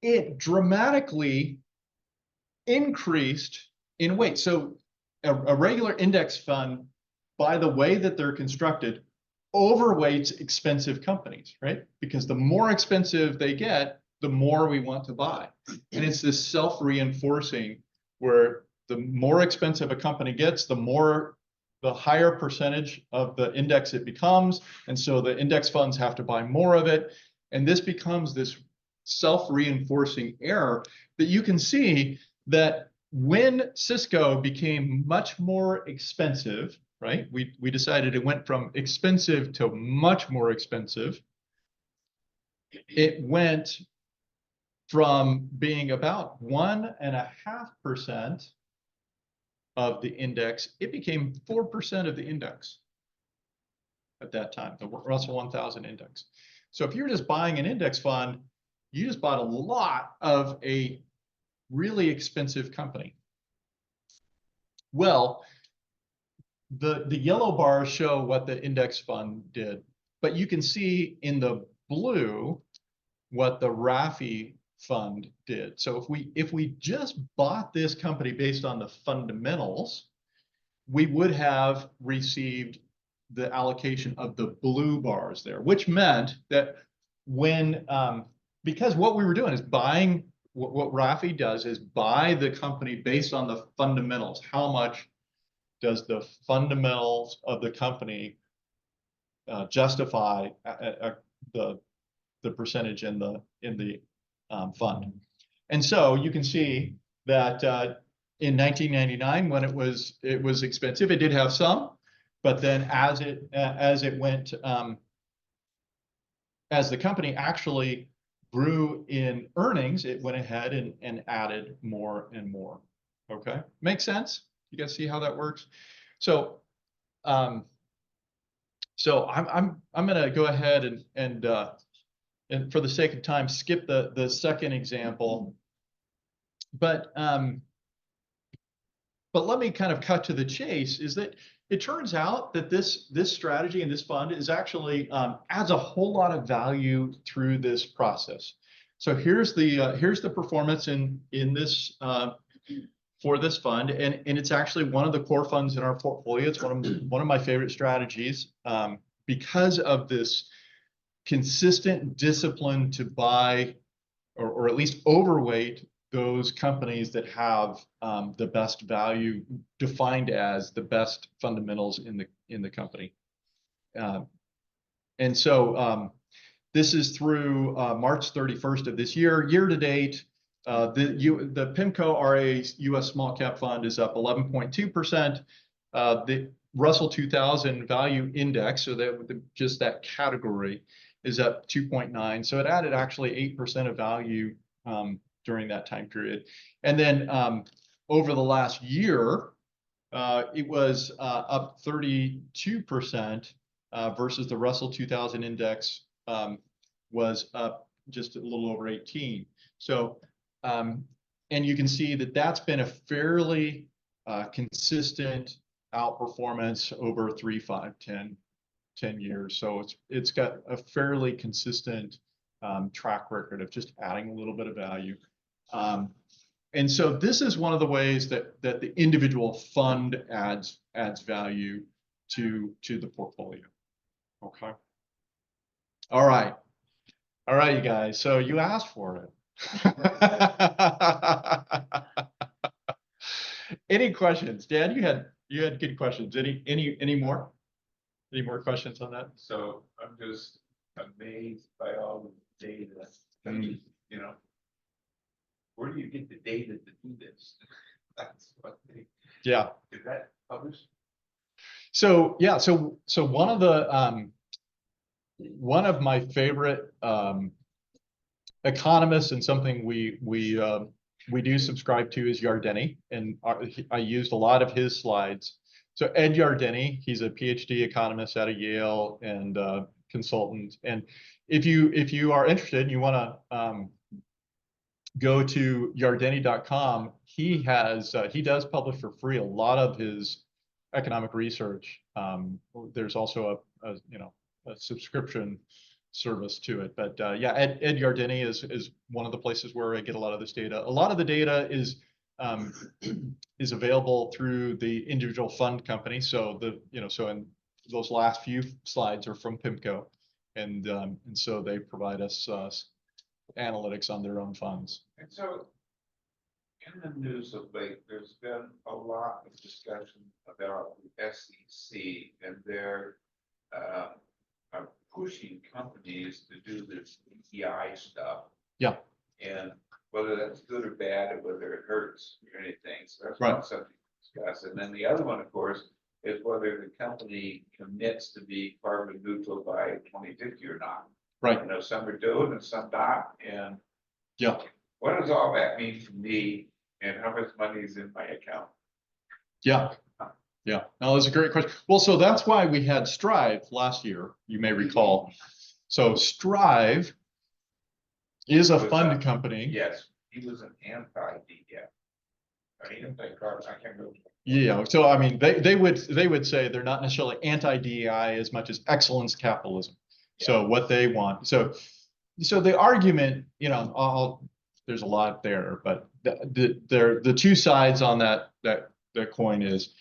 [SPEAKER 2] it dramatically increased in weight. So a regular index fund, by the way that they're constructed, overweights expensive companies, right? Because the more expensive they get, the more we want to buy. And it's this self-reinforcing where the more expensive a company gets, the higher percentage of the index it becomes. And so the index funds have to buy more of it. And this becomes this self-reinforcing error that you can see that when Cisco became much more expensive, right? We decided it went from expensive to much more expensive. It went from being about 1.5% of the index, it became 4% of the index at that time, the Russell 1000 index. So if you're just buying an index fund, you just bought a lot of a really expensive company. Well, the yellow bars show what the index fund did, but you can see in the blue what the RAFI fund did. So if we just bought this company based on the fundamentals, we would have received the allocation of the blue bars there, which meant that because what we were doing is buying, what RAFI does is buy the company based on the fundamentals. How much does the fundamentals of the company justify the percentage in the fund? And so you can see that in 1999, when it was expensive, it did have some, but then as it went, as the company actually grew in earnings, it went ahead and added more and more. Okay, makes sense? You guys see how that works? So I'm gonna go ahead and for the sake of time, skip the second example. But let me kind of cut to the chase, is that it turns out that this strategy and this fund is actually adds a whole lot of value through this process. So here's the performance in this for this fund, and it's actually one of the core funds in our portfolio. It's one of my favorite strategies because of this consistent discipline to buy or at least overweight those companies that have the best value, defined as the best fundamentals in the company. And so this is through March 31st of this year. Year to date, the PIMCO RA US Small Cap Fund is up 11.2%. The Russell 2000 Value Index, so that just that category, is up 2.9. So it added actually 8% of value during that time period. And then over the last year, it was up 32% versus the Russell 2000 index was up just a little over 18. So, and you can see that that's been a fairly consistent outperformance over 3, 5, 10 years. So it's got a fairly consistent track record of just adding a little bit of value. And so this is one of the ways that the individual fund adds value to the portfolio. Okay. All right, you guys. So you asked for it. Any questions, Dan? You had good questions. Any more? Any more questions on that?
[SPEAKER 6] So I'm just amazed by all the data. You know, where do you get the data to do this? That's what
[SPEAKER 2] Yeah.
[SPEAKER 6] Is that published?
[SPEAKER 2] So yeah, so one of the one of my favorite economists, and something we do subscribe to, is Yardeni, and I used a lot of his slides. So Ed Yardeni, he's a PhD economist out of Yale and consultant. And if you are interested and you want to go to yardeni.com, he does publish for free a lot of his economic research. There's also a subscription service to it. But yeah, Ed Yardeni is one of the places where I get a lot of this data. A lot of the data is available through the individual fund company. So so in those last few slides are from PIMCO, and so they provide us analytics on their own funds.
[SPEAKER 6] And so in the news of late, there's been a lot of discussion about the SEC and their pushing companies to do this DEI stuff.
[SPEAKER 2] Yeah.
[SPEAKER 6] And whether that's good or bad, or whether it hurts or anything. So that's
[SPEAKER 2] Right.
[SPEAKER 6] one subject to discuss. And then the other one, of course, is whether the company commits to be carbon neutral by 2050 or not.
[SPEAKER 2] Right.
[SPEAKER 6] You know, some are doing and some not. And
[SPEAKER 2] Yeah.
[SPEAKER 6] what does all that mean for me, and how much money is in my account?
[SPEAKER 2] Yeah. Yeah. No, that's a great question. Well, so that's why we had Strive last year, you may recall. So Strive is a fund company.
[SPEAKER 6] Yes, he was an anti-DEF. I mean, if they carbon, I can't go.
[SPEAKER 2] Yeah. So I mean, they would say they're not necessarily anti-DEI as much as excellence capitalism. So what they want. So the argument, there's a lot there, but the two sides on that coin is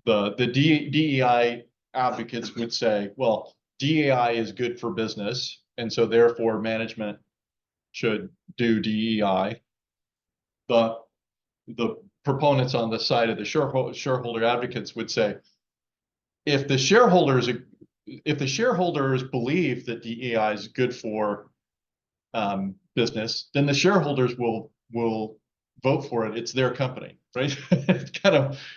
[SPEAKER 2] the DEI advocates would say, well, DEI is good for business, and so therefore management should do DEI. The proponents on the side of the shareholder advocates would say, if the shareholders believe that DEI is good for business, then the shareholders will vote for it. It's their company, right?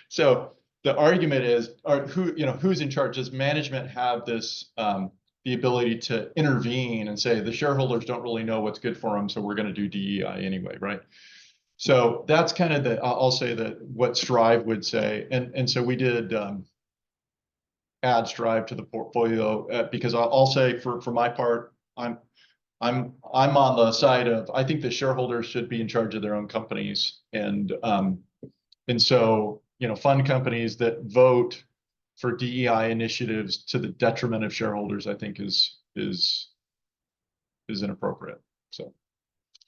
[SPEAKER 2] So the argument is, who's in charge? Does management have this the ability to intervene and say the shareholders don't really know what's good for them, so we're going to do DEI anyway, right? So that's kind of I'll say that what Strive would say, and so we did add Strive to the portfolio because I'll say for my part, I'm on the side of, I think the shareholders should be in charge of their own companies, and so fund companies that vote for DEI initiatives to the detriment of shareholders, I think is inappropriate. So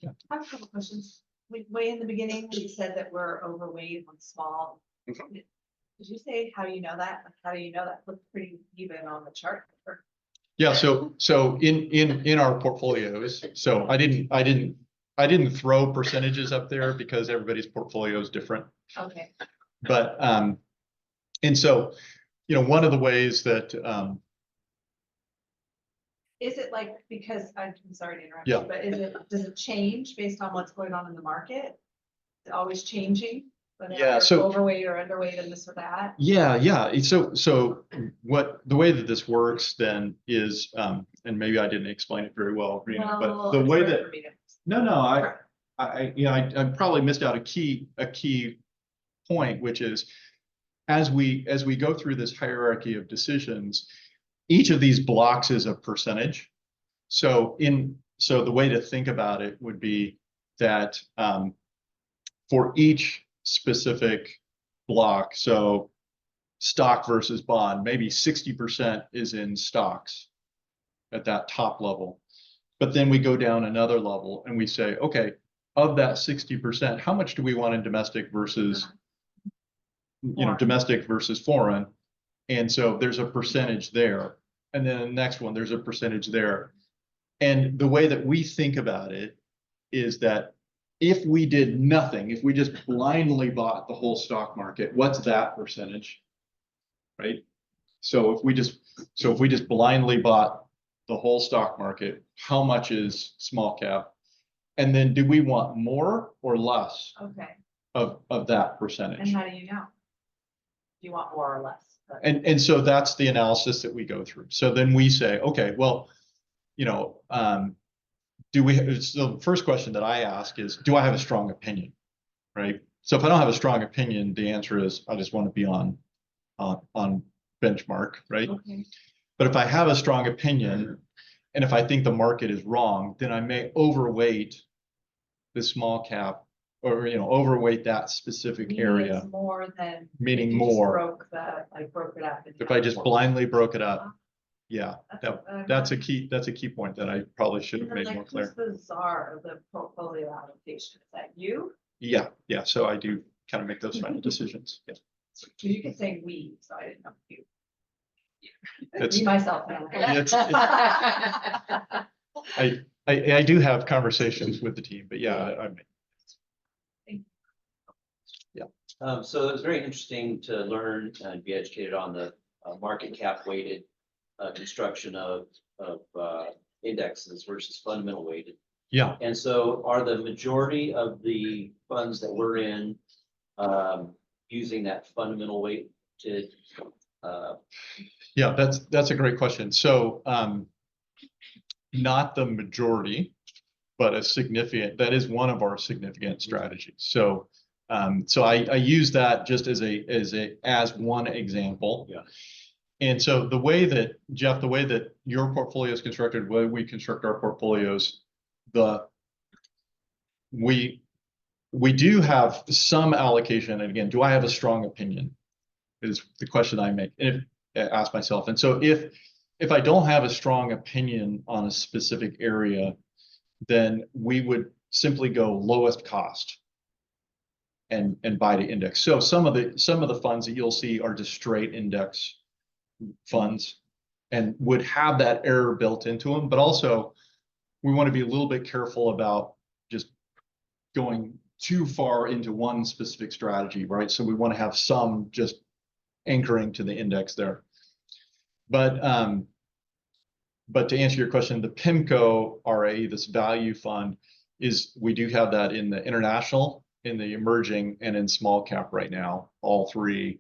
[SPEAKER 8] I have a couple questions. Way in the beginning, you said that we're overweight on small.
[SPEAKER 2] Mhm.
[SPEAKER 8] Did you say how you know that? Like, how do you know that? Looks pretty even on the chart.
[SPEAKER 2] yeah, so in our portfolios, so I didn't throw percentages up there because everybody's portfolio is different.
[SPEAKER 8] Okay.
[SPEAKER 2] But and so one of the ways that
[SPEAKER 8] Is it like, because I'm sorry to interrupt
[SPEAKER 2] Yeah.
[SPEAKER 8] you, but does it change based on what's going on in the market? Is it always changing? Whether
[SPEAKER 2] Yeah,
[SPEAKER 8] you're
[SPEAKER 2] so-
[SPEAKER 8] overweight or underweight and this or that?
[SPEAKER 2] Yeah. So the way that this works then is, and maybe I didn't explain it very well, Rena, but the way that, no, I probably missed out a key point, which is as we go through this hierarchy of decisions, each of these blocks is a percentage. So the way to think about it would be that for each specific block, so stock versus bond, maybe 60% is in stocks at that top level. But then we go down another level and we say, okay, of that 60%, how much do we want in domestic versus, domestic versus foreign? And so there's a percentage there. And then the next one, there's a percentage there. And the way that we think about it is that if we did nothing, if we just blindly bought the whole stock market, what's that percentage? Right? So if we just blindly bought the whole stock market, how much is small cap? And then do we want more or less
[SPEAKER 8] Okay,
[SPEAKER 2] of that
[SPEAKER 8] and
[SPEAKER 2] percentage?
[SPEAKER 8] how do you know? Do you want more or less?
[SPEAKER 2] And so that's the analysis that we go through. So then we say, okay, well, so the first question that I ask is, do I have a strong opinion? Right? So if I don't have a strong opinion, the answer is I just want to be on benchmark, right?
[SPEAKER 8] Okay.
[SPEAKER 2] But if I have a strong opinion, and if I think the market is wrong, then I may overweight the small cap or, overweight that specific
[SPEAKER 8] Meaning
[SPEAKER 2] area,
[SPEAKER 8] it's more than.
[SPEAKER 2] meaning
[SPEAKER 8] if you just
[SPEAKER 2] more.
[SPEAKER 8] broke it up.
[SPEAKER 2] If I just blindly broke it up. Yeah,
[SPEAKER 8] That's
[SPEAKER 2] that's a key point that I probably should have made more clear.
[SPEAKER 8] Who's the czar of the portfolio allocation? Is that you?
[SPEAKER 2] Yeah, so I do kind of make those final decisions. Yeah.
[SPEAKER 8] You could say we, so I didn't know you.
[SPEAKER 2] It's-
[SPEAKER 8] Me, myself, and I.
[SPEAKER 2] I do have conversations with the team, but yeah,
[SPEAKER 4] So it was very interesting to learn and be educated on the market cap weighted construction of indexes versus fundamental weighted.
[SPEAKER 2] yeah.
[SPEAKER 4] And so are the majority of the funds that we're in using that fundamental weight to
[SPEAKER 2] Yeah, that's a great question. So not the majority, but that is one of our significant strategies. So I use that just as one example.
[SPEAKER 4] Yeah.
[SPEAKER 2] And so the way that, Jeff, the way that your portfolio is constructed, the way we construct our portfolios, we do have some allocation. And again, do I have a strong opinion? Is the question I ask myself. And so if I don't have a strong opinion on a specific area, then we would simply go lowest cost and buy the index. So some of the funds that you'll see are just straight index funds and would have that error built into them. But also we want to be a little bit careful about just going too far into one specific strategy, right? So we want to have some just anchoring to the index there. But to answer your question, the PIMCO RAE, this value fund, we do have that in the international, in the emerging, and in small cap right now. All three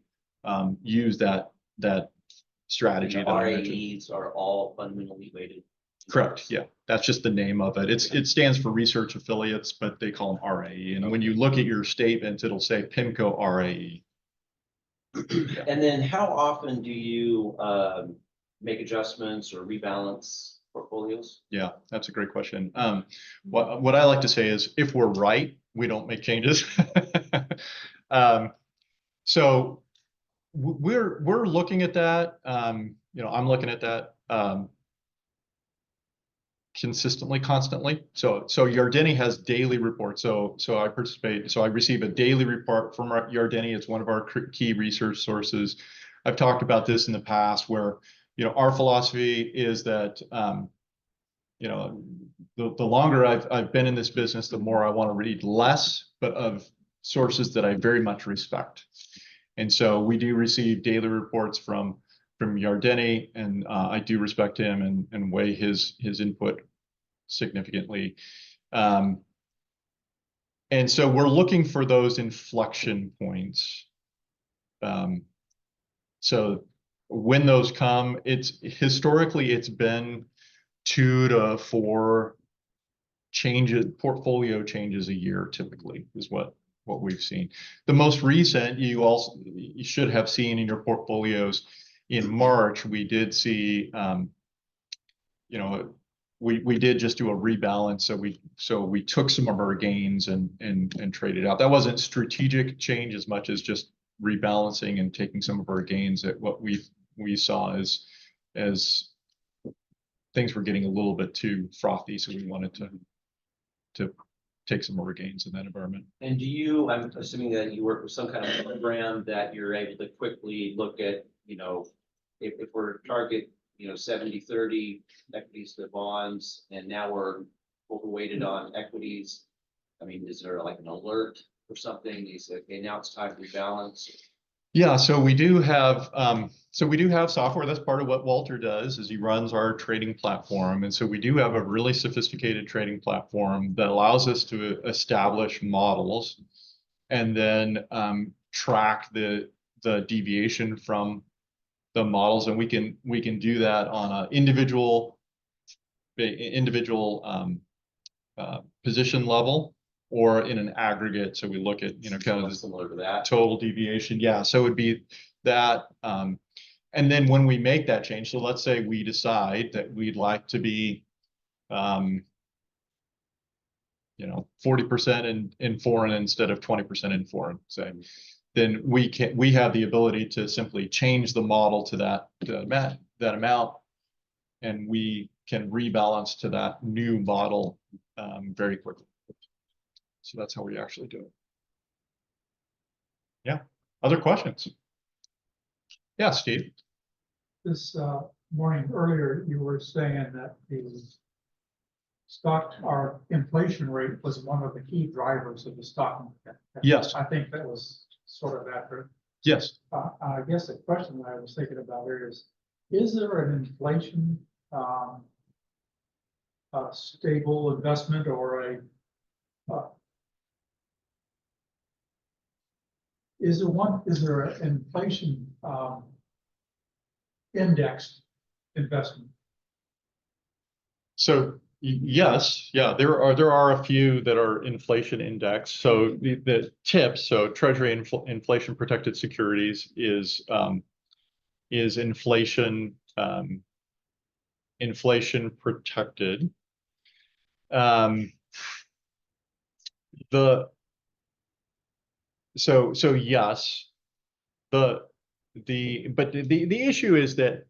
[SPEAKER 2] use that strategy.
[SPEAKER 4] the RAEs are all fundamentally weighted?
[SPEAKER 2] Correct. Yeah, that's just the name of it. It stands for research affiliates, but they call them RAE. And when you look at your statements, it'll say PIMCO RAE.
[SPEAKER 4] And then how often do you make adjustments or rebalance portfolios?
[SPEAKER 2] Yeah, that's a great question. What I like to say is if we're right, we don't make changes. So we're looking at that. I'm looking at that consistently, constantly. So Yardeni has daily reports. So I participate. So I receive a daily report from Yardeni. It's one of our key research sources. I've talked about this in the past where, our philosophy is that, the longer I've been in this business, the more I want to read less, but of sources that I very much respect. And so we do receive daily reports from Yardeni, and I do respect him and weigh his input significantly. And so we're looking for those inflection points. So when those come, historically it's been 2 to 4 portfolio changes a year typically is what we've seen. The most recent, you should have seen in your portfolios in March, we did see, you know, we did just do a rebalance. So we took some of our gains and traded out. That wasn't strategic change as much as just rebalancing and taking some of our gains at what we saw as things were getting a little bit too frothy. So we wanted to take some more gains in that environment.
[SPEAKER 4] And I'm assuming that you work with some kind of program that you're able to quickly look at, you know, if we're target, you know, 70-30 equities to bonds, and now we're overweighted on equities. I mean, is there like an alert or something? You say, okay, now it's time to rebalance.
[SPEAKER 2] Yeah, so we do have software. That's part of what Walter does, is he runs our trading platform. And so we do have a really sophisticated trading platform that allows us to establish models and then track the deviation from the models. And we can do that on an individual position level, or in an aggregate. So we look at, you know, kind of the
[SPEAKER 4] Similar to that.
[SPEAKER 2] total deviation. Yeah, so it would be that. And then when we make that change, so let's say we decide that we'd like to be, you know, 40% in foreign instead of 20% in foreign, say, then we have the ability to simply change the model to that amount, and we can rebalance to that new model very quickly. So that's how we actually do it. Yeah. Other questions? Yeah, Steve.
[SPEAKER 9] This morning earlier, you were saying that the our inflation rate was one of the key drivers of the stock market.
[SPEAKER 2] Yes.
[SPEAKER 9] I think that was sort of accurate.
[SPEAKER 2] Yes.
[SPEAKER 9] I guess the question that I was thinking about here is there an inflation stable investment, or is there an inflation indexed investment?
[SPEAKER 2] So yes, yeah, there are a few that are inflation indexed. So the TIPS, so Treasury inflation protected securities, is inflation protected. So yes, but the issue is that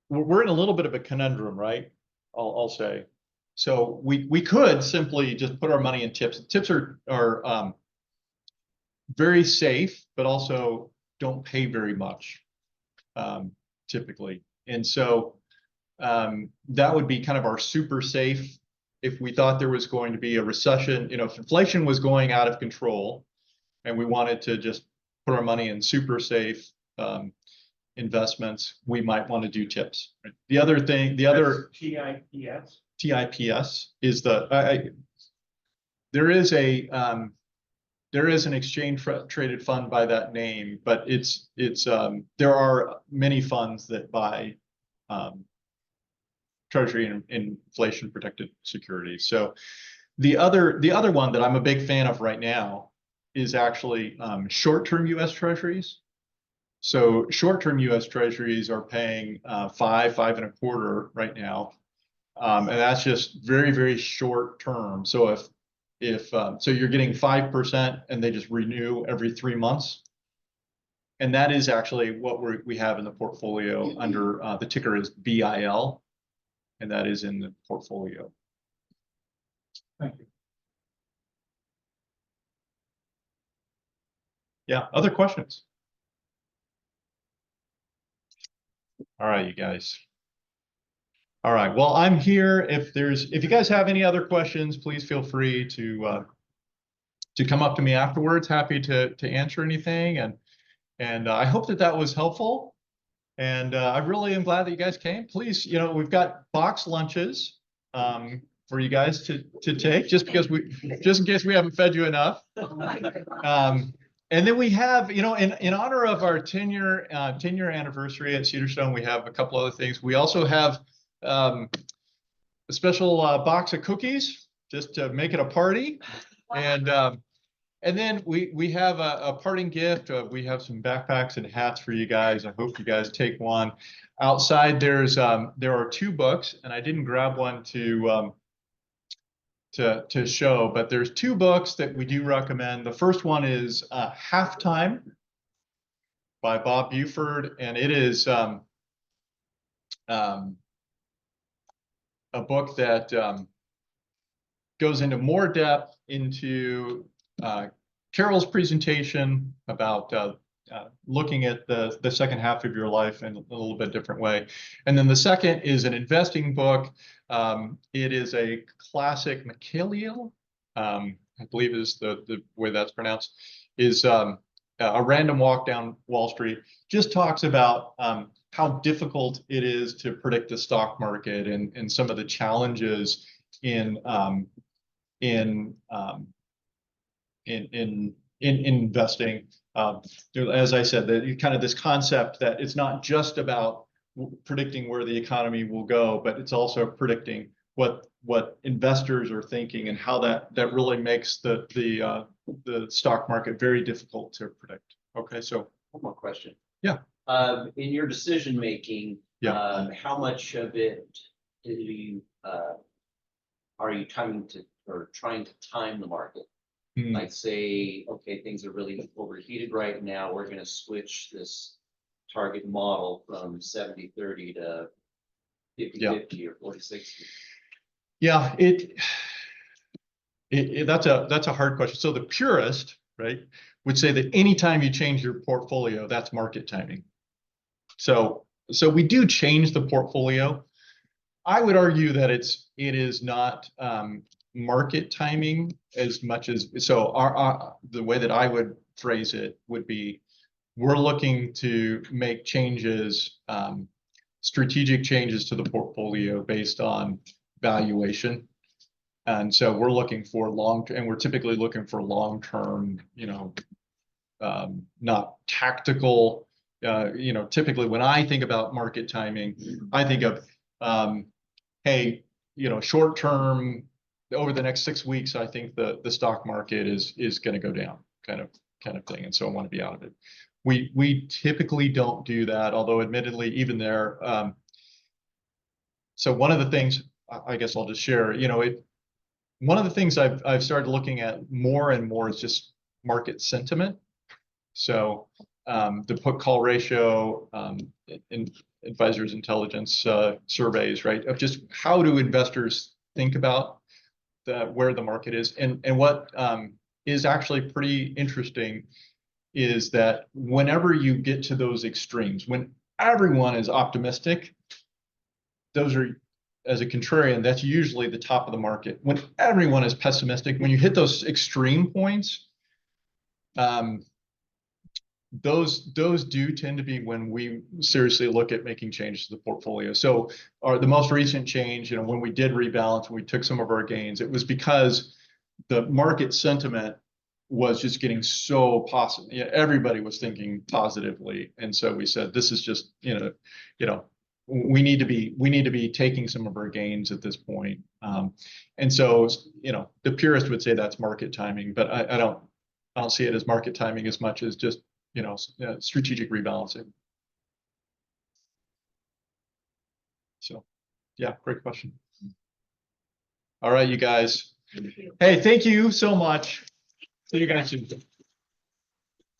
[SPEAKER 2] we're in a little bit of a conundrum, right? I'll say. So we could simply just put our money in TIPS. TIPS are very safe, but also don't pay very much, typically. And so that would be kind of our super safe. If we thought there was going to be a recession, you know, if inflation was going out of control and we wanted to just put our money in super safe investments, we might want to do TIPS. Right? The other TIPS is there is an exchange traded fund by that name, but there are many funds that buy Treasury and inflation protected securities. So the other one that I'm a big fan of right now is actually short-term U.S. Treasuries. So short-term U.S. Treasuries are paying 5.25 right now, and that's just very, very short term. So if so you're getting 5% and they just renew every 3 months, and that is actually what we have in the portfolio under the ticker is BIL. And that is in the portfolio.
[SPEAKER 9] Thank you.
[SPEAKER 2] Yeah, other questions? All right, you guys. All right, well, I'm here. If you guys have any other questions, please feel free to come up to me afterwards. Happy to answer anything. And I hope that was helpful. And I really am glad that you guys came. Please, you know, we've got box lunches for you guys to take, just in case we haven't fed you enough. And then we have, in honor of our 10-year anniversary at Cedarstone, we have a couple other things. We also have a special box of cookies just to make it a party. And then we have a parting gift. We have some backpacks and hats for you guys. I hope you guys take one. Outside there are 2 books, and I didn't grab one to show, but there's 2 books that we do recommend. The first one is Halftime by Bob Buford, and it is a book that goes into more depth into Carole's presentation about looking at the second half of your life in a little bit different way. And then the second is an investing book. It is a classic Macaliel, I believe is the way that's pronounced, is a random walk down Wall Street. Just talks about how difficult it is to predict the stock market and some of the challenges in investing. As I said, that kind of this concept that it's not just about predicting where the economy will go, but it's also predicting what investors are thinking and how that really makes the stock market very difficult to predict. Okay, so
[SPEAKER 4] One more question.
[SPEAKER 2] Yeah.
[SPEAKER 4] In your decision making,
[SPEAKER 2] Yeah.
[SPEAKER 4] how much of it do you are you trying to time the market?
[SPEAKER 2] Hmm.
[SPEAKER 4] Like say, okay, things are really overheated right now. We're going to switch this target model from 70-30 to 50-50 or 40-60.
[SPEAKER 2] Yeah, that's a hard question. So the purist, right, would say that anytime you change your portfolio, that's market timing. So we do change the portfolio. I would argue that it is not market timing as much as, so the way that I would phrase it would be, we're looking to make changes, strategic changes to the portfolio based on valuation. And so we're looking for and we're typically looking for long-term, not tactical. Typically when I think about market timing, I think of, hey, short term, over the next 6 weeks, I think the stock market is going to go down, kind of thing, and so I want to be out of it. We typically don't do that, although admittedly, even there. So one of the things, I guess I'll just share, one of the things I've started looking at more and more is just market sentiment. So the put call ratio, in advisors intelligence surveys, right, of just how do investors think about where the market is, and what is actually pretty interesting is that whenever you get to those extremes, when everyone is optimistic, those are, as a contrarian, that's usually the top of the market. When everyone is pessimistic, when you hit those extreme points, those do tend to be when we seriously look at making changes to the portfolio. So the most recent change, when we did rebalance, when we took some of our gains, it was because the market sentiment was just getting so positive. Everybody was thinking positively. And so we said, this is just, we need to be taking some of our gains at this point. And so, the purist would say that's market timing, but I don't see it as market timing as much as just, strategic rebalancing. So, yeah, great question. All right, you guys.
[SPEAKER 8] Thank you.
[SPEAKER 2] Hey, thank you so much. See you guys soon.